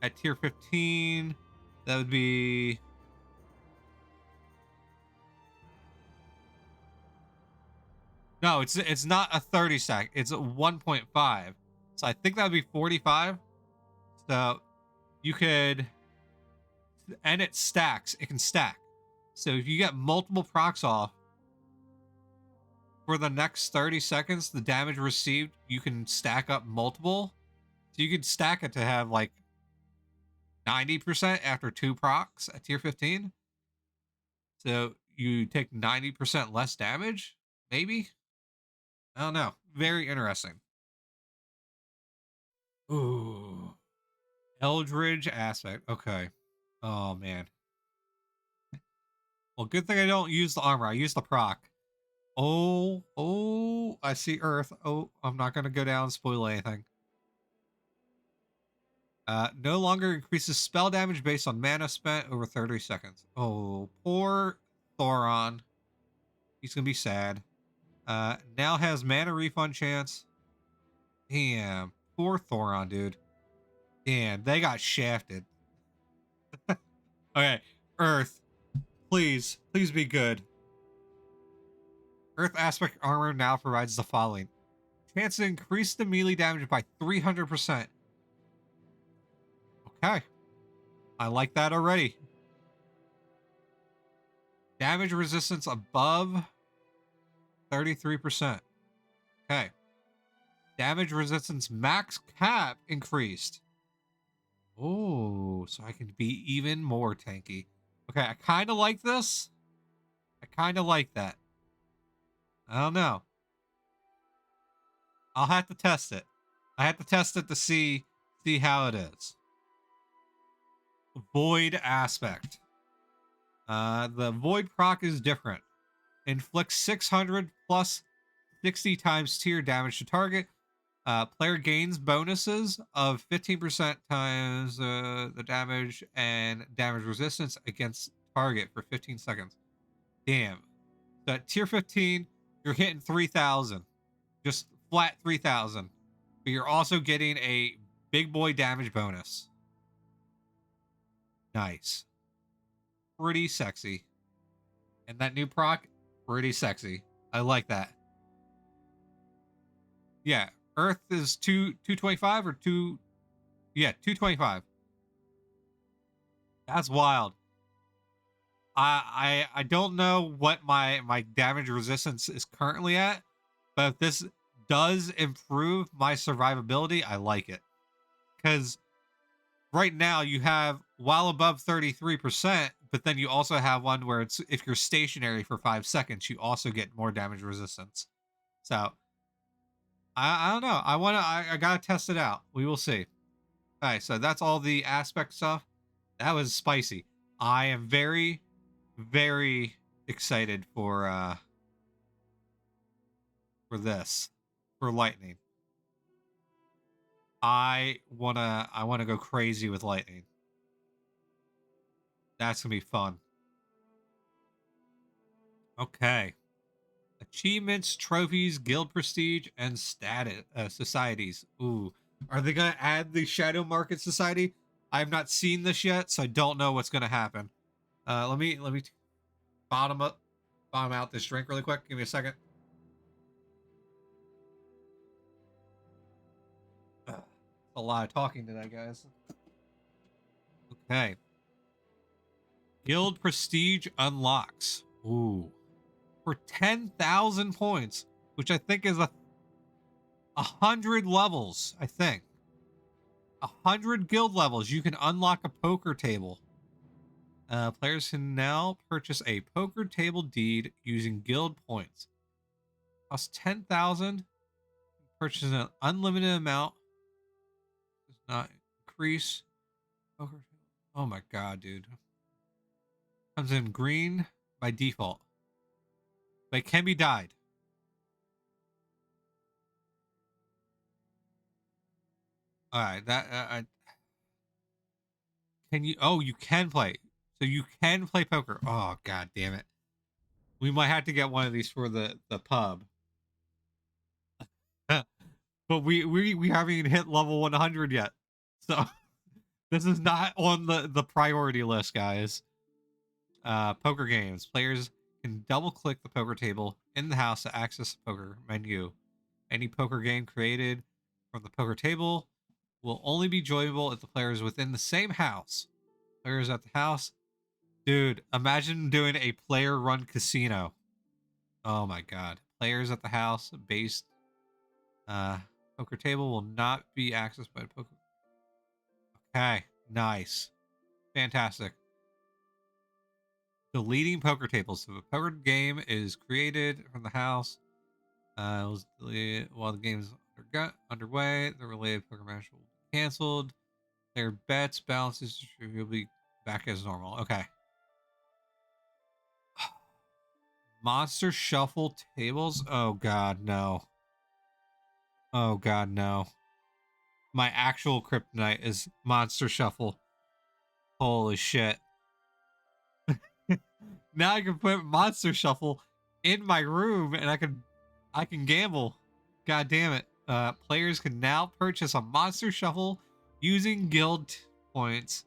at tier 15, that would be no, it's not a 30 stack. It's a 1.5. So I think that would be 45. So you could, and it stacks. It can stack. So if you get multiple procs off for the next 30 seconds, the damage received, you can stack up multiple. So you could stack it to have like 90% after 2 procs at tier 15. So you take 90% less damage, maybe? I don't know. Very interesting. Ooh. Eldridge aspect. Okay. Oh, man. Well, good thing I don't use the armor. I use the proc. Oh, I see Earth. Oh, I'm not going to go down and spoil anything. No longer increases spell damage based on mana spent over 30 seconds. Oh, poor Thoron. He's going to be sad. Now has mana refund chance. Damn. Poor Thoron, dude. Damn, they got shafted. Okay, Earth. Please be good. Earth aspect armor now provides the following. Chance to increase the melee damage by 300%. Okay. I like that already. Damage resistance above 33%. Okay. Damage resistance max cap increased. Oh, so I can be even more tanky. Okay, I kind of like this. I kind of like that. I don't know. I'll have to test it. I have to test it to see how it is. Void aspect. The void proc is different. Inflicts 600 plus 60 times tier damage to target. Player gains bonuses of 15% times the damage and damage resistance against target for 15 seconds. Damn. So at tier 15, you're hitting 3,000. Just flat 3,000. But you're also getting a big boy damage bonus. Nice. Pretty sexy. And that new proc, pretty sexy. I like that. Yeah, Earth is 225 or 2. Yeah, 225. That's wild. I don't know what my damage resistance is currently at, but if this does improve my survivability, I like it. Because right now you have while above 33%, but then you also have one where it's if you're stationary for 5 seconds, you also get more damage resistance. So I don't know. I gotta test it out. We will see. All right, so that's all the aspect stuff. That was spicy. I am very, very excited for this, for lightning. I wanna go crazy with lightning. That's gonna be fun. Okay. Achievements, trophies, guild prestige, and status societies. Ooh, are they gonna add the Shadow Market Society? I have not seen this yet, so I don't know what's gonna happen. Let me bottom out this drink really quick. Give me a second. A lot of talking today, guys. Okay. Guild prestige unlocks. Ooh, for 10,000 points, which I think is 100 levels. I think 100 guild levels. You can unlock a poker table. Players can now purchase a poker table deed using guild points. Costs 10,000. Purchase an unlimited amount. Does not increase. Poker. Oh my god, dude. Comes in green by default, but it can be dyed. All right, that can you? Oh, you can play. So you can play poker. Oh god damn it. We might have to get one of these for the pub. But we haven't even hit level 100 yet. So this is not on the priority list, guys. Poker games. Players can double click the poker table in the house to access the poker menu. Any poker game created from the poker table will only be joinable if the player is within the same house. Players at the house. Dude, imagine doing a player run casino. Oh my god. Players at the house based poker table will not be accessed by the poker. Okay, nice. Fantastic. Deleting poker tables. If a poker game is created from the house, it was deleted while the game is underway, the related poker match will be canceled. Their bets, balances will be back as normal. Okay. Monster shuffle tables? Oh god, no. Oh god, no. My actual kryptonite is monster shuffle. Holy shit. Now I can put monster shuffle in my room and I can gamble. God damn it. Players can now purchase a monster shuffle using guild points.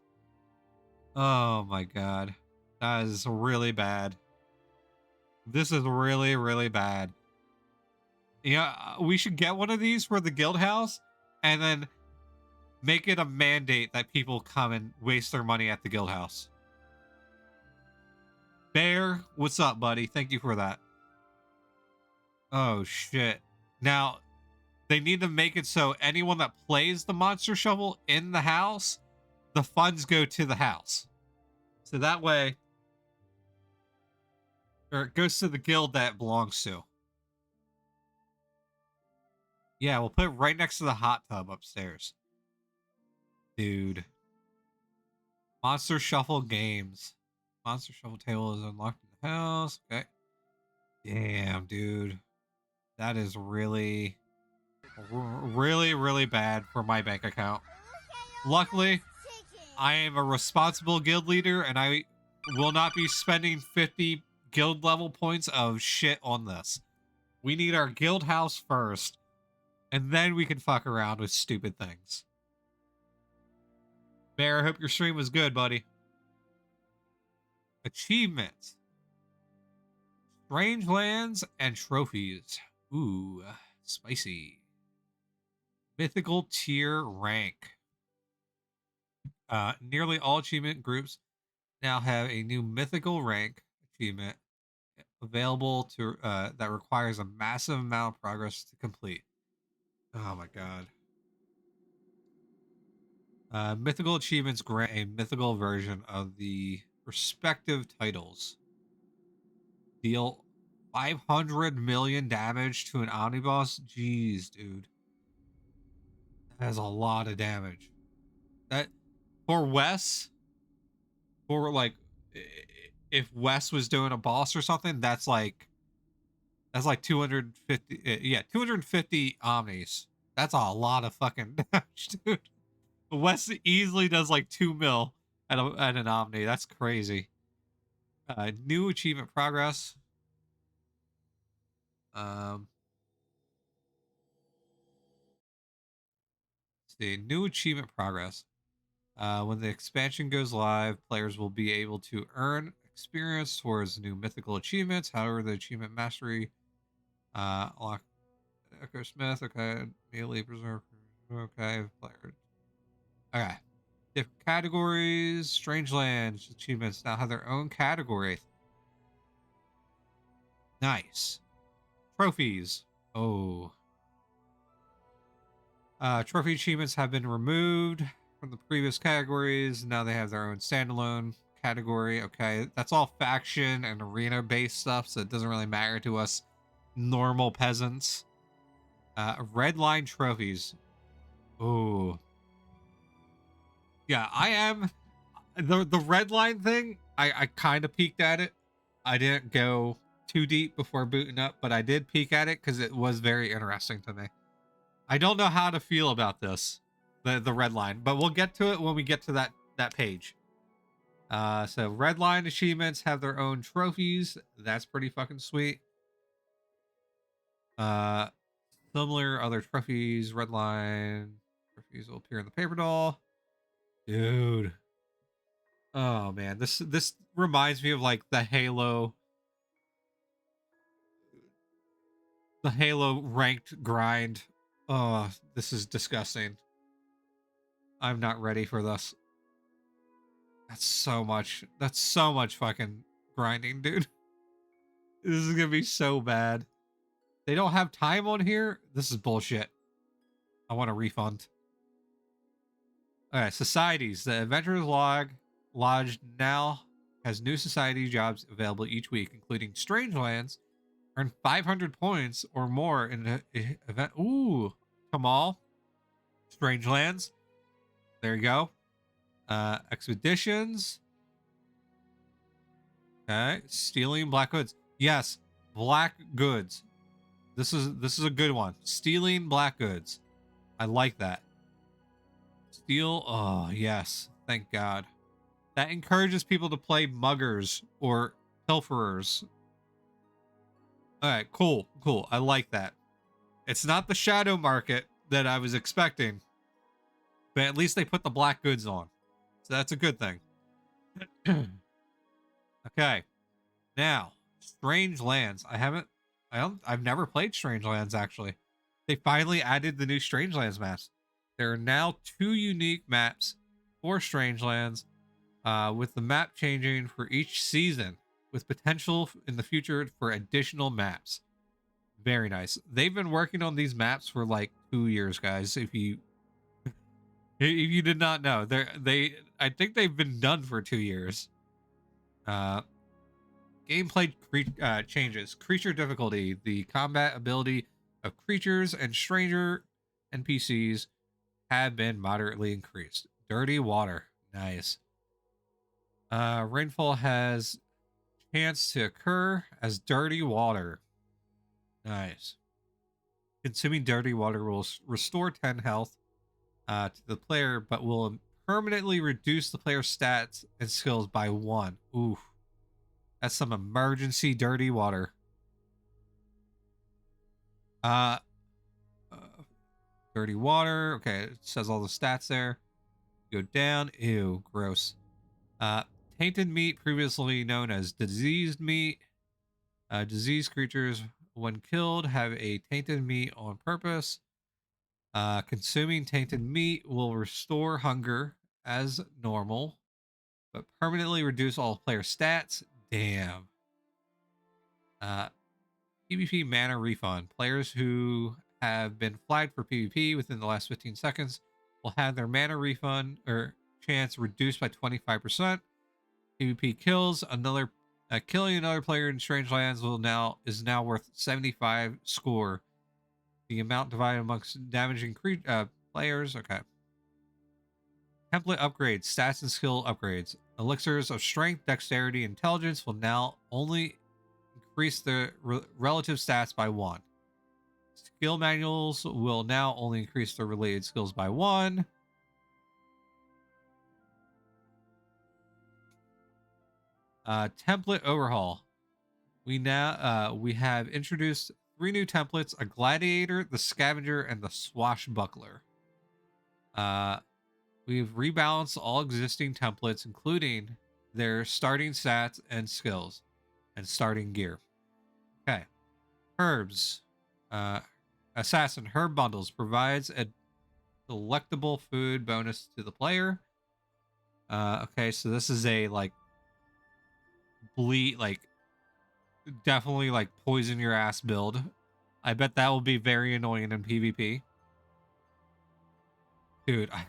Oh my god. That is really bad. This is really, really bad. Yeah, we should get one of these for the guild house and then make it a mandate that people come and waste their money at the guild house. Bear, what's up, buddy? Thank you for that. Oh shit. Now, they need to make it so anyone that plays the monster shovel in the house, the funds go to the house. So that way, or it goes to the guild that it belongs to. Yeah, we'll put it right next to the hot tub upstairs. Dude. Monster Shuffle games. Monster Shuffle table is unlocked in the house. Okay. Damn, dude. That is really, really, really bad for my bank account. Luckily, I am a responsible guild leader and I will not be spending 50 guild level points of shit on this. We need our guild house first, and then we can fuck around with stupid things. Bear, I hope your stream was good, buddy. Achievements. Strange lands and trophies. Ooh, spicy. Mythical tier rank. Nearly all achievement groups now have a new mythical rank achievement available to that requires a massive amount of progress to complete. Oh my god. Mythical achievements grant a mythical version of the respective titles. Deal 500 million damage to an omniboss. Jeez, dude. That is a lot of damage. That for Wes, for like if Wes was doing a boss or something, that's like 250 yeah, 250 omnis. That's a lot of fucking damage, dude. Wes easily does like 2 mil at an omni. That's crazy. New achievement progress. Um let's see, new achievement progress. When the expansion goes live, players will be able to earn experience towards new mythical achievements. However, the achievement mastery lock Echo Smith, okay, melee preserve, okay, player. Okay. Different categories. Strangelands achievements now have their own category. Nice. Trophies. Oh. Trophy achievements have been removed from the previous categories. Now they have their own standalone category. Okay. That's all faction and arena based stuff, so it doesn't really matter to us normal peasants. Redline trophies. Oh. Yeah, I am the red line thing. I kind of peeked at it. I didn't go too deep before booting up, but I did peek at it because it was very interesting to me. I don't know how to feel about this, the red line, but we'll get to it when we get to that page. So red line achievements have their own trophies. That's pretty fucking sweet. Uh, Similar other trophies. Red line trophies will appear in the paper doll. Dude. Oh man, this reminds me of like the Halo ranked grind. Oh, this is disgusting. I'm not ready for this. That's so much. That's so much fucking grinding, dude. This is gonna be so bad. They don't have time on here. This is bullshit. I want a refund. All right, societies. The Adventurers Lodge now has new society jobs available each week, including Strangelands. Earn 500 points or more in the event. Ooh, Kamal. Strangelands. There you go. Expeditions. Okay. Stealing black goods. Yes, black goods. This is a good one. Stealing black goods. I like that. Steal. Oh, yes. Thank God. That encourages people to play muggers or pilferers. All right, cool. Cool. I like that. It's not the shadow market that I was expecting, but at least they put the black goods on. So that's a good thing. Okay. Now, Strange Lands. I've never played Strange Lands actually. They finally added the new Strange Lands maps. There are now 2 unique maps for Strange Lands, with the map changing for each season, with potential in the future for additional maps. Very nice. They've been working on these maps for like 2 years, guys. If you did not know, I think they've been done for 2 years. Uh, Gameplay changes. Creature difficulty. The combat ability of creatures and stranger NPCs have been moderately increased. Dirty water. Nice. Rainfall has chance to occur as dirty water. Nice. Consuming dirty water will restore 10 health to the player, but will permanently reduce the player's stats and skills by 1. Oof. That's some emergency dirty water. Uh, uh Dirty water. Okay, it says all the stats there. Go down. Ew, gross. tainted meat, previously known as diseased meat. Diseased creatures, when killed, have a tainted meat on purpose. Consuming tainted meat will restore hunger as normal, but permanently reduce all player stats. Damn. Uh, PvP mana refund. Players who have been flagged for PvP within the last 15 seconds will have their mana refund or chance reduced by 25%. PvP kills killing another player in Strangelands is now worth 75 score. The amount divided amongst damaging players. Okay. Template upgrades, stats and skill upgrades. Elixirs of strength, dexterity, intelligence will now only increase the relative stats by 1. Skill manuals will now only increase the related skills by 1. Template overhaul. We have introduced 3 new templates: a gladiator, the scavenger, and the swashbuckler. We've rebalanced all existing templates, including their starting stats and skills and starting gear. Okay. Herbs. Assassin herb bundles provides a delectable food bonus to the player. Okay, so this is a definitely poison your ass build. I bet that will be very annoying in PvP. Dude, I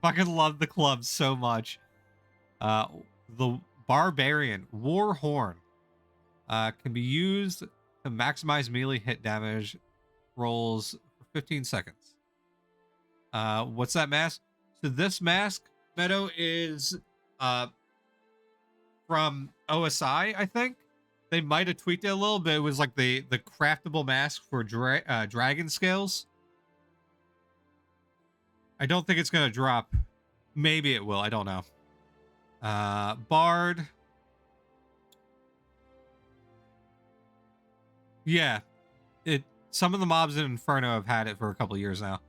fucking love the club so much. The barbarian war horn can be used to maximize melee hit damage rolls for 15 seconds. What's that mask? So this mask, Meadow, is from OSI, I think. They might have tweaked it a little bit. It was like the craftable mask for dragon scales. I don't think it's gonna drop. Maybe it will. I don't know. Bard. Yeah, some of the mobs in Inferno have had it for a couple of years now.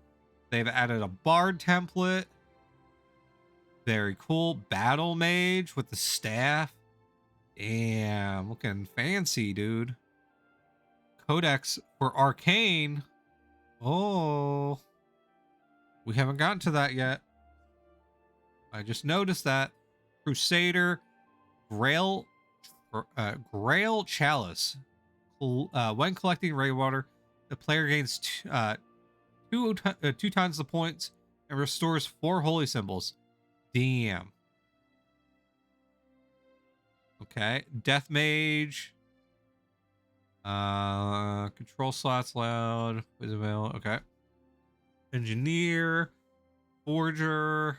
They've added a Bard template. Very cool. Battle Mage with the staff. Damn, looking fancy, dude. Codex for Arcane. Oh, we haven't gotten to that yet. I just noticed that. Crusader, Grail Chalice. When collecting rainwater, the player gains two times the points and restores 4 holy symbols. Damn. Okay. Death Mage. Control slots loud. Okay. Engineer. Forger.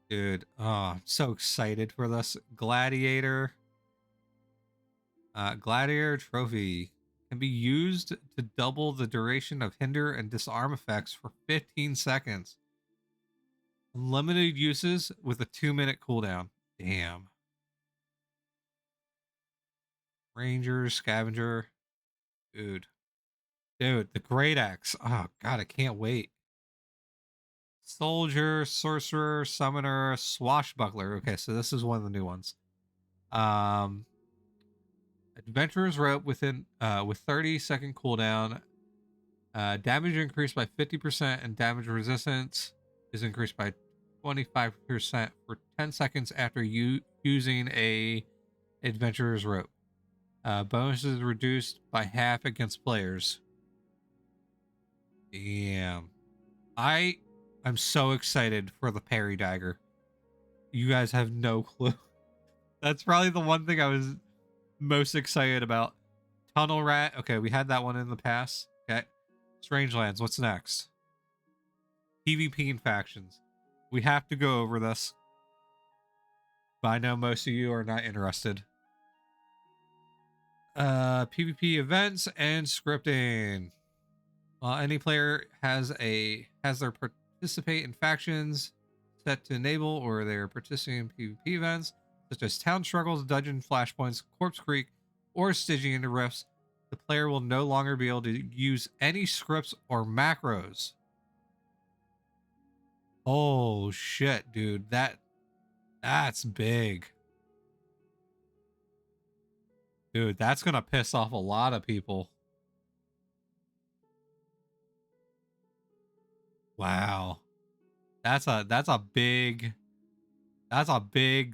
Dude. Oh, I'm so excited for this. Gladiator. Gladiator Trophy can be used to double the duration of hinder and disarm effects for 15 seconds. Unlimited uses with a 2-minute cooldown. Damn. Ranger, Scavenger. Dude, the Great Axe. Oh, God, I can't wait. Soldier, Sorcerer, Summoner, Swashbuckler. Okay, so this is one of the new ones. Adventurer's Rope with 30-second cooldown. Damage increased by 50% and damage resistance is increased by 25% for 10 seconds after using a Adventurer's Rope. Bonuses reduced by half against players. Damn. I'm so excited for the parry dagger. You guys have no clue. That's probably the one thing I was most excited about. Tunnel Rat. Okay, we had that one in the past. Okay. Strangelands. What's next? PvP and factions. We have to go over this. But I know most of you are not interested. PvP events and scripting. While any player has their participate in factions set to enable, or they're participating in PvP events such as town struggles, dungeon flashpoints, corpse creek, or staging into rifts, the player will no longer be able to use any scripts or macros. Oh shit, dude, that That's big. Dude, that's gonna piss off a lot of people. Wow. That's a big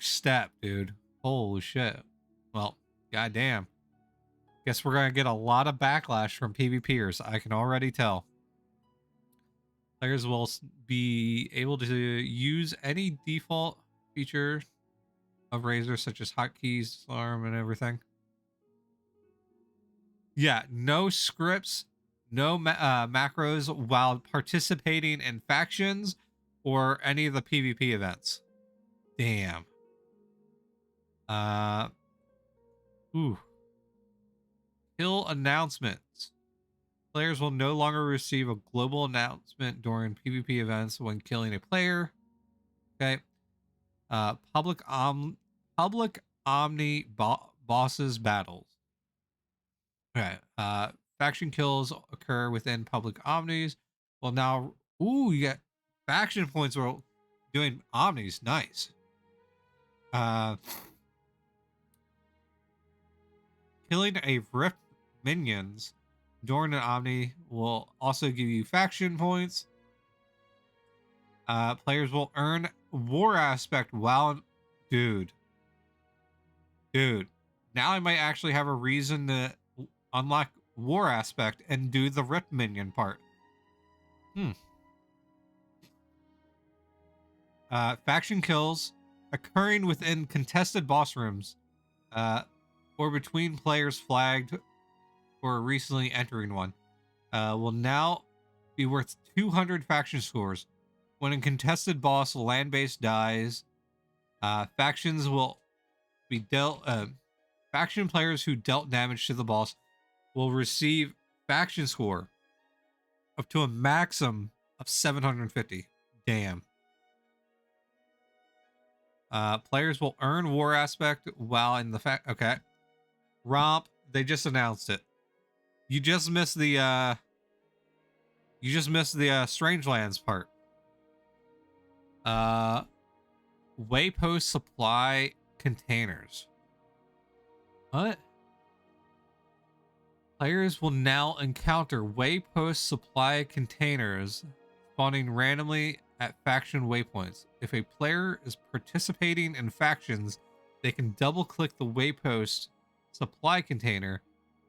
step, dude. Holy shit. Well, goddamn. Guess we're gonna get a lot of backlash from PvPers. I can already tell. Players will be able to use any default feature of Razor, such as hotkeys, alarm, and everything. Yeah, no scripts, no macros while participating in factions or any of the PvP events. Damn. Uh, ooh. Kill announcements. Players will no longer receive a global announcement during PvP events when killing a player. Okay. Public Omni bosses battles. Okay. Faction kills occur within public omnis. Well, now, ooh, you get faction points for doing omnis. Nice. Killing a rift minions during an omni will also give you faction points. Players will earn war aspect while, dude. Now I might actually have a reason to unlock war aspect and do the rift minion part. Faction kills occurring within contested boss rooms, or between players flagged for recently entering one, will now be worth 200 faction scores. When a contested boss land base dies, factions will be dealt. Faction players who dealt damage to the boss will receive faction score up to a maximum of 750. Damn. Players will earn war aspect while in the okay. Romp, they just announced it. You just missed the Strangelands part. Waypost supply containers. What? Players will now encounter waypost supply containers spawning randomly at faction waypoints. If a player is participating in factions, they can double click the waypost supply container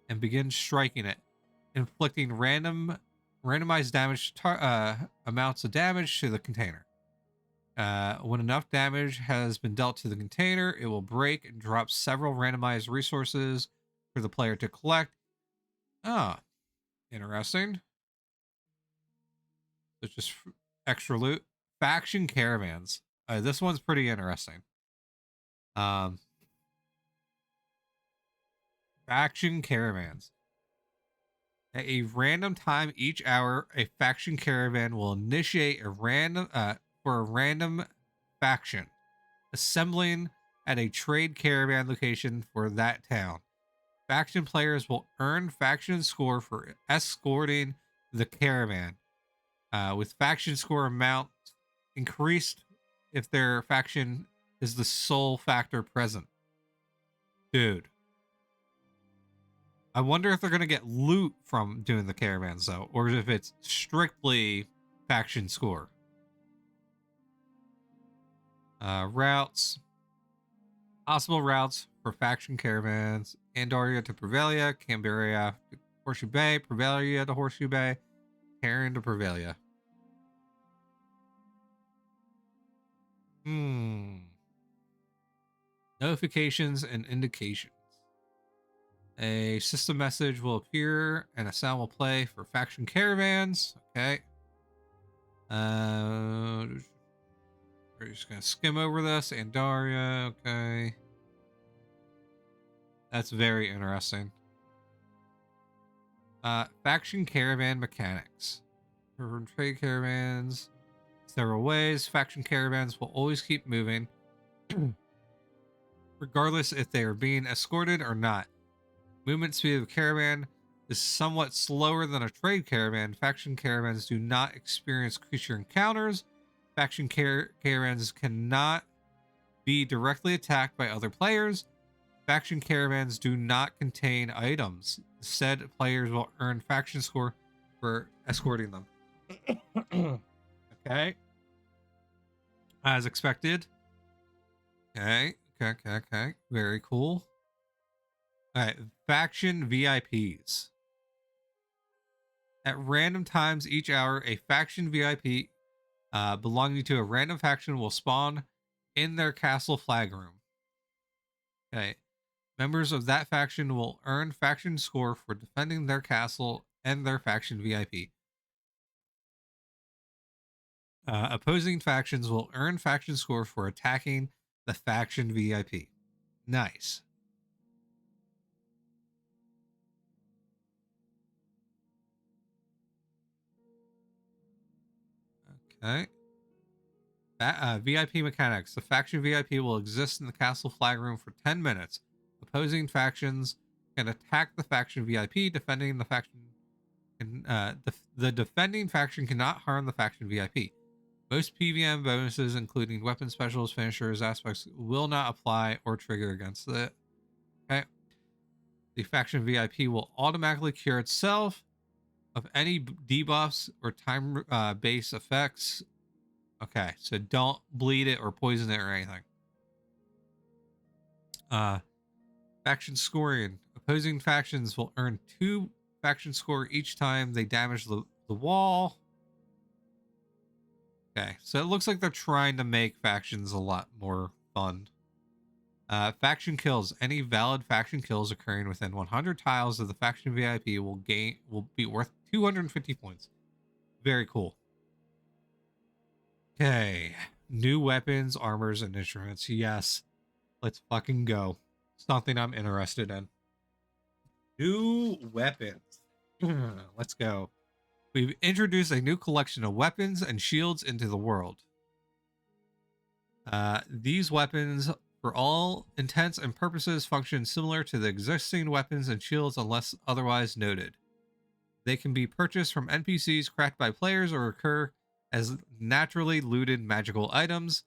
and begin striking it, inflicting randomized damage amounts of damage to the container. When enough damage has been dealt to the container, it will break and drop several randomized resources for the player to collect. Ah, interesting. So just extra loot. Faction caravans. This one's pretty interesting. Faction caravans. At a random time each hour, a faction caravan will initiate a random for a random faction, assembling at a trade caravan location for that town. Faction players will earn faction score for escorting the caravan, with faction score amount increased if their faction is the sole factor present. Dude. I wonder if they're going to get loot from doing the caravans, though, or if it's strictly faction score. Routes. Possible routes for faction caravans. Andoria to Prevalia, Canberra to Horseshoe Bay, Prevalia to Horseshoe Bay, Terran to Prevalia. Notifications and indications. A system message will appear and a sound will play for faction caravans. Okay. We're just gonna skim over this. Andaria. Okay. That's very interesting. Faction caravan mechanics. For trade caravans, several ways. Faction caravans will always keep moving, regardless if they are being escorted or not. Movement speed of a caravan is somewhat slower than a trade caravan. Faction caravans do not experience creature encounters. Faction caravans cannot be directly attacked by other players. Faction caravans do not contain items. Instead, players will earn faction score for escorting them. Okay. As expected. Okay. Okay. Very cool. All right. Faction VIPs. At random times each hour, a faction VIP belonging to a random faction will spawn in their castle flag room. Okay. Members of that faction will earn faction score for defending their castle and their faction VIP. Opposing factions will earn faction score for attacking the faction VIP. Nice. Okay. VIP mechanics. The faction VIP will exist in the castle flag room for 10 minutes. Opposing factions can attack the faction VIP, defending the faction. The defending faction cannot harm the faction VIP. Most PVM bonuses, including weapon specials, finishers, aspects, will not apply or trigger against it. Okay. The faction VIP will automatically cure itself of any debuffs or time-based effects. Okay, so don't bleed it or poison it or anything. Faction scoring. Opposing factions will earn 2 faction score each time they damage the wall. Okay, so it looks like they're trying to make factions a lot more fun. Faction kills. Any valid faction kills occurring within 100 tiles of the faction VIP will be worth 250 points. Very cool. Okay, new weapons, armors, and instruments. Yes, let's fucking go. Something I'm interested in. New weapons. Let's go. We've introduced a new collection of weapons and shields into the world. These weapons, for all intents and purposes, function similar to the existing weapons and shields unless otherwise noted. They can be purchased from NPCs cracked by players or occur as naturally looted magical items.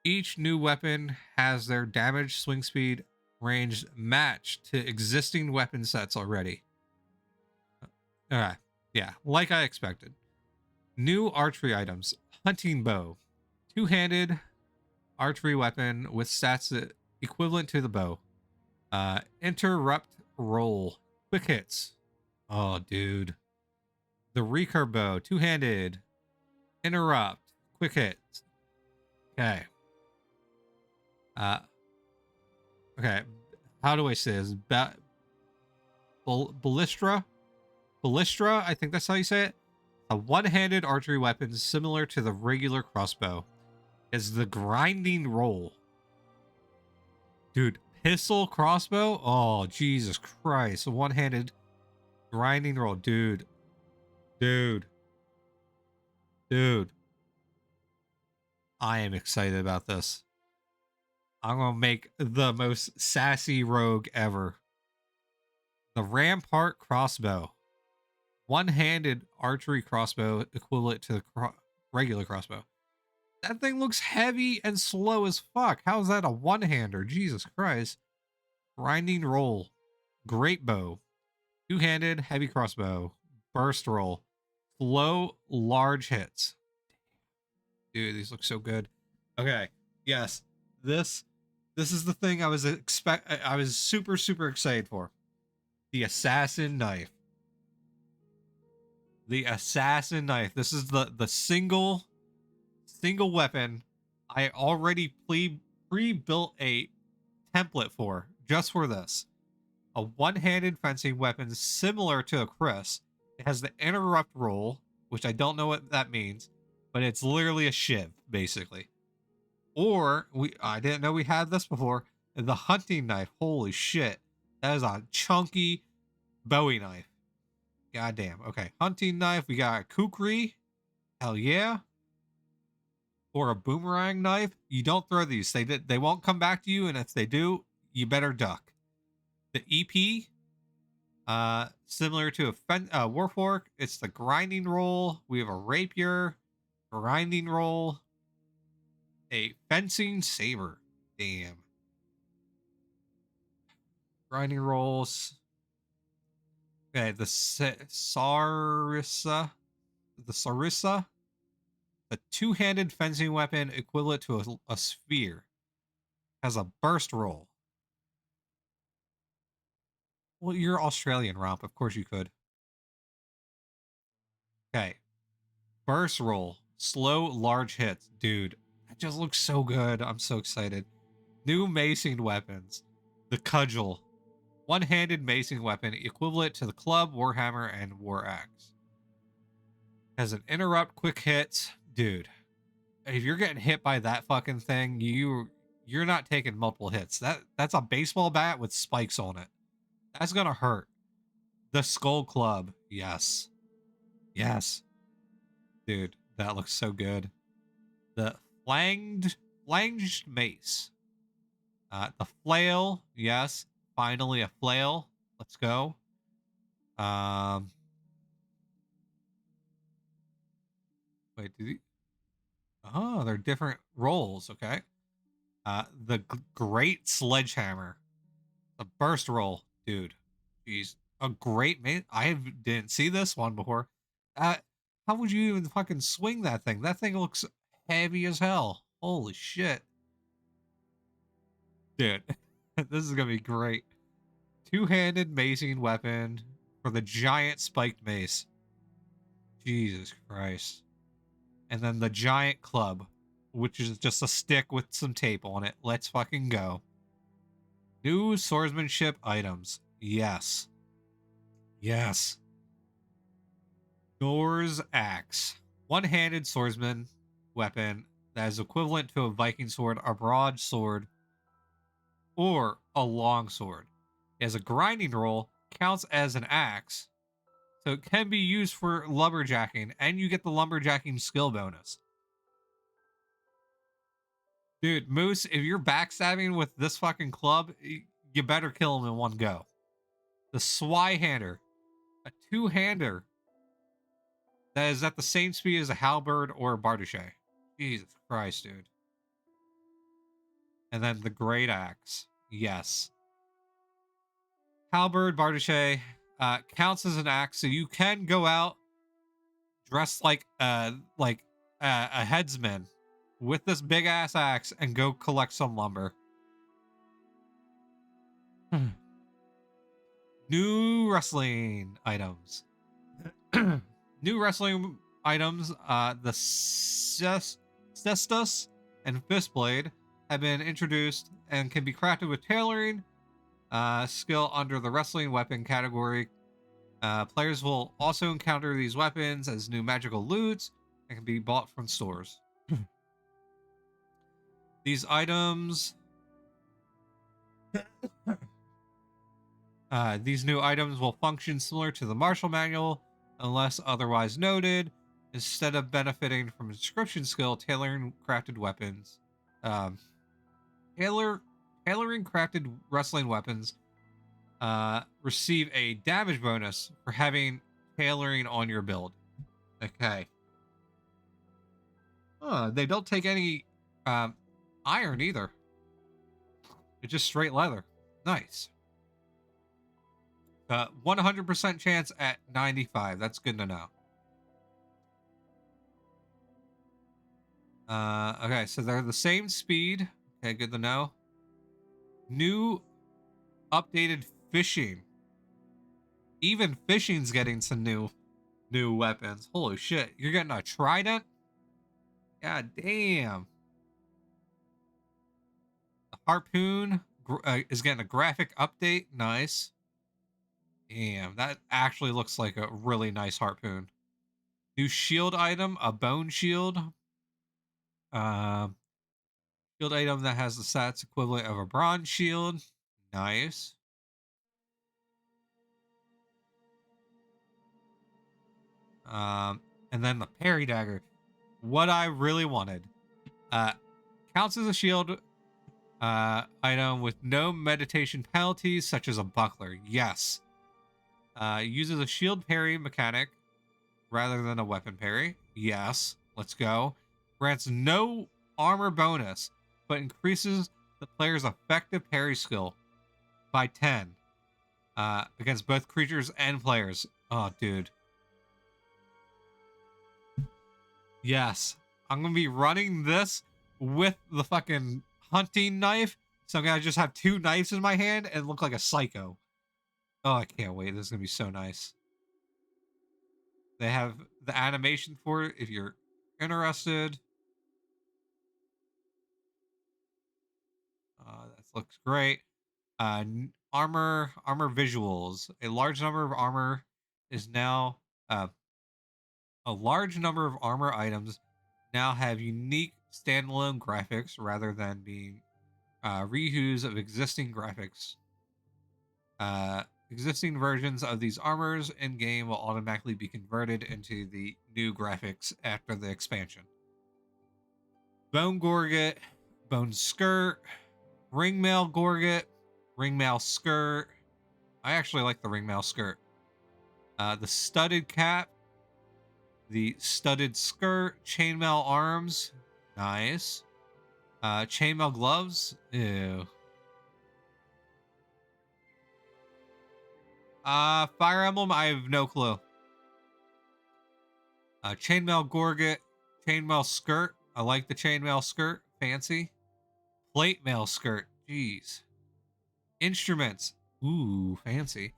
Each new weapon has their damage, swing speed, range matched to existing weapon sets already. Alright, yeah, like I expected. New archery items. Hunting bow. 2-handed archery weapon with stats equivalent to the bow. Interrupt roll. Quick hits. Oh, dude. The recurve bow. 2-handed. Interrupt. Quick hits. Okay. Okay. How do I say this? Ballistra? Ballistra? I think that's how you say it. A one-handed archery weapon similar to the regular crossbow. Is the grinding roll. Dude, pistol crossbow? Oh, Jesus Christ. A one-handed grinding roll. Dude. I am excited about this. I'm going to make the most sassy rogue ever. The Rampart crossbow. One-handed archery crossbow equivalent to the regular crossbow. That thing looks heavy and slow as fuck. How is that a one-hander? Jesus Christ. Grinding roll. Great bow. 2-handed heavy crossbow. Burst roll. Slow large hits. Dude, these look so good. Okay. Yes. This is the thing I was super excited for. The assassin knife. The assassin knife. This is the single weapon I already pre-built a template for, just for this. A one-handed fencing weapon similar to a Chris. It has the interrupt roll, which I don't know what that means, but it's literally a shiv, basically. Or, I didn't know we had this before, the hunting knife. Holy shit. That is a chunky Bowie knife. Goddamn. Okay, hunting knife. We got a kukri. Hell yeah. Or a boomerang knife. You don't throw these. They won't come back to you, and if they do, you better duck. The EP, similar to a warfork. It's the grinding roll. We have a rapier, grinding roll. A fencing saber. Damn. Grinding rolls. Okay, the Sarissa. The Sarissa. A two-handed fencing weapon equivalent to a sphere. Has a burst roll. Well, you're Australian, Romp. Of course you could. Okay. Burst roll. Slow, large hits. Dude, that just looks so good. I'm so excited. New macing weapons. The Cudgel. One-handed macing weapon equivalent to the club, warhammer, and war axe. Has an interrupt, quick hits. Dude, if you're getting hit by that fucking thing, you're not taking multiple hits. That's a baseball bat with spikes on it. That's gonna hurt. The Skull Club. Yes. Yes. Dude, that looks so good. The flanged mace. The flail. Yes. Finally a flail. Let's go. Wait, did he? Oh, they're different roles. Okay. The great sledgehammer. The burst roll, dude. Jeez, a great mate. Didn't see this one before. How would you even fucking swing that thing? That thing looks heavy as hell. Holy shit, dude. This is gonna be great. Two-handed macing weapon for the giant spiked mace. Jesus Christ. And then the giant club, which is just a stick with some tape on it. Let's fucking go. New swordsmanship items. Yes. Yes. Nor's axe. One-handed swordsman weapon that is equivalent to a Viking sword, a broadsword, or a longsword. It has a grinding roll, counts as an axe, so it can be used for lumberjacking, and you get the lumberjacking skill bonus. Dude, Moose, if you're backstabbing with this fucking club, you better kill him in one go. The Swyhander, a two-hander that is at the same speed as a halberd or a barduchet. Jesus Christ, dude. And then the great axe. Yes. Halberd, barduchet, counts as an axe, so you can go out dressed like a headsman with this big ass axe and go collect some lumber. New wrestling items. New wrestling items, the cestus and fistblade have been introduced and can be crafted with tailoring skill under the wrestling weapon category. Players will also encounter these weapons as new magical loots and can be bought from stores. These items... these new items will function similar to the Martial Manual, unless otherwise noted. Instead of benefiting from a description skill, tailoring crafted weapons. Tailoring crafted wrestling weapons receive a damage bonus for having tailoring on your build. Okay. They don't take any iron either. It's just straight leather. Nice. 100% chance at 95. That's good to know. Okay, so they're the same speed. Okay, good to know. New updated fishing. Even fishing's getting some new weapons. Holy shit. You're getting a trident? God damn. The harpoon is getting a graphic update. Nice. Damn, that actually looks like a really nice harpoon. New shield item, a bone shield. Shield item that has the stats equivalent of a bronze shield. Nice. And then the parry dagger. What I really wanted. Counts as a shield item with no meditation penalties, such as a buckler. Yes. Uses a shield parry mechanic rather than a weapon parry. Yes. Let's go. Grants no armor bonus, but increases the player's effective parry skill by 10 against both creatures and players. Oh, dude. Yes. I'm going to be running this with the fucking hunting knife. So I'm going to just have 2 knives in my hand and look like a psycho. Oh, I can't wait. This is going to be so nice. They have the animation for it if you're interested. That looks great. Armor visuals. A large number of armor is now a large number of armor items now have unique standalone graphics rather than being rehues of existing graphics. Existing versions of these armors in game will automatically be converted into the new graphics after the expansion. Bone Gorget, Bone Skirt, Ringmail Gorget, Ringmail Skirt. I actually like the Ringmail Skirt. The Studded Cap, the Studded Skirt, Chainmail Arms. Nice. Chainmail Gloves. Ew. Fire Emblem, I have no clue. Chainmail Gorget, Chainmail Skirt. I like the Chainmail Skirt. Fancy. Plate Mail Skirt. Jeez. Instruments. Ooh, fancy.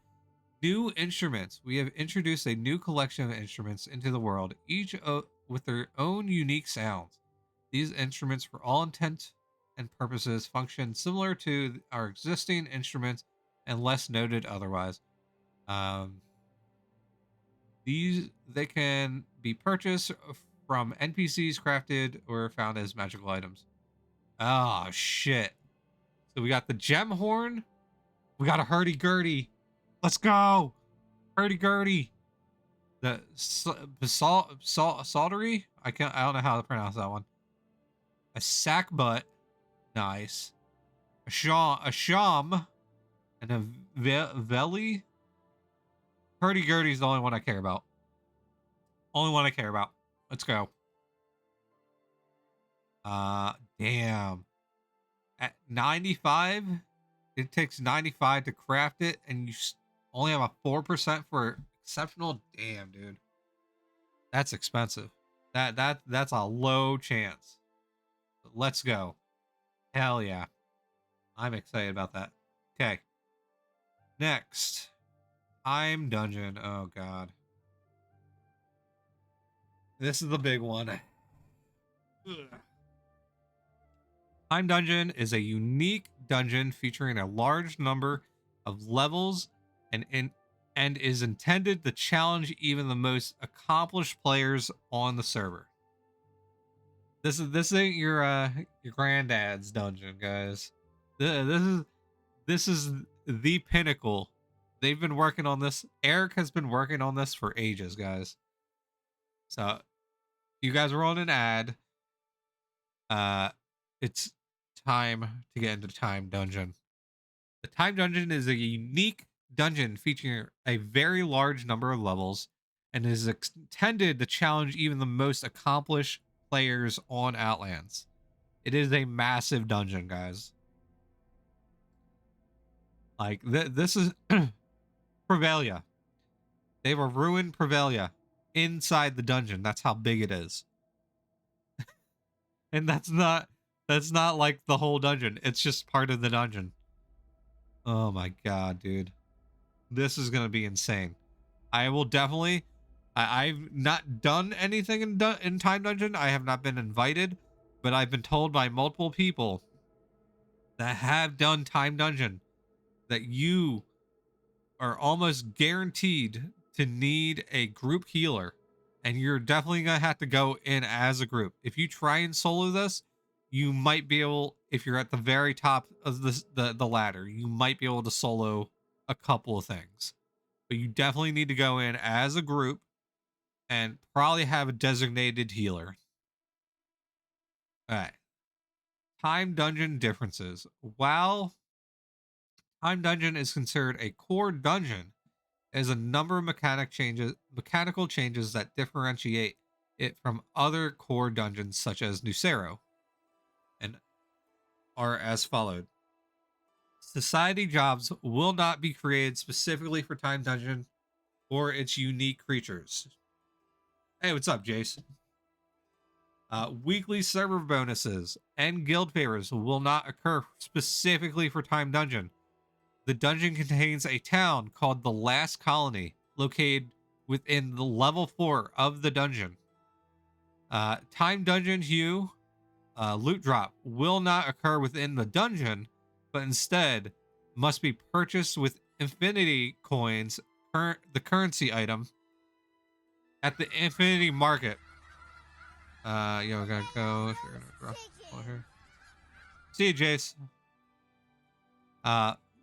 New instruments. We have introduced a new collection of instruments into the world, each with their own unique sounds. These instruments, for all intent and purposes, function similar to our existing instruments unless noted otherwise. They can be purchased from NPCs, crafted, or found as magical items. Oh, shit. So we got the gem horn. We got a hurdy-gurdy. Let's go. Hurdy-gurdy. The soldery? I don't know how to pronounce that one. A sack butt. Nice. A sham. And a veli. Hurdy-gurdy is the only one I care about. Only one I care about. Let's go. Damn. At 95, it takes 95 to craft it, and you only have a 4% for exceptional. Damn, dude. That's expensive. That's a low chance. But let's go. Hell yeah. I'm excited about that. Okay. Next. Time Dungeon. Oh god. This is the big one. Ugh. Time Dungeon is a unique dungeon featuring a large number of levels and is intended to challenge even the most accomplished players on the server. This ain't your granddad's dungeon, guys. This is the pinnacle. They've been working on this. Eric has been working on this for ages, guys. So you guys are on an ad. It's time to get into Time Dungeon. The Time Dungeon is a unique dungeon featuring a very large number of levels and is intended to challenge even the most accomplished players on Outlands. It is a massive dungeon, guys. Like, this is Prevalia. They have a ruined Prevalia inside the dungeon. That's how big it is. And that's not like the whole dungeon. It's just part of the dungeon. Oh my god, dude. This is going to be insane. I will definitely... I've not done anything in Time Dungeon. I have not been invited. But I've been told by multiple people that have done Time Dungeon that you are almost guaranteed to need a group healer. And you're definitely going to have to go in as a group. If you try and solo this, you might be able, if you're at the very top of the ladder, you might be able to solo a couple of things. But you definitely need to go in as a group and probably have a designated healer. All right. Time Dungeon differences. While Time Dungeon is considered a core dungeon, there's a number of mechanical changes that differentiate it from other core dungeons such as Nucero. are as followed. Society jobs will not be created specifically for Time Dungeon or its unique creatures. Hey, what's up, Jace? Weekly server bonuses and guild favors will not occur specifically for Time Dungeon. The dungeon contains a town called the Last Colony, located within the level 4 of the dungeon. Time Dungeon Hue loot drop will not occur within the dungeon, but instead must be purchased with infinity coins, the currency item, at the infinity market. We're gonna go. Here. See you, Jace.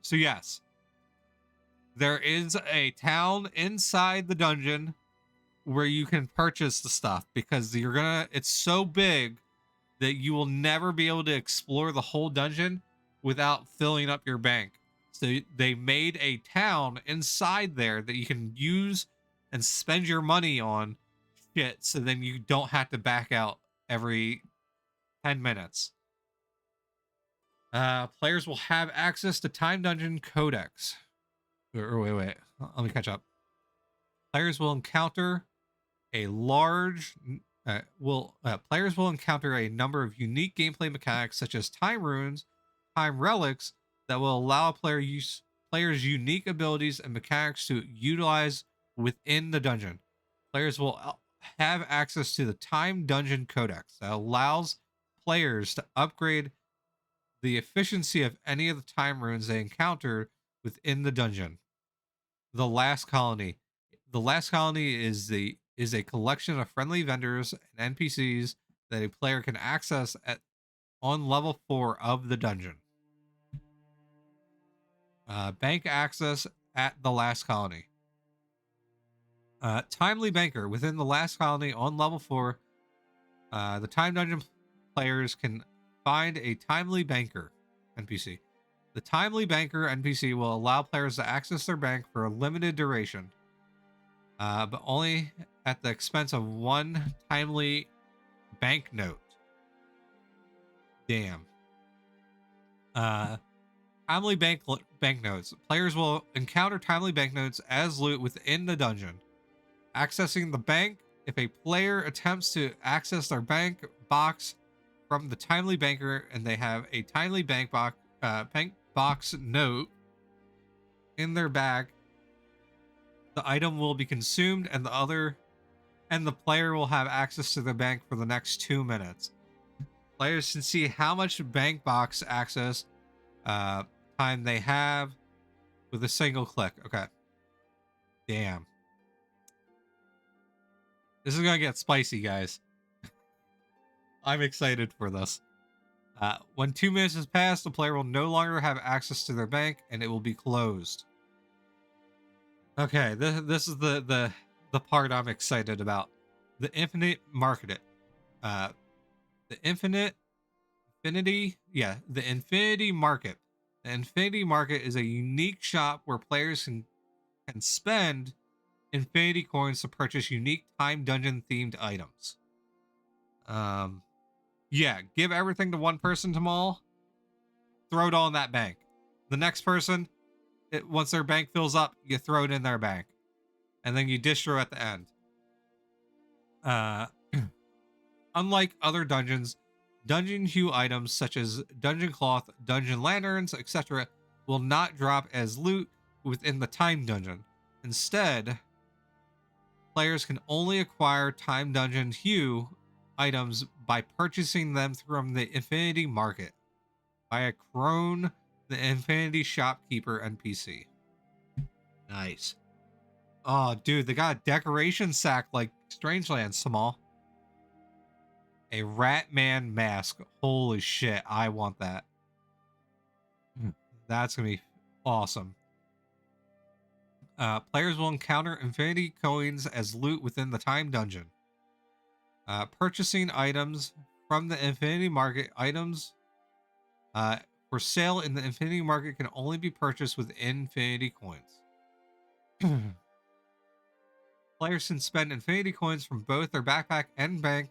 So yes, there is a town inside the dungeon where you can purchase the stuff because it's so big that you will never be able to explore the whole dungeon without filling up your bank. So they made a town inside there that you can use and spend your money on shit, so then you don't have to back out every 10 minutes. Players will have access to Time Dungeon Codex. Wait. Let me catch up. Players will encounter a large players will encounter a number of unique gameplay mechanics such as time runes, time relics that will allow players unique abilities and mechanics to utilize within the dungeon. Players will have access to the Time Dungeon Codex that allows players to upgrade the efficiency of any of the time runes they encounter within the dungeon. The Last Colony. The Last Colony is a collection of friendly vendors and NPCs that a player can access on level 4 of the dungeon. Bank access at the Last Colony. Timely Banker. Within the Last Colony on level 4, the Time Dungeon players can find a Timely Banker NPC. The Timely Banker NPC will allow players to access their bank for a limited duration, but only at the expense of one timely banknote. Damn. Timely banknotes. Players will encounter timely banknotes as loot within the dungeon. Accessing the bank. If a player attempts to access their bank box from the Timely Banker and they have a Timely bank box note in their bag, the item will be consumed and the player will have access to the bank for the next 2 minutes. Players can see how much bank box access time they have with a single click. Okay. Damn. This is gonna get spicy, guys. I'm excited for this. When 2 minutes has passed, the player will no longer have access to their bank and it will be closed. Okay, this is the part I'm excited about. The infinite market. The infinity market. The infinity market is a unique shop where players can spend infinity coins to purchase unique Time Dungeon themed items. Yeah, give everything to one person, Tamal. Throw it all in that bank. The next person, once their bank fills up, you throw it in their bank. And then you distro at the end. Unlike other dungeons, dungeon hue items such as dungeon cloth, dungeon lanterns, etc. will not drop as loot within the Time Dungeon. Instead, players can only acquire Time Dungeon hue items by purchasing them from the Infinity Market by a Crone, the Infinity Shopkeeper NPC. Nice. Oh, dude, they got a decoration sack like Strangeland, small. A Ratman mask. Holy shit, I want that. That's gonna be awesome. Players will encounter infinity coins as loot within the Time Dungeon. Purchasing items from the Infinity Market. Items for sale in the Infinity Market can only be purchased with infinity coins. Players can spend infinity coins from both their backpack and bank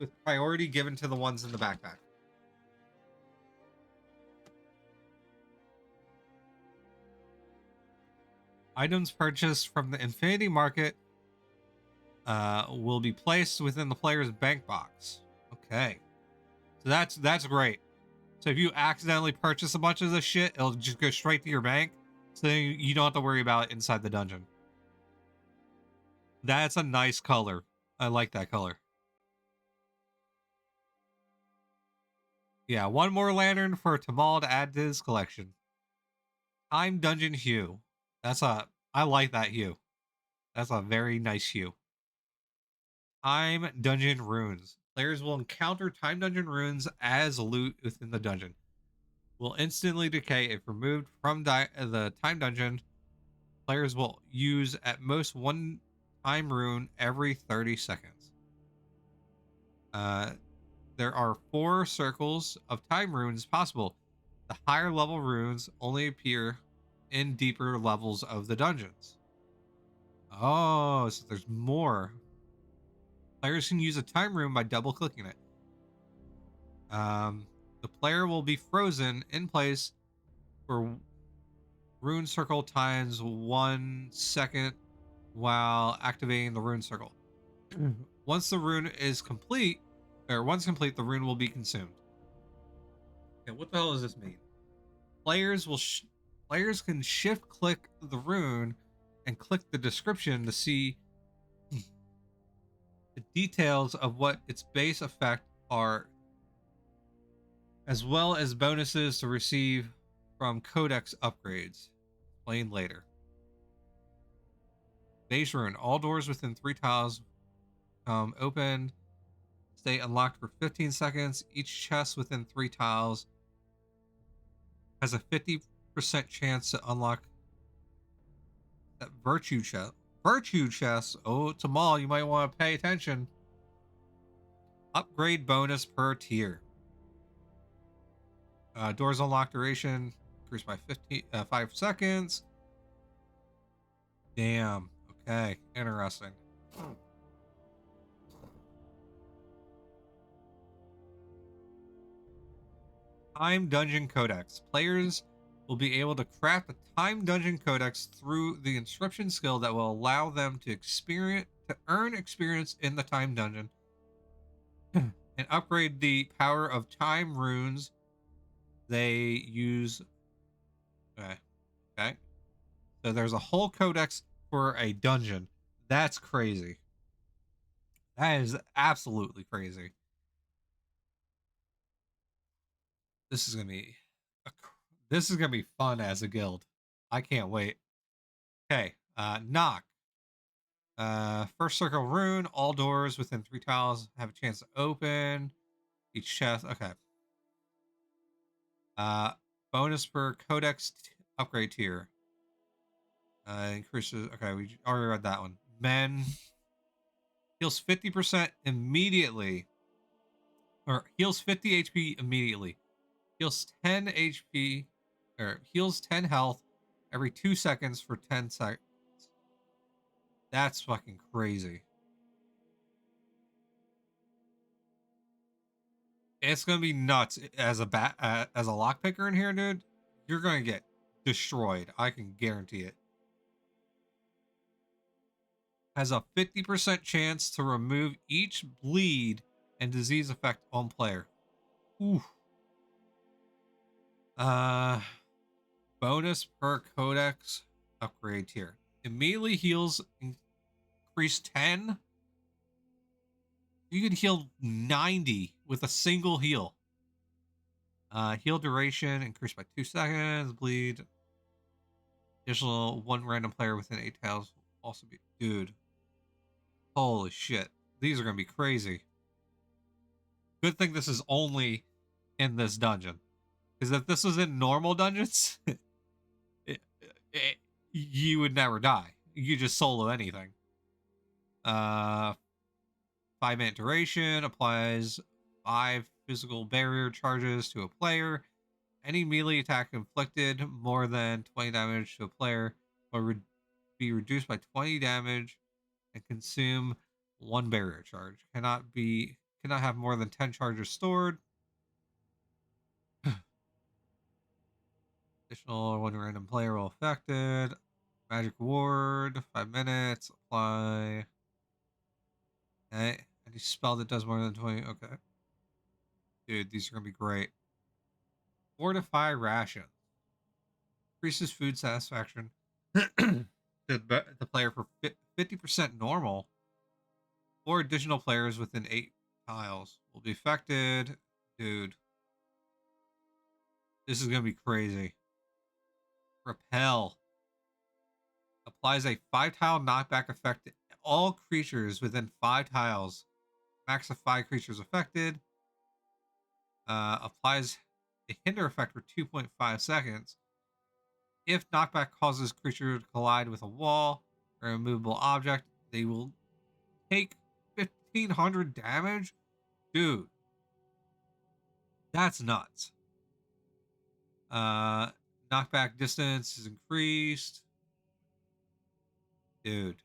with priority given to the ones in the backpack. Items purchased from the Infinity Market will be placed within the player's bank box. Okay, so that's great. So if you accidentally purchase a bunch of this shit, it'll just go straight to your bank, so you don't have to worry about it inside the dungeon. That's a nice color. I like that color. Yeah, one more lantern for Tamal to add to his collection. Time Dungeon Hue. I like that hue. That's a very nice hue. Time Dungeon Runes. Players will encounter Time Dungeon runes as loot within the dungeon. Will instantly decay if removed from the Time Dungeon. Players will use at most one time rune every 30 seconds. There are 4 circles of time runes possible. The higher level runes only appear in deeper levels of the dungeons. Oh, so there's more. Players can use a time rune by double clicking it. The player will be frozen in place for rune circle times 1 second while activating the rune circle. Once the rune is complete, once complete, the rune will be consumed. Okay, what the hell does this mean? Players can shift click the rune and click the description to see the details of what its base effect are, as well as bonuses to receive from codex upgrades. Explained later. Base rune. All doors within 3 tiles open. Stay unlocked for 15 seconds. Each chest within 3 tiles has a 50% chance to unlock that virtue chest. Virtue chest. Oh, Tamal, you might want to pay attention. Upgrade bonus per tier. Doors unlock duration increased by 5 seconds. Damn. Okay. Interesting. Time Dungeon Codex. Players will be able to craft a Time Dungeon Codex through the inscription skill that will allow them to earn experience in the Time Dungeon and upgrade the power of time runes they use. Okay. So there's a whole codex for a dungeon. That's crazy. That is absolutely crazy. This is gonna be fun as a guild. I can't wait. Okay, knock. First circle rune. All doors within 3 tiles have a chance to open. Each chest. Okay. Uh, bonus per codex upgrade tier. Increases. Okay, we already read that one. Men heals 50% immediately, or heals 50 HP immediately. Heals 10 HP, or heals 10 health every 2 seconds for 10 seconds. That's fucking crazy. It's gonna be nuts as a lockpicker in here, dude. You're gonna get destroyed. I can guarantee it. Has a 50% chance to remove each bleed and disease effect on player. Ooh. Bonus per codex upgrade tier. Immediately heals increase 10. You can heal 90 with a single heal. Heal duration increased by 2 seconds. Bleed. Additional 1 random player within 8 tiles will also be. Dude. Holy shit. These are going to be crazy. Good thing this is only in this dungeon. Because if this was in normal dungeons, you would never die. You just solo anything. 5-minute duration applies 5 physical barrier charges to a player. Any melee attack inflicted more than 20 damage to a player will be reduced by 20 damage and consume 1 barrier charge. Cannot be cannot have more than 10 charges stored. Additional one random player will affected. Magic ward, 5 minutes. Apply. Okay. Any spell that does more than 20. Okay. Dude, these are gonna be great. Fortify ration. Increases food satisfaction. The player for 50% normal. 4 additional players within 8 tiles will be affected. Dude. This is gonna be crazy. Repel. Applies a 5-tile knockback effect to all creatures within 5 tiles. Max of 5 creatures affected. Applies a hinder effect for 2.5 seconds. If knockback causes creature to collide with a wall or a movable object, they will take 1500 damage. Dude, that's nuts. Knockback distance is increased. Dude,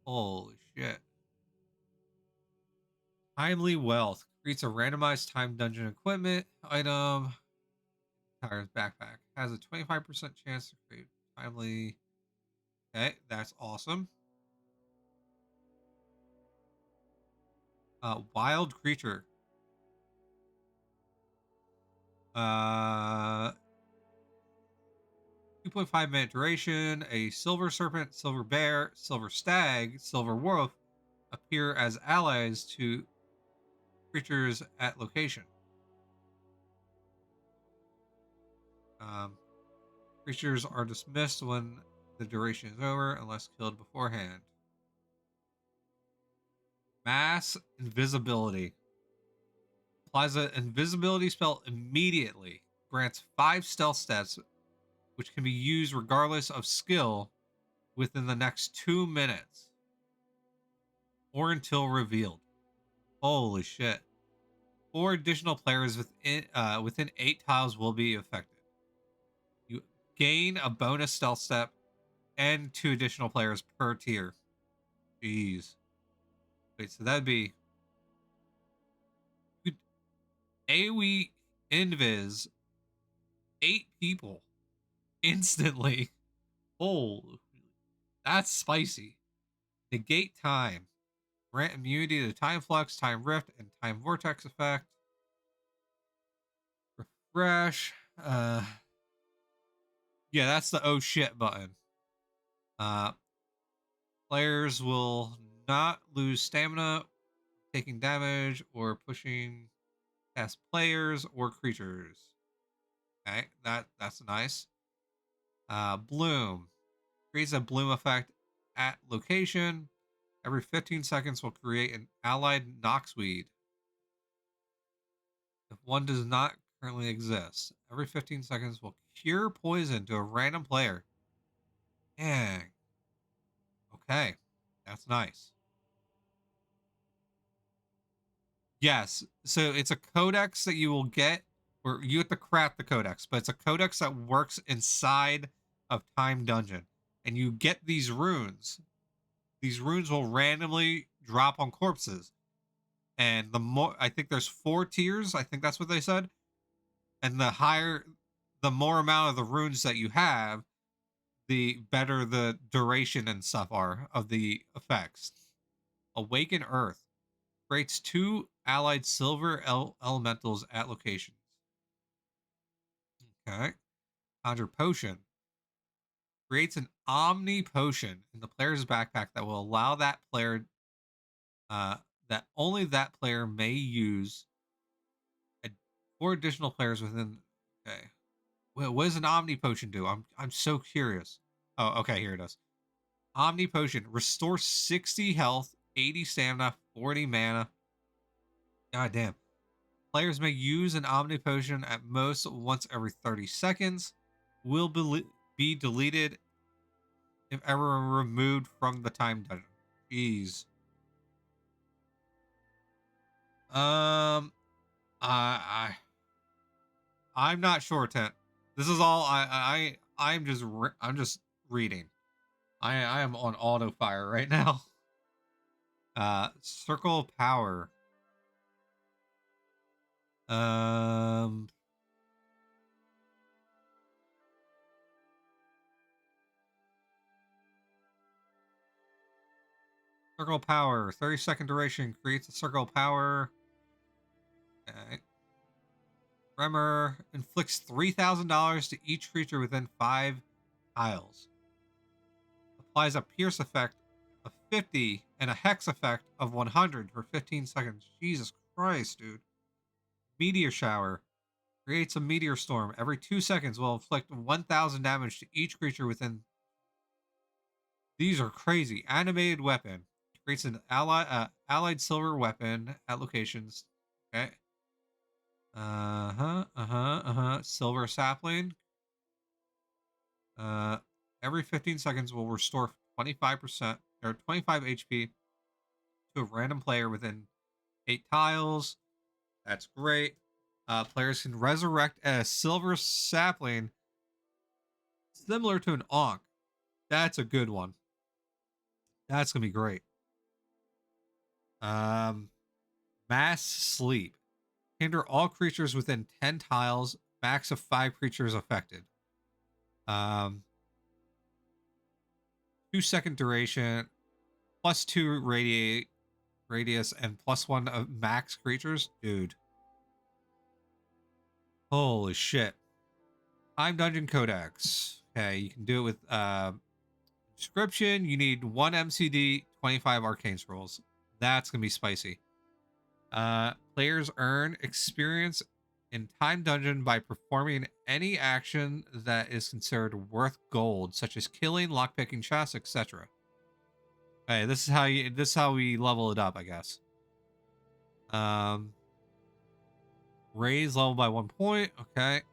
holy shit. Timely wealth creates a randomized time dungeon equipment item. Tires backpack has a 25% chance to create timely. Okay, that's awesome. Wild creature. 2.5-minute duration. A silver serpent, silver bear, silver stag, silver wolf appear as allies to creatures at location. Creatures are dismissed when the duration is over unless killed beforehand. Mass invisibility. Applies an invisibility spell immediately. Grants 5 stealth stats, which can be used regardless of skill within the next 2 minutes. Or until revealed. Holy shit. 4 additional players within 8 tiles will be affected. You gain a bonus stealth step and 2 additional players per tier. Jeez. Wait, so that'd be... AoE invis 8 people instantly. Oh, that's spicy. Negate time. Grant immunity to time flux, time rift, and time vortex effect. Refresh. Yeah, that's the oh shit button. Players will not lose stamina, taking damage, or pushing past players or creatures. Okay, that's nice. Bloom. Creates a bloom effect at location. Every 15 seconds will create an allied Noxweed. If one does not currently exist, every 15 seconds will cure poison to a random player. Dang. Okay, that's nice. Yes, so it's a codex that you will get, or you have to craft the codex, but it's a codex that works inside of Time Dungeon. And you get these runes. These runes will randomly drop on corpses. And the more, I think there's 4 tiers, I think that's what they said. And the more amount of the runes that you have, the better the duration and stuff are of the effects. Awaken Earth creates 2 allied silver elementals at locations. Okay. Conjure Potion creates an Omni Potion in the player's backpack that will allow that player, that only that player may use. 4 additional players within. Okay. What does an Omni Potion do? I'm so curious. Oh, okay, here it is. Omni Potion restore 60 health, 80 stamina, 40 mana. God damn. Players may use an Omni Potion at most once every 30 seconds. Will be deleted if ever removed from the time dungeon. Jeez. I I'm not sure, Tent. This is all I'm just reading. I am on auto fire right now. Circle of Power. Um, circle power, 30-second duration, creates a circle power. Okay. Tremor inflicts $3,000 to each creature within 5 tiles. Applies a pierce effect of 50 and a hex effect of 100 for 15 seconds. Jesus Christ, dude. Meteor shower. Creates a meteor storm. Every 2 seconds will inflict 1,000 damage to each creature within. These are crazy. Animated weapon. Creates an allied silver weapon at locations. Okay. Silver sapling. Uh, every 15 seconds will restore 25% or 25 HP to a random player within 8 tiles. That's great. Players can resurrect a silver sapling similar to an Ankh. That's a good one. That's gonna be great. Um, Mass sleep. Hinder all creatures within 10 tiles. Max of 5 creatures affected. 2-second duration. +2 radius and +1 of max creatures. Dude. Holy shit. Time Dungeon Codex. Okay, you can do it with description. You need 1 MCD, 25 arcane scrolls. That's gonna be spicy. Players earn experience in Time Dungeon by performing any action that is considered worth gold, such as killing, lockpicking chests, etc. Okay, this is how we level it up, I guess. Raise level by 1 point. Okay.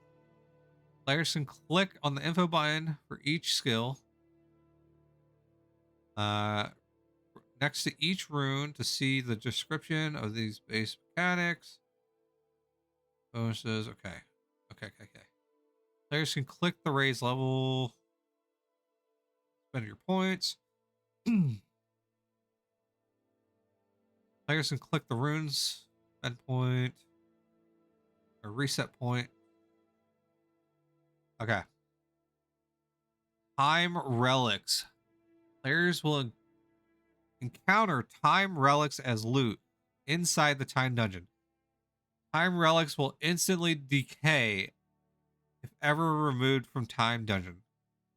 Players can click on the info button for each skill. Next to each rune to see the description of these base mechanics. Bonuses. Okay. Okay. Players can click the raise level. Spend your points. Players can click the runes. Spend point. Or reset point. Okay. Time relics. Players will encounter time relics as loot inside the time dungeon. Time relics will instantly decay if ever removed from time dungeon.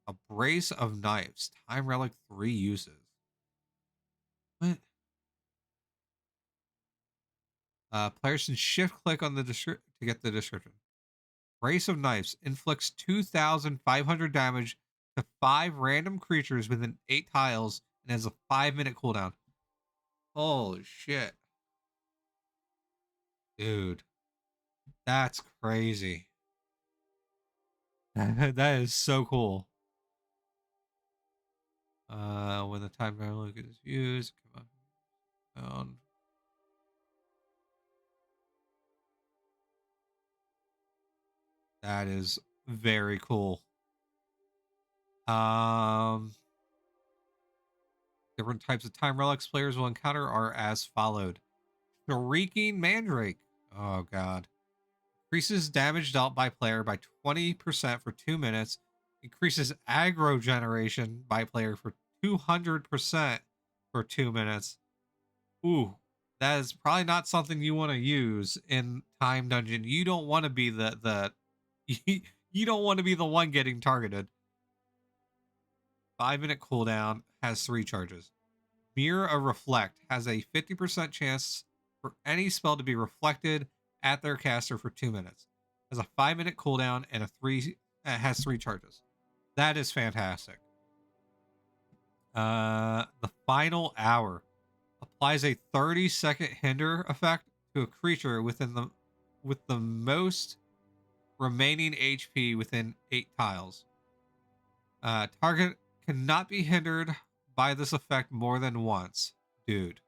A brace of knives. Time relic 3 uses. What? Players can shift click on the to get the description. Brace of knives inflicts 2,500 damage to 5 random creatures within 8 tiles and has a 5-minute cooldown. Holy shit. Dude. That's crazy. That is so cool. When the time relic is used, come on. That is very cool. Different types of time relics players will encounter are as followed. Shrieking Mandrake. Oh god. Increases damage dealt by player by 20% for 2 minutes. Increases aggro generation by player for 200% for 2 minutes. Ooh, that is probably not something you want to use in Time Dungeon. You don't want to be the you don't want to be the one getting targeted. 5-minute cooldown, has 3 charges. Mirror of Reflect has a 50% chance for any spell to be reflected at their caster for 2 minutes. Has a 5-minute cooldown and has 3 charges. That is fantastic. The Final Hour applies a 30-second hinder effect to a creature with the most remaining HP within 8 tiles. Target cannot be hindered by this effect more than once. Dude,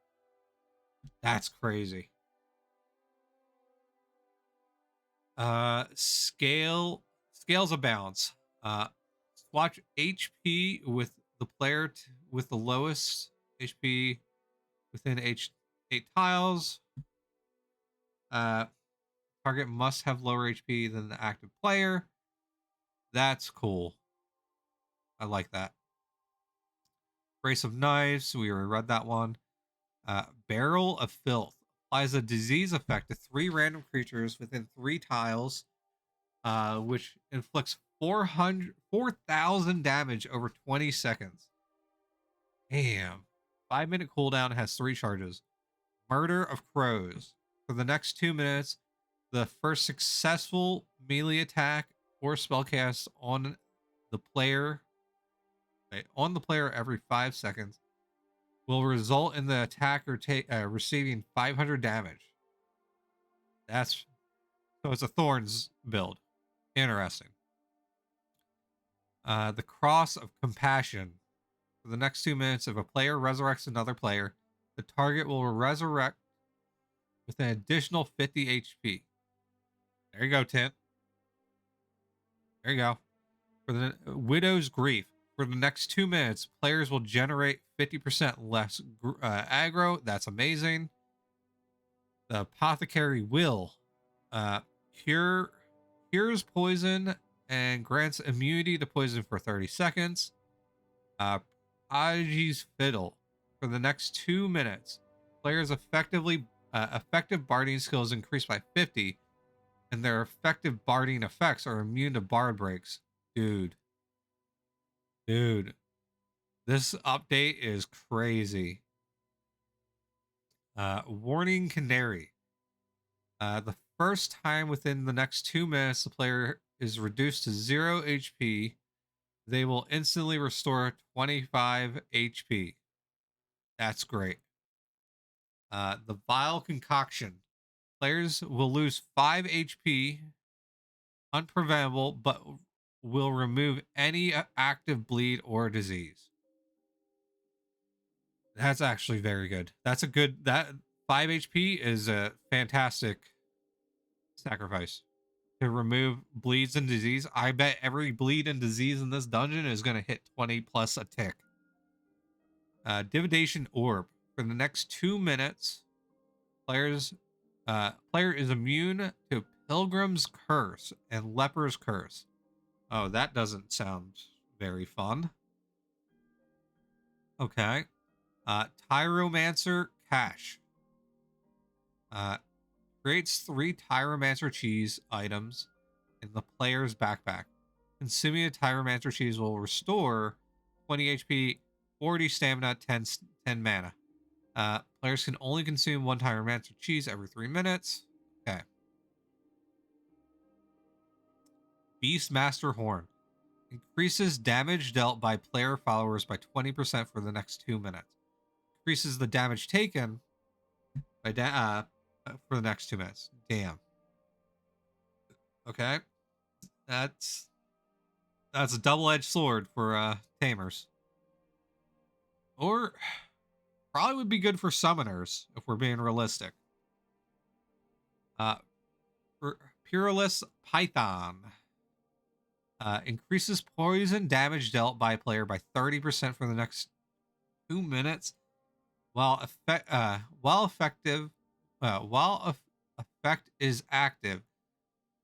that's crazy. Scales of balance. Swatch HP with the player with the lowest HP within 8 tiles. Target Target must have lower HP than the active player. That's cool. I like that. Brace of Knives. We already read that one. Barrel of Filth applies a disease effect to 3 random creatures within 3 tiles, which inflicts 4,000 damage over 20 seconds. Damn. 5-minute cooldown, has 3 charges. Murder of Crows. For the next 2 minutes, the first successful melee attack or spellcast the player on the player every 5 seconds will result in the attacker receiving 500 damage. That's so it's a Thorns build. Interesting. The Cross of Compassion. For the next 2 minutes, if a player resurrects another player, the target will resurrect with an additional 50 HP. There you go, Tint. There you go. For the Widow's Grief. For the next 2 minutes, players will generate 50% less aggro. That's amazing. The Apothecary Will. Cures poison and grants immunity to poison for 30 seconds. Aji's Fiddle. For the next 2 minutes, players' effective barding skills increase by 50, and their effective barding effects are immune to bard breaks. Dude, this update is crazy. Warning Canary. The first time within the next 2 minutes the player is reduced to 0 HP, they will instantly restore 25 HP. That's great. The Vile Concoction. Players will lose 5 HP, unpreventable, but will remove any active bleed or disease. That's actually very good. That's a good, that 5 HP is a fantastic sacrifice to remove bleeds and disease. I bet every bleed and disease in this dungeon is going to hit 20 plus a tick. Divination Orb. For the next 2 minutes, player is immune to Pilgrim's Curse and Leper's Curse. Oh, that doesn't sound very fun. Okay. Tyromancer Cache. Creates 3 Tyromancer cheese items in the player's backpack. Consuming a Tyromancer cheese will restore 20 HP, 40 stamina, 10 mana. Players can only consume 1 Tyromancer cheese every 3 minutes. Okay. Beastmaster Horn. Increases damage dealt by player followers by 20% for the next 2 minutes. Increases the damage taken by for the next 2 minutes. Damn. Okay. That's a double-edged sword for tamers. Or probably would be good for summoners if we're being realistic. Pureless Python. Increases poison damage dealt by a player by 30% for the next 2 minutes, while effect is active.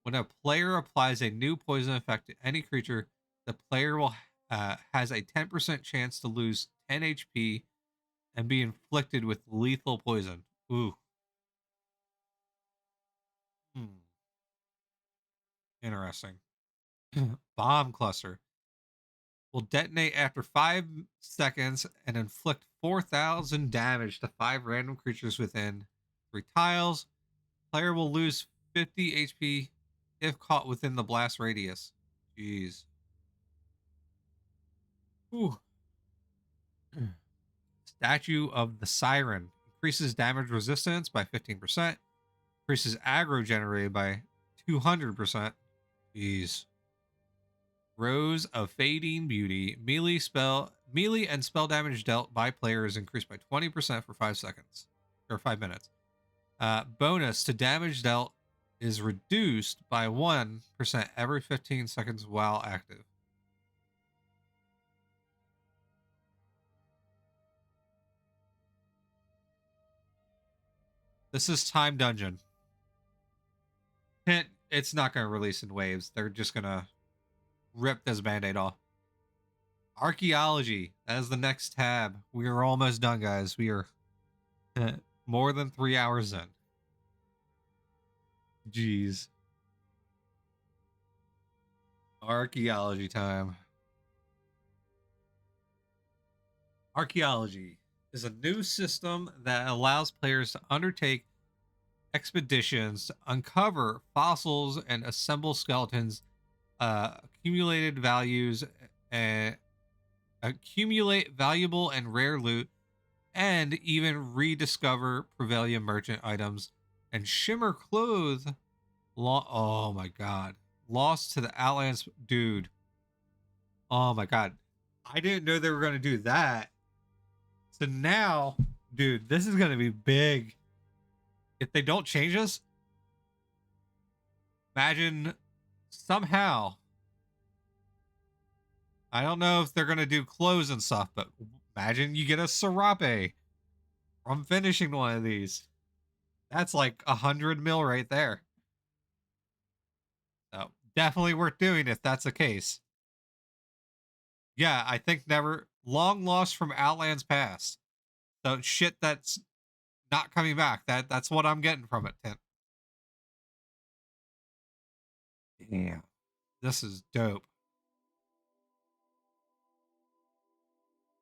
When a player applies a new poison effect to any creature, the player will has a 10% chance to lose 10 HP and be inflicted with lethal poison. Ooh. Interesting. Bomb Cluster. Will detonate after 5 seconds and inflict 4,000 damage to 5 random creatures within 3 tiles. Player will lose 50 HP if caught within the blast radius. Jeez. Ooh. Statue of the Siren. Increases damage resistance by 15%. Increases aggro generated by 200%. Jeez. Rose of Fading Beauty. Melee and spell damage dealt by players increased by 20% for 5 seconds. Or 5 minutes. Bonus to damage dealt is reduced by 1% every 15 seconds while active. This is Time Dungeon. it's not going to release in waves. They're just going to rip this band-aid off. Archaeology. That is the next tab. We are almost done, guys. We are more than 3 hours in. Jeez. Archaeology time. Archaeology is a new system that allows players to undertake expeditions to uncover fossils and assemble skeletons, accumulated values, and accumulate valuable and rare loot, and even rediscover Prevalia merchant items and shimmer clothes. Oh my god. Lost to the Outlands. Dude. Oh my god. I didn't know they were going to do that. So now, dude, this is going to be big. If they don't change this, imagine somehow, I don't know if they're going to do clothes and stuff, but imagine you get a serape from finishing one of these. That's like 100 mil right there. So definitely worth doing if that's the case. Yeah, I think never long lost from Outlands past. So shit that's not coming back. That's what I'm getting from it, Tint. Damn. This is dope.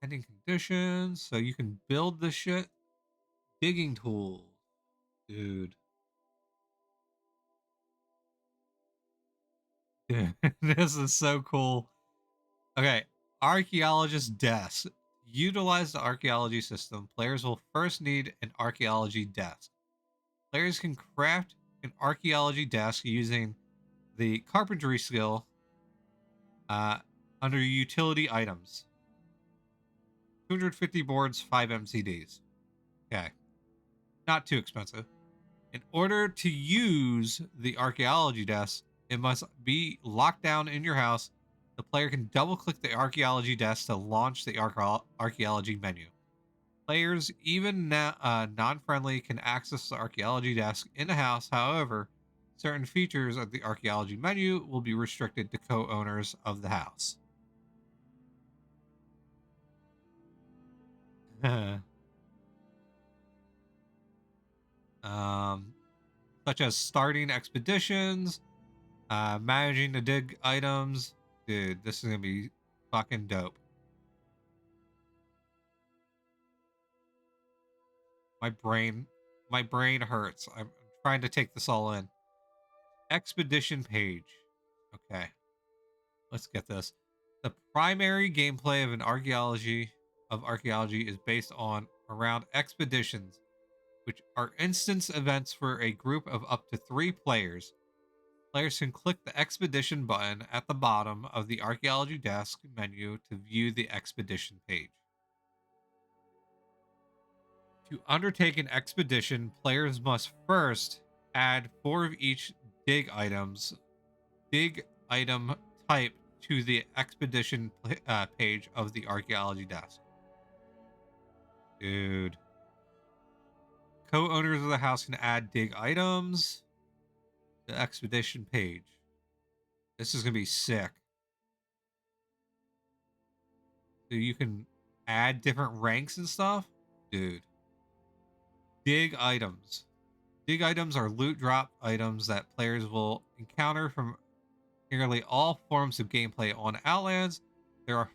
Ending conditions. So you can build the shit. Digging tools. Dude. Dude, this is so cool. Okay. Archaeologist desk. Utilize the archaeology system. Players will first need an archaeology desk. Players can craft an archaeology desk using the carpentry skill under utility items. 250 boards, 5 MCDs. Okay. Not too expensive. In order to use the archaeology desk, it must be locked down in your house. The player can double click the archaeology desk to launch the archaeology menu. Players, even non-friendly, can access the archaeology desk in the house. However, certain features of the archaeology menu will be restricted to co-owners of the house. um, Such as starting expeditions, managing the dig items. Dude, this is gonna be fucking dope. My brain hurts. I'm trying to take this all in. Expedition page. Okay, let's get this. The primary gameplay of archaeology is based on around expeditions, which are instance events for a group of up to 3 players. Players can click the expedition button at the bottom of the archaeology desk menu to view the expedition page. To undertake an expedition, players must first add 4 of each dig item type to the expedition page of the archaeology desk. Dude. Co-owners of the house can add dig items to the expedition page. This is going to be sick. So you can add different ranks and stuff. Dude. Dig items. Dig items are loot drop items that players will encounter from nearly all forms of gameplay on Outlands. There are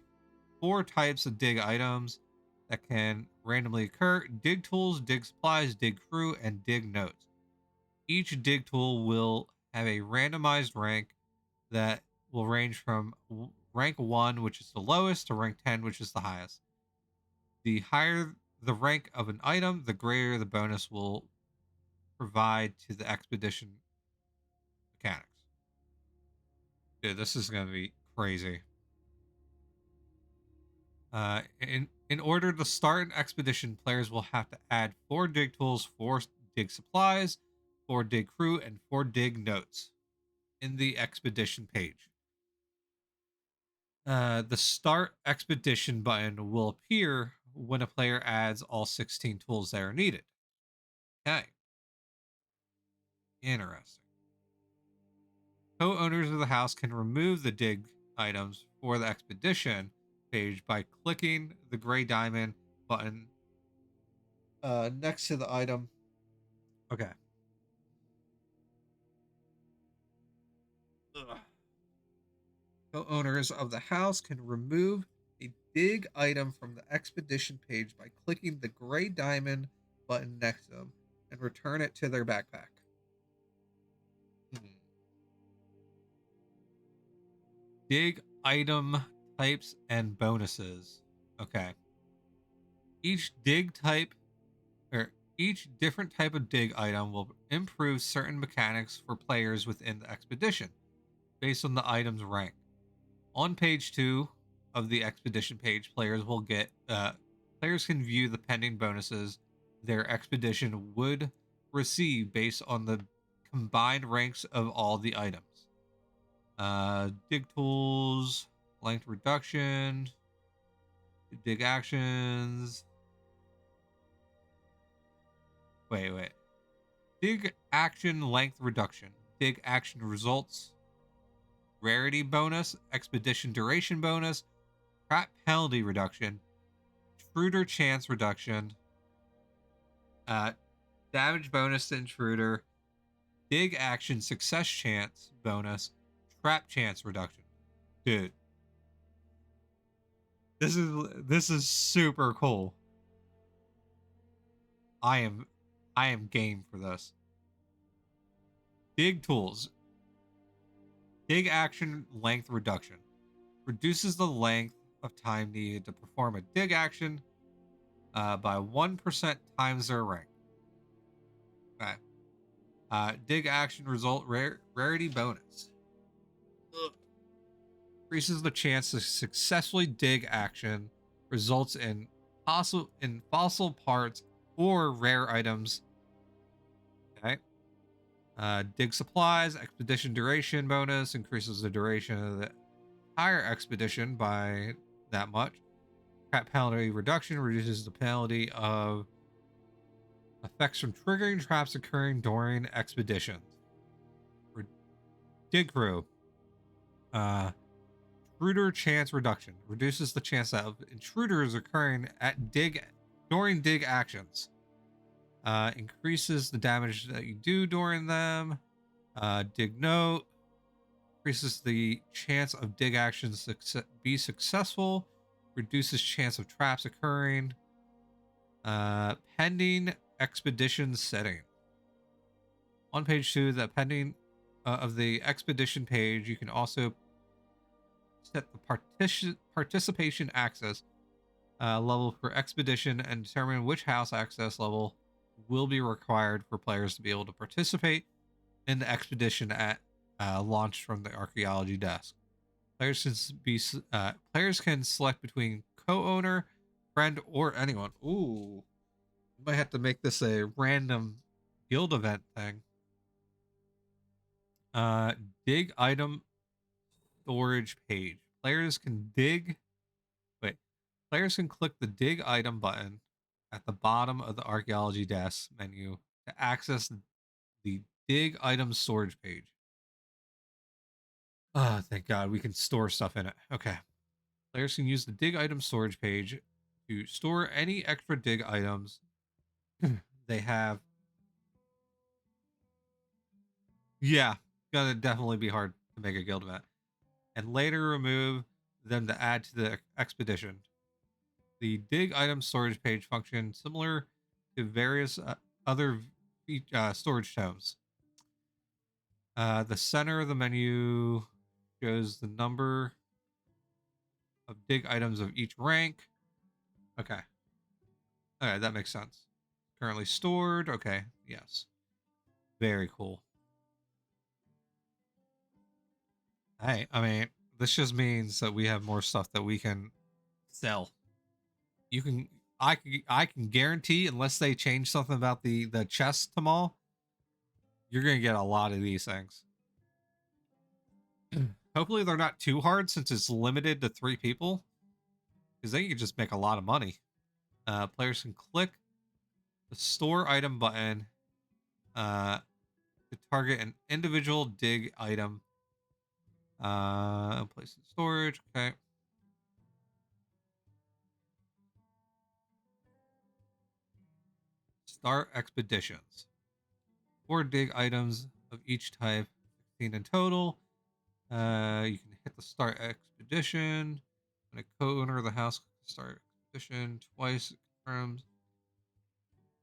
4 types of dig items that can randomly occur: dig tools, dig supplies, dig crew, and dig notes. Each dig tool will have a randomized rank that will range from rank 1, which is the lowest, to rank 10, which is the highest. The higher the rank of an item, the greater the bonus will provide to the expedition mechanics. Dude, this is going to be crazy. In order to start an expedition, players will have to add 4 dig tools, 4 dig supplies, 4 dig crew, and 4 dig notes in the expedition page. The start expedition button will appear when a player adds all 16 tools that are needed. Okay. Interesting. Co-owners of the house can remove the dig items for the expedition page by clicking the gray diamond button next to the item. Okay. Ugh. Co-owners of the house can remove a dig item from the expedition page by clicking the gray diamond button next to them and return it to their backpack. Hmm. Dig item types and bonuses. Okay. Each dig type or each different type of dig item will improve certain mechanics for players within the expedition based on the item's rank. On page 2 of the expedition page, players can view the pending bonuses their expedition would receive based on the combined ranks of all the items. Dig tools, length reduction, dig actions. Wait. Dig action length reduction, dig action results, rarity bonus, expedition duration bonus, trap penalty reduction, intruder chance reduction, uh, damage bonus to intruder, dig action success chance bonus, trap chance reduction. Dude, this is super cool. I am game for this. Dig tools. Dig action length reduction. Reduces the length of time needed to perform a dig action by 1% times their rank. Okay. Dig action result rarity bonus. Ugh. Increases the chance to successfully dig action. Results in fossil parts or rare items. Okay. Dig supplies, expedition duration bonus, increases the duration of the entire expedition by that much. Trap penalty reduction reduces the penalty of effects from triggering traps occurring during expeditions. Dig crew. Intruder chance reduction reduces the chance of intruders occurring at during dig actions. Increases the damage that you do during them. Dig note increases the chance of dig actions be successful. Reduces chance of traps occurring. Pending expedition setting. On page 2, the pending of the expedition page, you can also set the participation access level for expedition and determine which house access level will be required for players to be able to participate in the expedition at launch from the archaeology desk. Players can select between co-owner, friend, or anyone. Ooh, you might have to make this a random guild event thing. Dig item storage page. Players can click the dig item button at the bottom of the archaeology desk menu to access the dig item storage page. Oh, thank God we can store stuff in it. Okay. Players can use the dig item storage page to store any extra dig items they have. Yeah, gonna definitely be hard to make a guild event. And later remove them to add to the expedition. The dig item storage page functions similar to various other storage tomes. The center of the menu shows the number of dig items of each rank. Okay. Okay, that makes sense. Currently stored. Okay, yes. Very cool. Hey, I mean, this just means that we have more stuff that we can sell. You can, I can guarantee, unless they change something about the chest tomorrow, you're gonna get a lot of these things. Hopefully, they're not too hard since it's limited to 3 people, because then you can just make a lot of money. Players can click the store item button to target an individual dig item Place in storage. Okay. Start expeditions. 4 dig items of each type, 16 in total. You can hit the start expedition. When a co-owner of the house start expedition twice, it confirms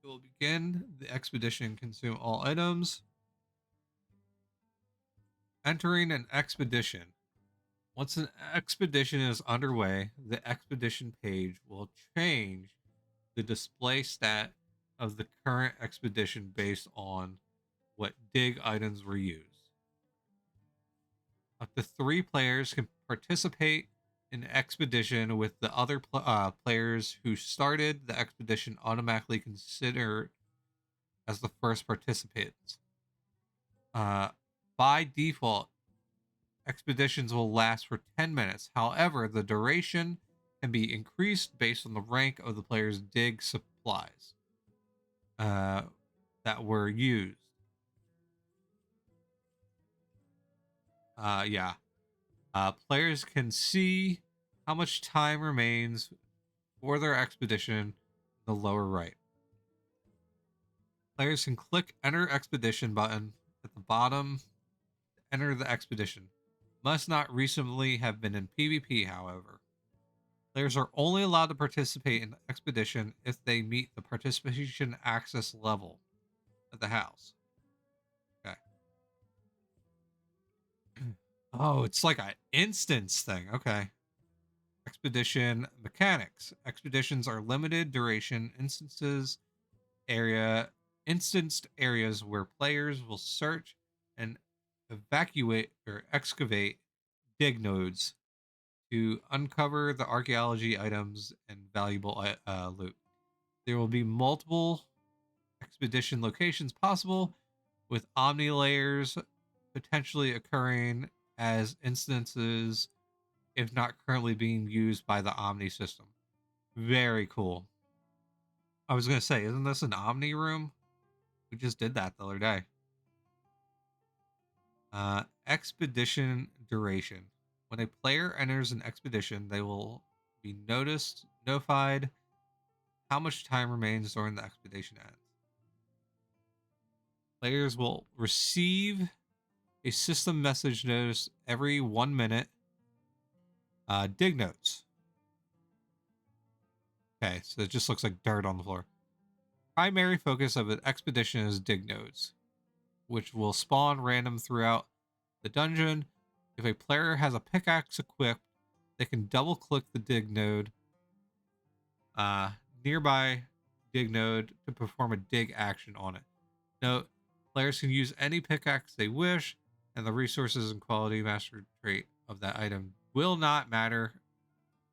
it will begin the expedition. Consume all items. Entering an expedition. Once an expedition is underway, the expedition page will change the display stat of the current expedition based on what dig items were used. Up to 3 players can participate in the expedition, with the other players who started the expedition automatically considered as the first participants. Uh, by default, expeditions will last for 10 minutes. However, the duration can be increased based on the rank of the player's dig supplies uh, that were used. Yeah. Players can see how much time remains for their expedition in the lower right. Players can click Enter Expedition button at the bottom to enter the expedition. Must not recently have been in PvP, however. Players are only allowed to participate in the expedition if they meet the participation access level at the house. Okay. Oh, it's like an instance thing. Okay. Expedition mechanics. Expeditions are limited duration instanced areas where players will search and evacuate or excavate dig nodes to uncover the archaeology items and valuable loot. There will be multiple expedition locations possible, with omni layers potentially occurring as instances if not currently being used by the omni system. Very cool. I was going to say, isn't this an omni room? We just did that the other day. Expedition duration. When a player enters an expedition, they will be notified how much time remains during the expedition ends. Players will receive a system message notice every 1 minute. Dig notes. Okay, so it just looks like dirt on the floor. Primary focus of an expedition is dig nodes, which will spawn random throughout the dungeon. If a player has a pickaxe equipped, they can double click the dig node nearby dig node to perform a dig action on it. Note, players can use any pickaxe they wish, and the resources and quality master trait of that item will not matter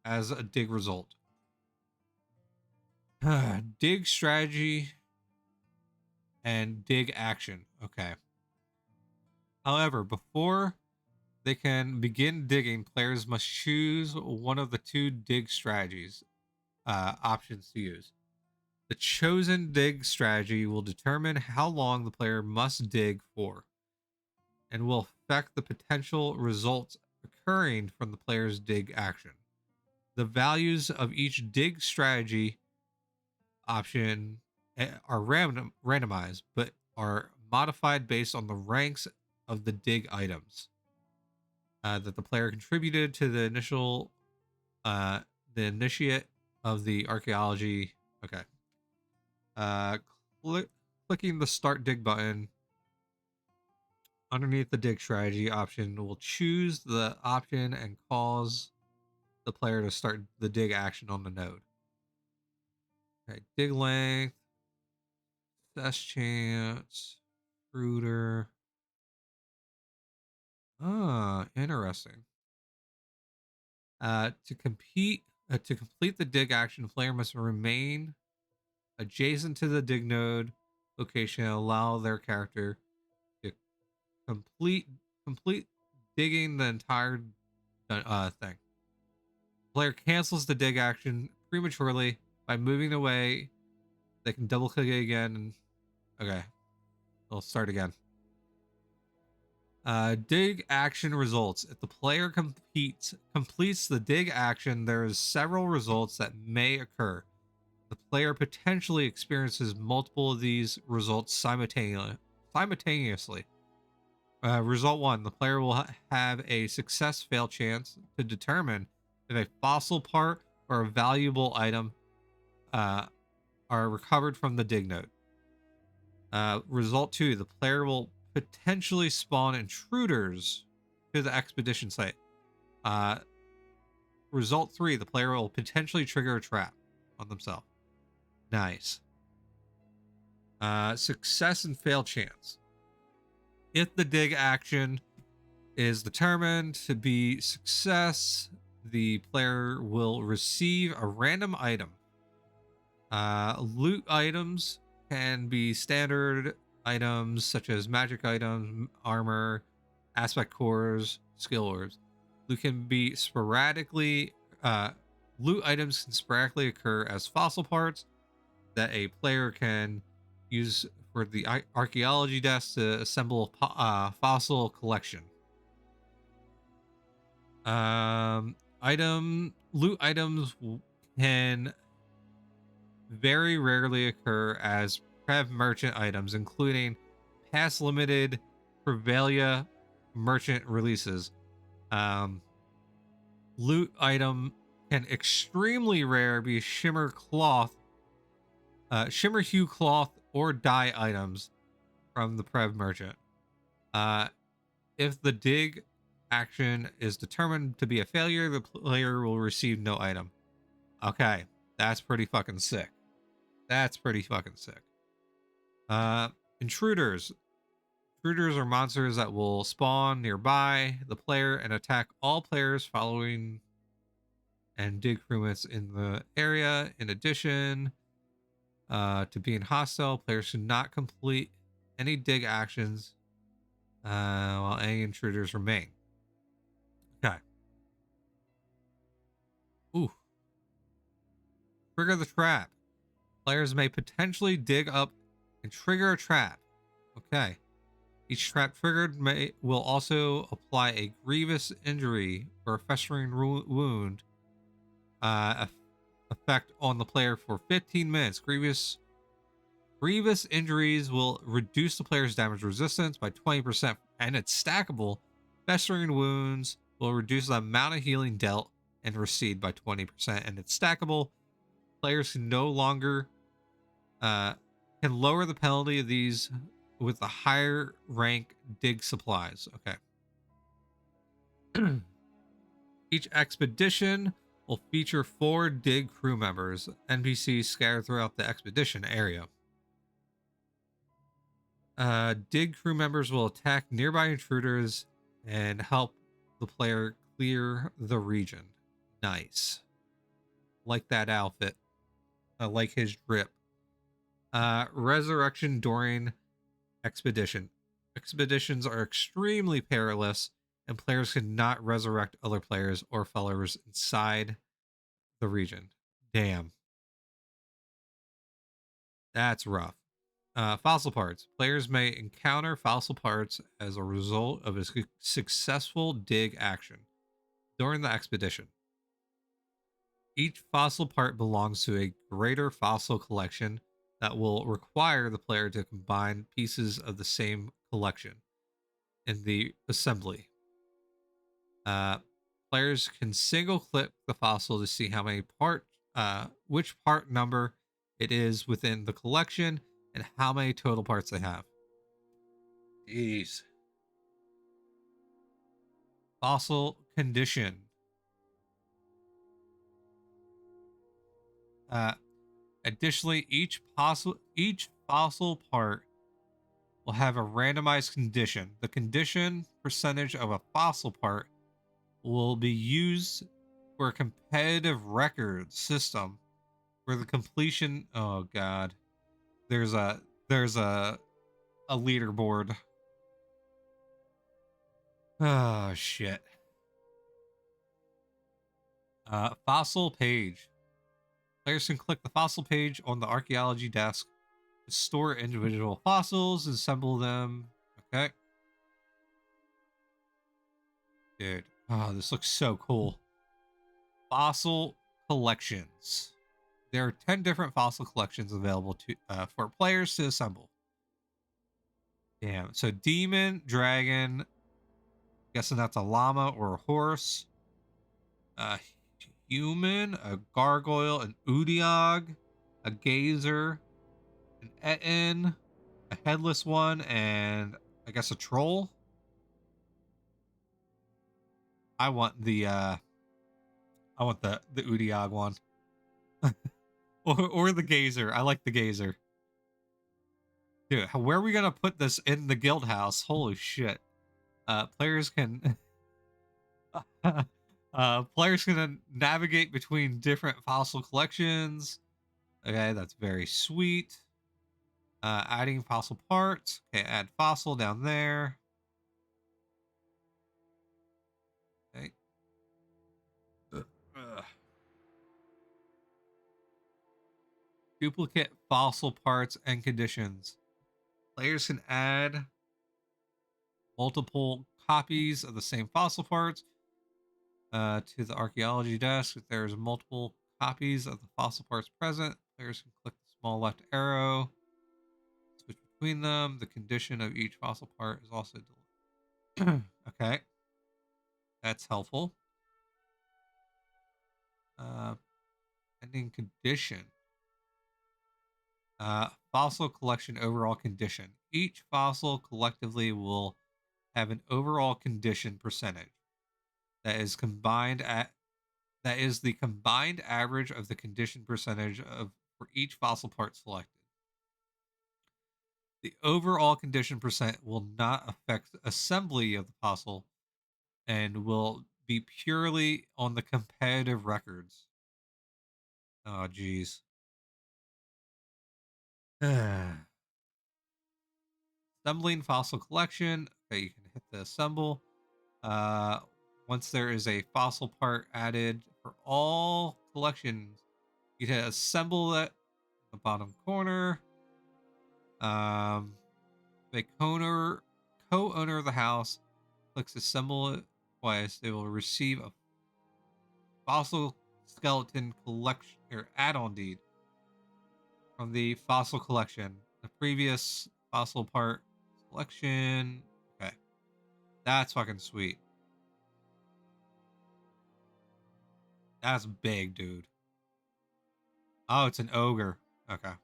as a dig result. Dig strategy and dig action. Okay. However, before they can begin digging, players must choose one of the 2 dig strategies options to use. The chosen dig strategy will determine how long the player must dig for and will affect the potential results occurring from the player's dig action. The values of each dig strategy option are randomized, but are modified based on the ranks of the dig items that the player contributed to the initiate of the archaeology. Okay. Uh, Clicking the start dig button underneath the dig strategy option will choose the option and cause the player to start the dig action on the node. Okay, dig length, success chance, fruiter. Ah, interesting. To complete the dig action, player must remain adjacent to the dig node location and allow their character to complete complete digging the entire thing. Player cancels the dig action prematurely by moving away. They can double click it again. And, okay, they'll start again. Dig action results. If the player completes the dig action, there is several results that may occur. The player potentially experiences multiple of these results simultaneously. Result 1. The player will have a success fail chance to determine if a fossil part or a valuable item uh, are recovered from the dig node. Result 2. The player will potentially spawn intruders to the expedition site. Uh, Result 3. The player will potentially trigger a trap on themselves. Nice. Success and fail chance. If the dig action is determined to be success, the player will receive a random item. Loot items can be standard items such as magic items, armor, aspect cores, skill orbs. Loot can be sporadically. Loot items can sporadically occur as fossil parts that a player can use for the archaeology desk to assemble a fossil collection. Loot items can very rarely occur as Prev merchant items, including past limited Prevalia merchant releases. Loot item can extremely rare be shimmer hue cloth or dye items from the Prev merchant. If the dig action is determined to be a failure, the player will receive no item. Okay, that's pretty fucking sick. That's pretty fucking sick. Intruders. Intruders are monsters that will spawn nearby the player and attack all players following and dig crewmates in the area. In addition to being hostile, players should not complete any dig actions while any intruders remain. Okay. Ooh. Trigger the trap. Players may potentially dig up and trigger a trap. Okay. Each trap triggered will also apply a grievous injury or a festering wound effect on the player for 15 minutes. Grievous injuries will reduce the player's damage resistance by 20%, and it's stackable. Festering wounds will reduce the amount of healing dealt and recede by 20%, and it's stackable. Players can no longer can lower the penalty of these with the higher rank dig supplies. Okay. Each expedition will feature 4 dig crew members, NPCs scattered throughout the expedition area. Dig crew members will attack nearby intruders and help the player clear the region. Nice. Like that outfit. I like his drip. Resurrection during expedition. Expeditions are extremely perilous, and players cannot resurrect other players or followers inside the region. Damn. That's rough. Fossil parts. Players may encounter fossil parts as a result of a successful dig action during the expedition. Each fossil part belongs to a greater fossil collection that will require the player to combine pieces of the same collection in the assembly. Players can single click the fossil to see how many which part number it is within the collection and how many total parts they have. Jeez. Fossil condition. Additionally, each fossil part will have a randomized condition. The condition percentage of a fossil part will be used for a competitive record system for the completion. Oh god, there's a leaderboard. Oh shit. Fossil page. Players can click the fossil page on the archaeology desk to store individual fossils and assemble them. Okay. Dude, oh, this looks so cool. Fossil collections. There are 10 different fossil collections available to for players to assemble. Damn. So demon, dragon, guessing that's a llama or a horse. A human, a gargoyle, an udiog, a gazer, an etin, a headless one, and I guess a troll. I want the udiog one. or the gazer. I like the gazer. Dude, where are we gonna put this in the guild house? Holy shit. Players can players can navigate between different fossil collections. Okay, that's very sweet. Adding fossil parts. Okay, add fossil down there. Okay. Ugh. Duplicate fossil parts and conditions. Players can add multiple copies of the same fossil parts to the archaeology desk. If there's multiple copies of the fossil parts present, players can click the small left arrow, switch between them. The condition of each fossil part is also deleted. Okay, that's helpful. Ending condition. Fossil collection overall condition. Each fossil collectively will have an overall condition percentage that is the combined average of the condition percentage of for each fossil part selected. The overall condition percent will not affect assembly of the fossil and will be purely on the competitive records. Oh geez. Assembling fossil collection. Okay, you can hit the assemble. Once there is a fossil part added for all collections, you can assemble it in the bottom corner. The co-owner of the house clicks assemble it twice. They will receive a fossil skeleton collection or add-on deed from the fossil collection. The previous fossil part collection. Okay, that's fucking sweet. That's big, dude. Oh, it's an ogre. Okay.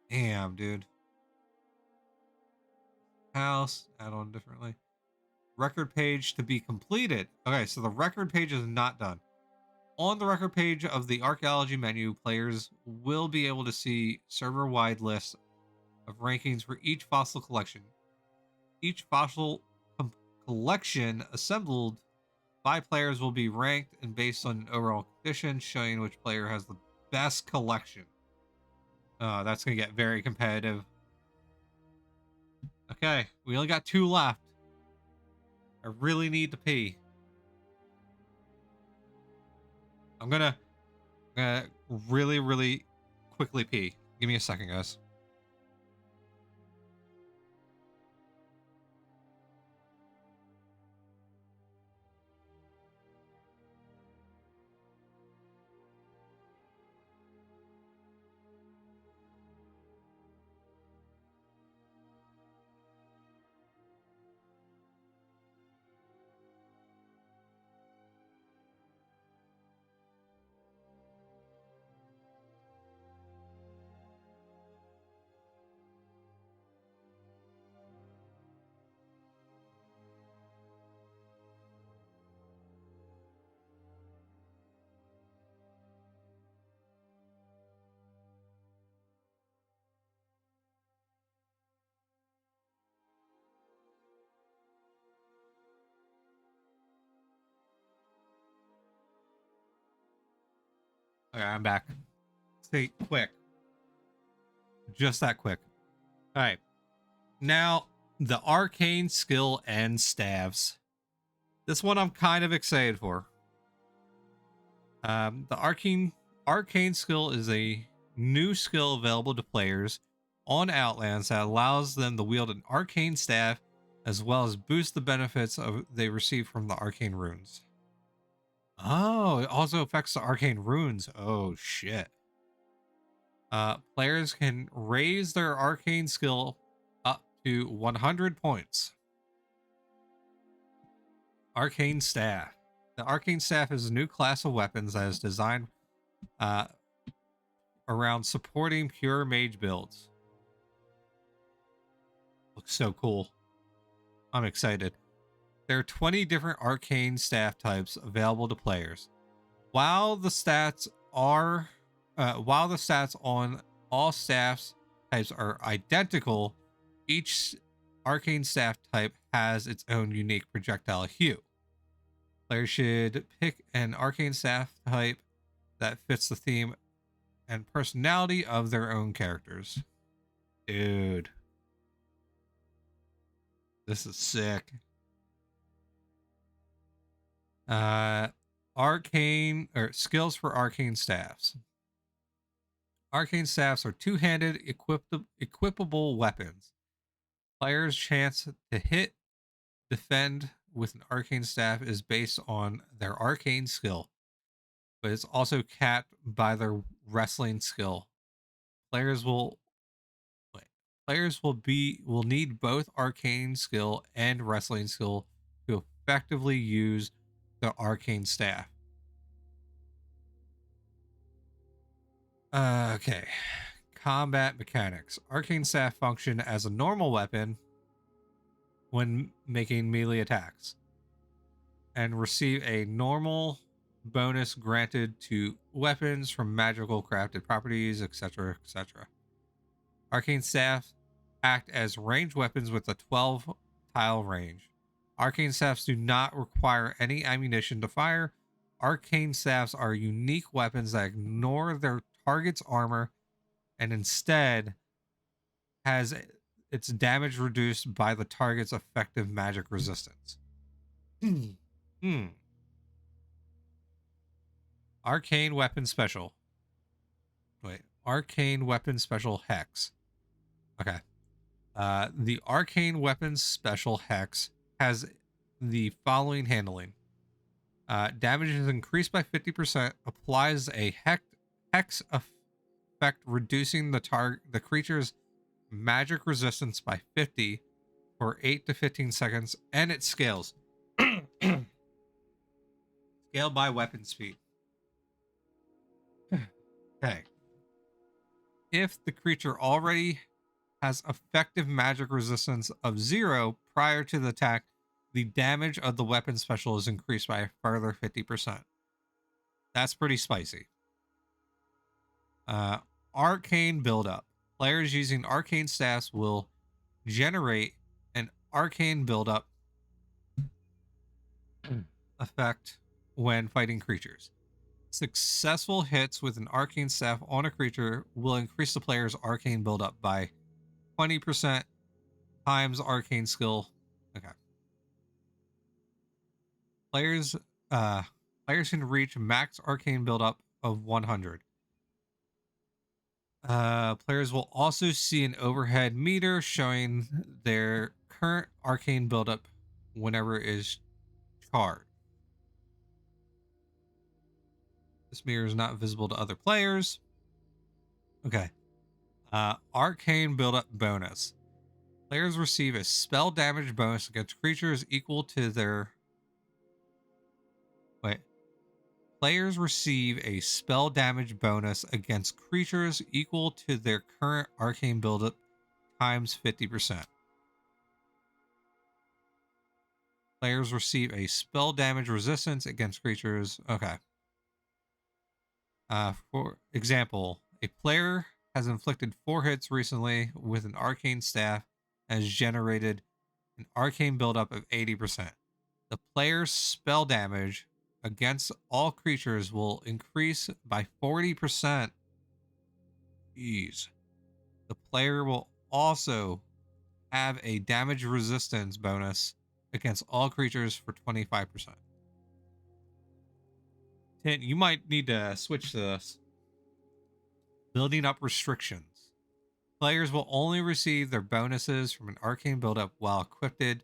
Damn, dude. House, add on differently. Record page to be completed. Okay, so the record page is not done. On the record page of the archaeology menu, players will be able to see server-wide lists of rankings for each fossil collection. Each fossil collection assembled by players will be ranked and based on an overall condition, showing which player has the best collection. That's going to get very competitive. Okay, we only got 2 left. I really need to pee. I'm gonna really, really quickly pee. Give me a second, guys. Okay, I'm back. Stay quick. Just that quick. All right. Now, the arcane skill and staves. This one I'm kind of excited for. The arcane skill is a new skill available to players on Outlands that allows them to wield an arcane staff as well as boost the benefits they receive from the arcane runes. Oh, it also affects the arcane runes. Oh shit. Players can raise their arcane skill up to 100 points. Arcane Staff. The Arcane Staff is a new class of weapons that is designed around supporting pure mage builds. Looks so cool. I'm excited. There are 20 different arcane staff types available to players. While the stats on all staffs types are identical, each arcane staff type has its own unique projectile hue. Players should pick an arcane staff type that fits the theme and personality of their own characters. Dude. This is sick. Arcane or skills for arcane staffs. Arcane staffs are two-handed equipable weapons. Players' chance to hit, defend with an arcane staff is based on their arcane skill, but it's also capped by their wrestling skill. Players will need both arcane skill and wrestling skill to effectively use the arcane staff. Okay. Combat mechanics. Arcane staff function as a normal weapon when making melee attacks and receive a normal bonus granted to weapons from magical crafted properties, etc., etc. Arcane staff act as ranged weapons with a 12 tile range. Arcane staffs do not require any ammunition to fire. Arcane staffs are unique weapons that ignore their target's armor and instead has its damage reduced by the target's effective magic resistance. Arcane weapon special. Arcane weapon special hex. Okay. The arcane weapons special hex has the following handling. Damage is increased by 50%, applies a hex effect reducing the creature's magic resistance by 50 for 8 to 15 seconds, and it scales. Scaled by weapon speed. Okay. If the creature already has effective magic resistance of 0 prior to the attack, the damage of the weapon special is increased by a further 50%. That's pretty spicy. Arcane buildup. Players using arcane staffs will generate an arcane buildup effect when fighting creatures. Successful hits with an arcane staff on a creature will increase the player's arcane buildup by 20% times arcane skill. Okay. Players can reach max arcane buildup of 100. Players will also see an overhead meter showing their current arcane buildup whenever it is charged. This mirror is not visible to other players. Okay. Arcane buildup bonus. Players receive a spell damage bonus against creatures equal to their... Players receive a spell damage bonus against creatures equal to their current arcane buildup times 50%. Players receive a spell damage resistance against creatures. Okay. For example, a player has inflicted 4 hits recently with an arcane staff and has generated an arcane buildup of 80%. The player's spell damage against all creatures will increase by 40%. Jeez. The player will also have a damage resistance bonus against all creatures for 25%. Tint, you might need to switch to this. Building up restrictions. Players will only receive their bonuses from an arcane buildup while equipped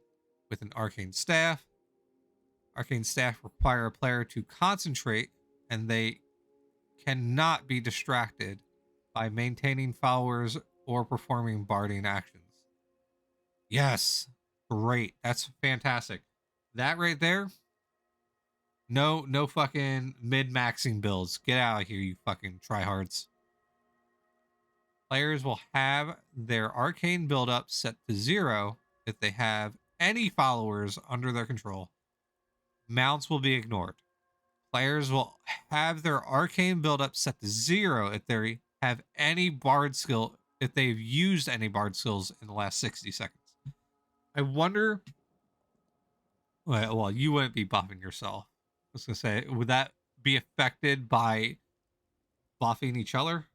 with an arcane staff. Arcane staff require a player to concentrate, and they cannot be distracted by maintaining followers or performing barding actions. Yes, great. That's fantastic. That right there. No fucking mid-maxing builds. Get out of here, you fucking tryhards. Players will have their arcane buildup set to 0 if they have any followers under their control. Mounts will be ignored. Players will have their arcane buildup set to 0 if they have any bard skill, if they've used any bard skills in the last 60 seconds. I wonder. Well, you wouldn't be buffing yourself. I was gonna say, would that be affected by buffing each other?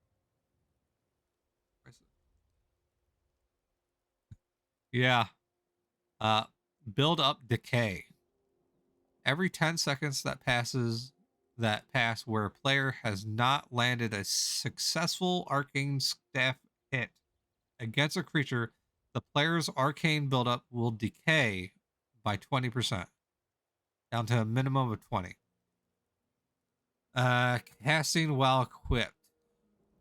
Yeah. Build up decay. Every 10 seconds that pass where a player has not landed a successful arcane staff hit against a creature, the player's arcane buildup will decay by 20%, down to a minimum of 20. Casting while equipped.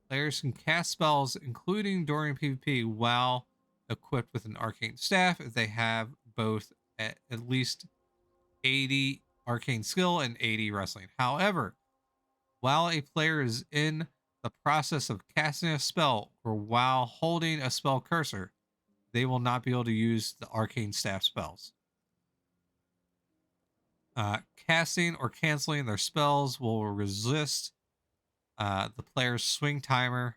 Players can cast spells, including during PvP, while equipped with an arcane staff if they have both at least 80 arcane skill and 80 wrestling. However, while a player is in the process of casting a spell or while holding a spell cursor, they will not be able to use the arcane staff spells. Casting or canceling their spells will resist the player's swing timer.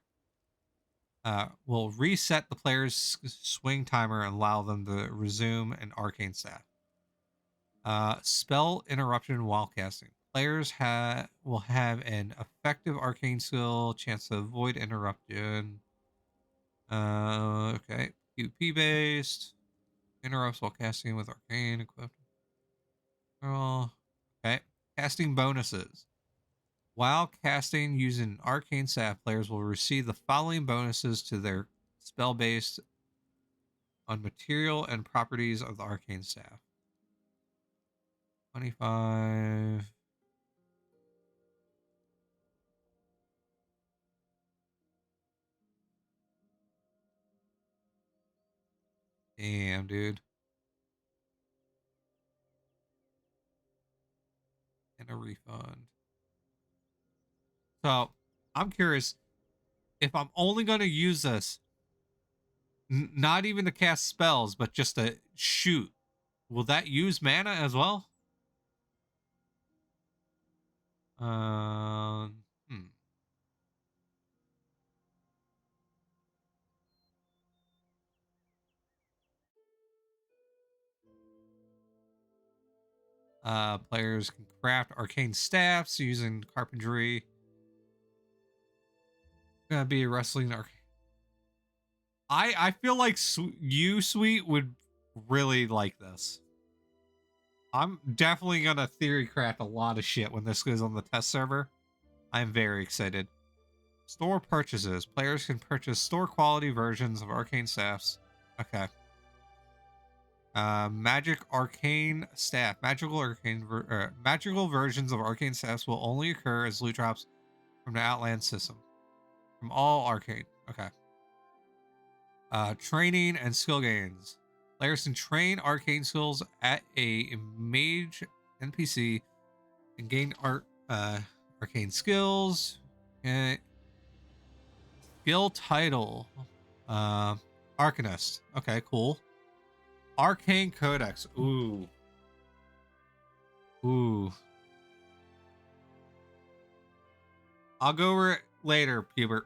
Will reset the player's swing timer and allow them to resume an arcane staff. Spell interruption while casting. Players will have an effective arcane skill, chance to avoid interruption. Okay. PvP based. Interrupts while casting with arcane equipped. Oh, okay. Casting bonuses. While casting using arcane staff, players will receive the following bonuses to their spell based on material and properties of the arcane staff. 25. Damn, dude. And a refund. So, I'm curious if I'm only going to use this, not even to cast spells, but just to shoot, will that use mana as well? Hmm. Players can craft arcane staffs using carpentry. Gonna be wrestling. I feel like you, Sweet, would really like this. I'm definitely gonna theory craft a lot of shit when this goes on the test server. I'm very excited. Store purchases. Players can purchase store quality versions of arcane staffs. Okay. Magic arcane staff. Magical versions of arcane staffs will only occur as loot drops from the Outland system. From all arcane. Okay. Training and skill gains. Players can train arcane skills at a mage NPC and gain arcane skills. And skill title. Arcanist. Okay, cool. Arcane Codex. Ooh. Ooh. I'll go over it later, Pubert.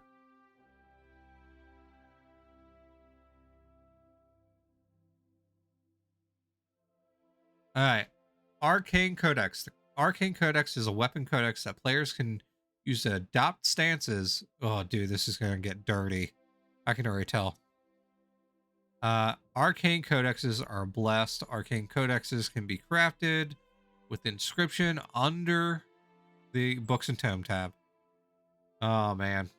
Alright. Arcane Codex. The Arcane Codex is a weapon codex that players can use to adopt stances. Oh, dude, this is gonna get dirty. I can already tell. Arcane codexes are blessed. Arcane codexes can be crafted with inscription under the books and tome tab. Oh man.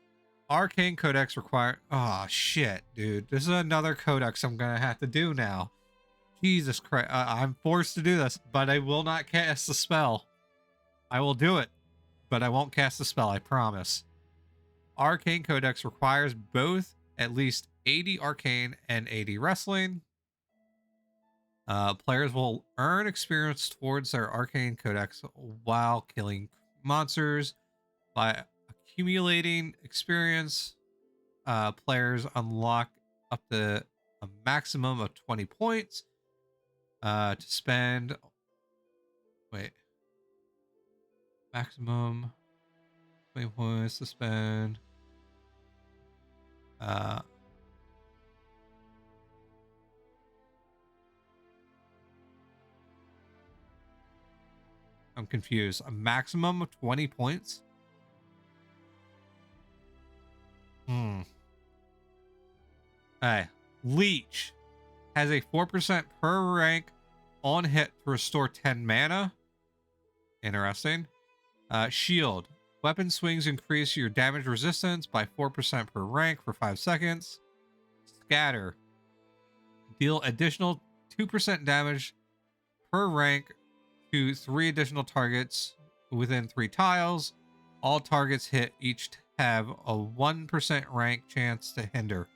Arcane codex require. Oh shit, dude. This is another codex I'm gonna have to do now. Jesus Christ. I'm forced to do this, but I will not cast the spell. I will do it, but I won't cast the spell, I promise. Arcane Codex requires both at least 80 Arcane and 80 Wrestling. Players will earn experience towards their Arcane Codex while killing monsters. By accumulating experience, players unlock up to a maximum of 20 points to spend. Wait. Maximum 20 points to spend. I'm confused. A maximum of 20 points? Hey, Leech has a 4% per rank on hit to restore 10 mana. Interesting. Shield. Weapon swings increase your damage resistance by 4% per rank for 5 seconds. Scatter. Deal additional 2% damage per rank to 3 additional targets within 3 tiles. All targets hit each have a 1% rank chance to hinder.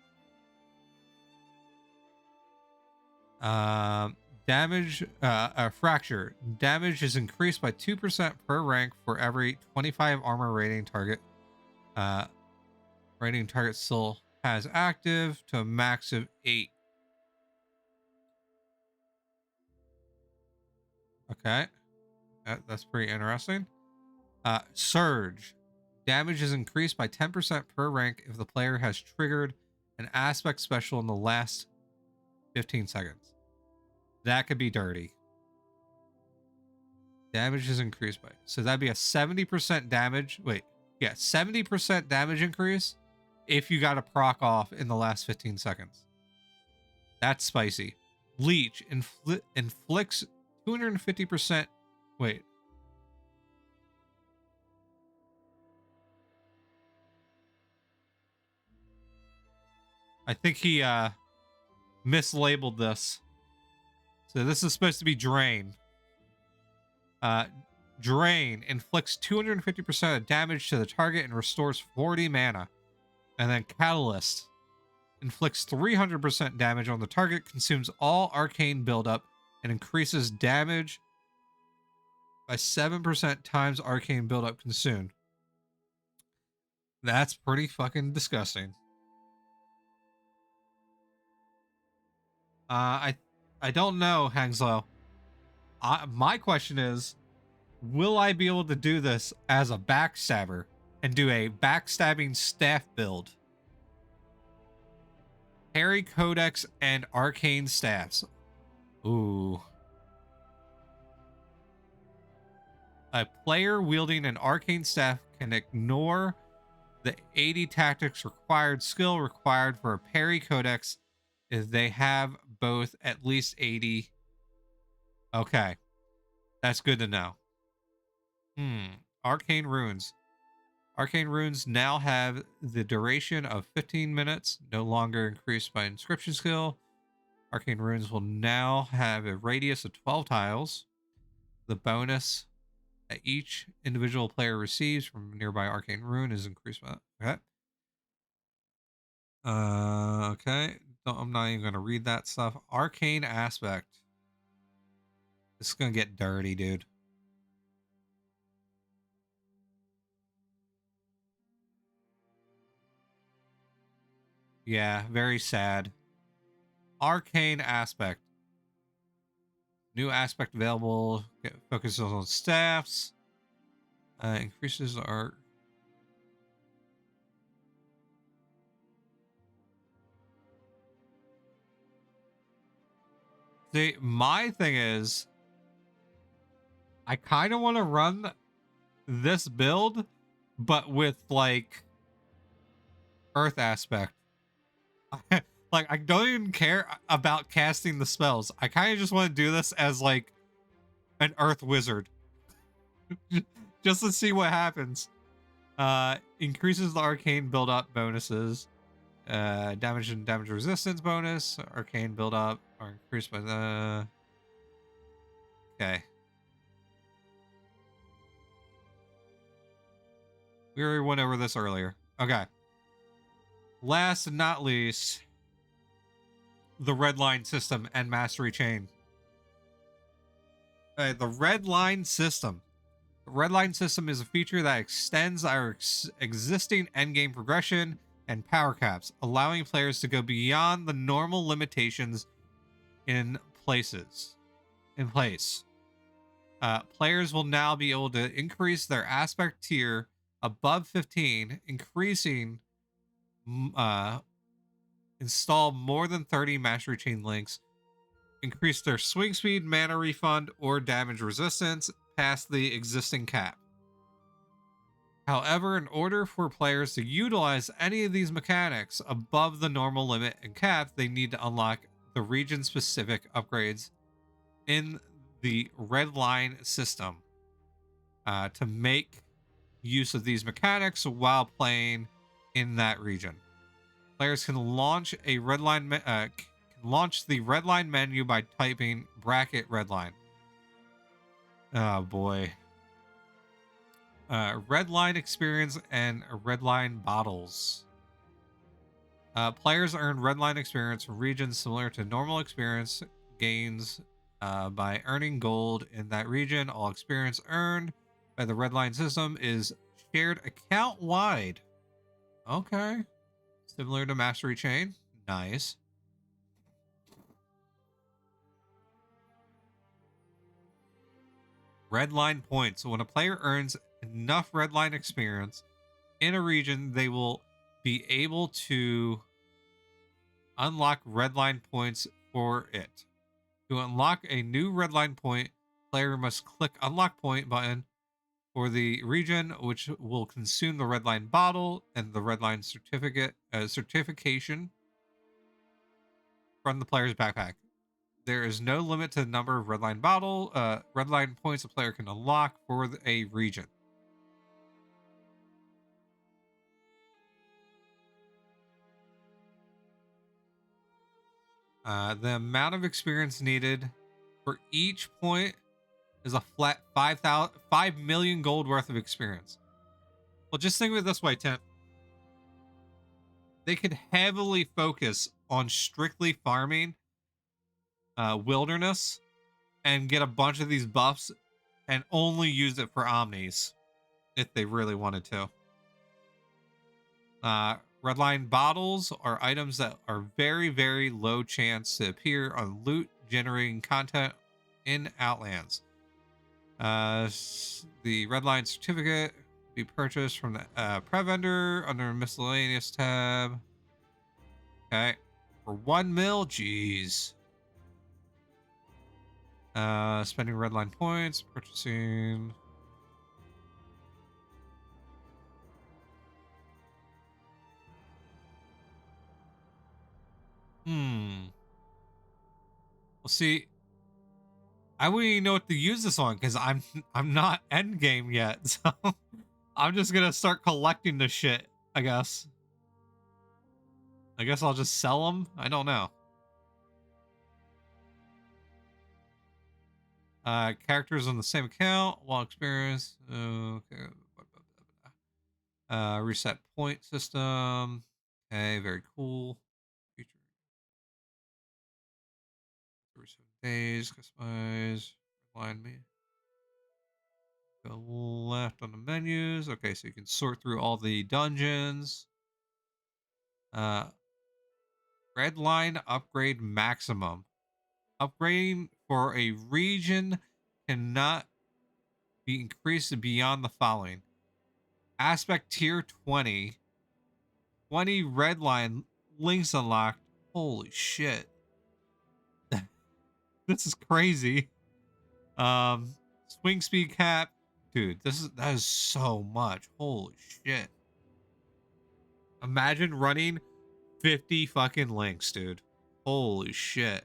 Damage, fracture. Damage is increased by 2% per rank for every 25 armor rating target. Rating target still has active to a max of 8. Okay. That's pretty interesting. Surge. Damage is increased by 10% per rank if the player has triggered an aspect special in the last 15 seconds. That could be dirty. Damage is increased by... So that'd be a 70% damage... Wait. Yeah, 70% damage increase if you got a proc off in the last 15 seconds. That's spicy. Leech inflicts 250%... Wait. I think he mislabeled this. So this is supposed to be Drain. Drain inflicts 250% of damage to the target and restores 40 mana. And then Catalyst inflicts 300% damage on the target, consumes all arcane buildup, and increases damage by 7% times arcane buildup consumed. That's pretty fucking disgusting. I don't know, Hangslow. My question is, will I be able to do this as a backstabber and do a backstabbing staff build? Harry Codex and Arcane Staffs. Ooh. A player wielding an Arcane Staff can ignore the 80 tactics required skill required for a parry Codex if they have both at least 80. Okay. That's good to know. Arcane Runes. Arcane Runes now have the duration of 15 minutes, no longer increased by inscription skill. Arcane Runes will now have a radius of 12 tiles. The bonus that each individual player receives from a nearby Arcane Rune is increased by... Okay. Okay. I'm not even going to read that stuff. Arcane Aspect. This is going to get dirty, dude. Yeah, very sad. Arcane Aspect. New aspect available. Focuses on staffs. Increases our... See, my thing is, I kind of want to run this build, but with, like, Earth Aspect. Like, I don't even care about casting the spells. I kind of just want to do this as, like, an Earth Wizard. Just to see what happens. Increases the arcane build-up bonuses. Damage and damage resistance bonus. Arcane build up are increased by the. Okay. We already went over this earlier. Okay. Last and not least, the Redline system and Mastery Chain. The Redline system. The Redline system is a feature that extends our existing endgame progression and power caps, allowing players to go beyond the normal limitations in place. Players will now be able to increase their aspect tier above 15, install more than 30 Mastery Chain links, increase their swing speed, mana refund, or damage resistance past the existing cap. However, in order for players to utilize any of these mechanics above the normal limit and cap, they need to unlock the region-specific upgrades in the Redline system to make use of these mechanics while playing in that region. Players can launch a launch the Redline menu by typing --Redline. Oh boy. Redline experience and Redline bottles. Players earn Redline experience from regions similar to normal experience gains by earning gold in that region. All experience earned by the Redline system is shared account wide. Okay. Similar to Mastery Chain. Nice. Redline points. So when a player earns enough Redline experience in a region, they will be able to unlock Redline points for it. To unlock a new Redline point, player must click Unlock Point button for the region, which will consume the Redline bottle and the Redline certification from the player's backpack. There is no limit to the number of Redline Redline points a player can unlock for a region. The amount of experience needed for each point is a flat 5 million gold worth of experience. Well, just think of it this way, Tim. They could heavily focus on strictly farming wilderness and get a bunch of these buffs and only use it for omnis if they really wanted to. Redline bottles are items that are very, very low chance to appear on loot generating content in Outlands. The Redline certificate be purchased from the prep vendor under miscellaneous tab. Okay. For 1 mil, jeez. Spending Redline points, purchasing. Well, see, I wouldn't even know what to use this on because I'm not end game yet, so I'm just gonna start collecting the shit. I guess I'll just sell them. I don't know. Characters on the same account while experience. Okay. Reset point system. Okay, very cool. Future 7 days. Customize. Line me. Go left on the menus. Okay, so you can sort through all the dungeons. Redline upgrade maximum. Upgrading for a region cannot be increased beyond the following. Aspect tier 20. 20 Redline links unlocked. Holy shit. This is crazy. Swing speed cap. Dude, that is so much. Holy shit. Imagine running 50 fucking links, dude. Holy shit.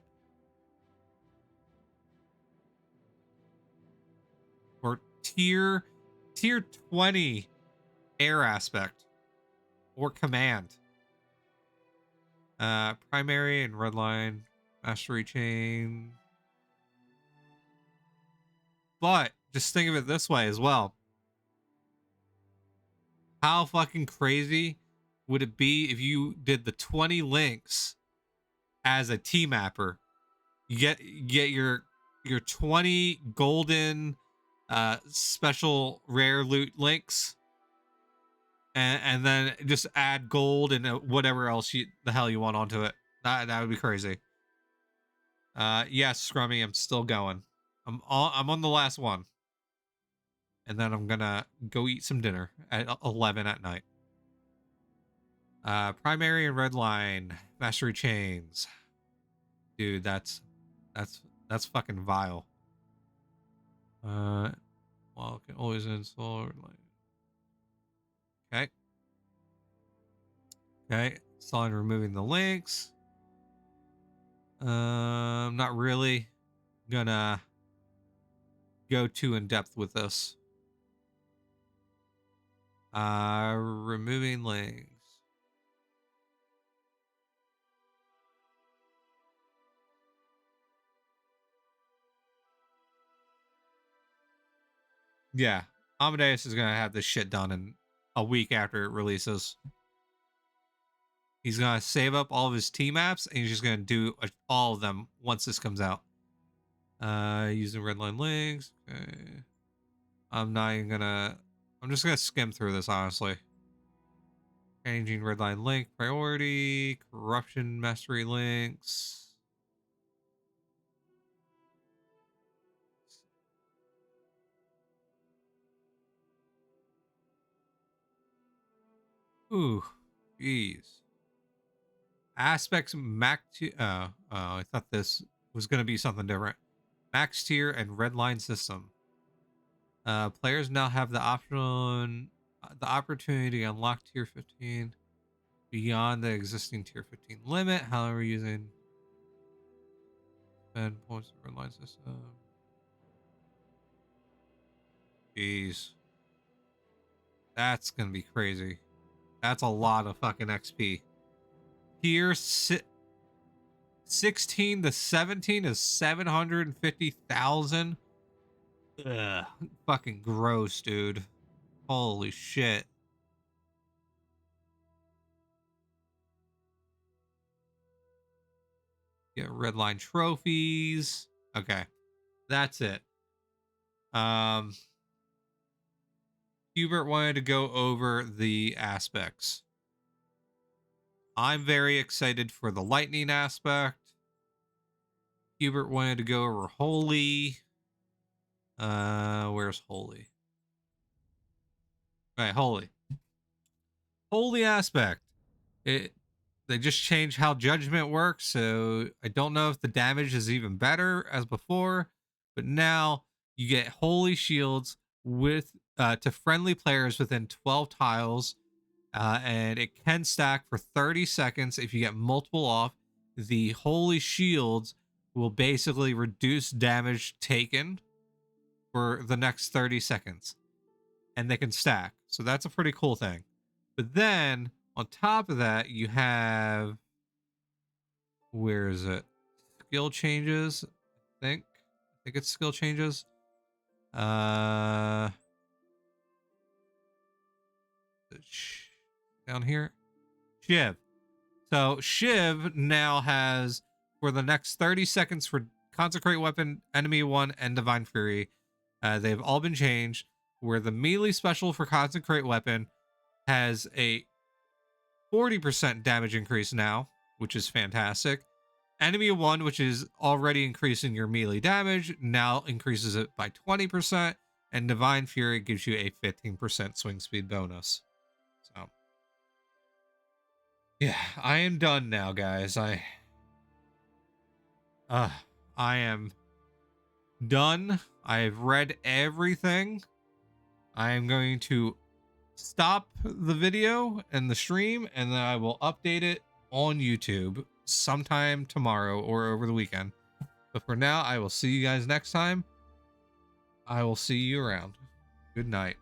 Or tier 20 air aspect or command. Primary and Redline, Mastery Chain. But just think of it this way as well. How fucking crazy would it be if you did the 20 links as a T mapper? You get your 20 golden special rare loot links, and then just add gold and whatever else the hell you want onto it. That would be crazy. Yes, Scrummy, I'm still going. I'm on the last one. And then I'm gonna go eat some dinner at 11 at night. Primary and Redline, Mastery Chains. Dude, that's fucking vile. Well, I can always install Redline. Okay. Okay. Installing and removing the links. I'm not really gonna go too in depth with this. Removing links. Yeah, Amadeus is gonna have this shit done in a week after it releases. He's gonna save up all of his T maps and he's just gonna do all of them once this comes out. Using redline links. Okay. I'm not even gonna. I'm just gonna skim through this honestly. Changing redline link priority, corruption mastery links. Ooh, jeez. Aspects max. Oh, I thought this was gonna be something different. Max tier and redline system. Players now have the opportunity to unlock tier 15 beyond the existing tier 15 limit. However, using spend points of redline system. Jeez, that's gonna be crazy. That's a lot of fucking XP. Tier 16 to 17 is 750,000. Ugh, fucking gross, dude. Holy shit. Get redline trophies. Okay, that's it. Hubert wanted to go over the aspects. I'm very excited for the lightning aspect. Hubert wanted to go over holy. Where's holy? Right, holy. Holy aspect. They just changed how judgment works, so I don't know if the damage is even better as before, but now you get holy shields with to friendly players within 12 tiles, and it can stack for 30 seconds if you get multiple off. The holy shields will basically reduce damage taken for the next 30 seconds, and they can stack, so that's a pretty cool thing. But then on top of that, you have, where is it? Skill changes, I think it's skill changes. Down here, Shiv. So Shiv now has, for the next 30 seconds for Consecrate Weapon, Enemy 1, and Divine Fury, they've all been changed, where the melee special for Consecrate Weapon has a 40% damage increase now, which is fantastic. Enemy 1, which is already increasing your melee damage, now increases it by 20%, and Divine Fury gives you a 15% swing speed bonus. So, yeah, I am done now, guys. I am done. I've read everything. I am going to stop the video and the stream, and then I will update it on YouTube sometime tomorrow or over the weekend. But for now, I will see you guys next time. I will see you around. Good night.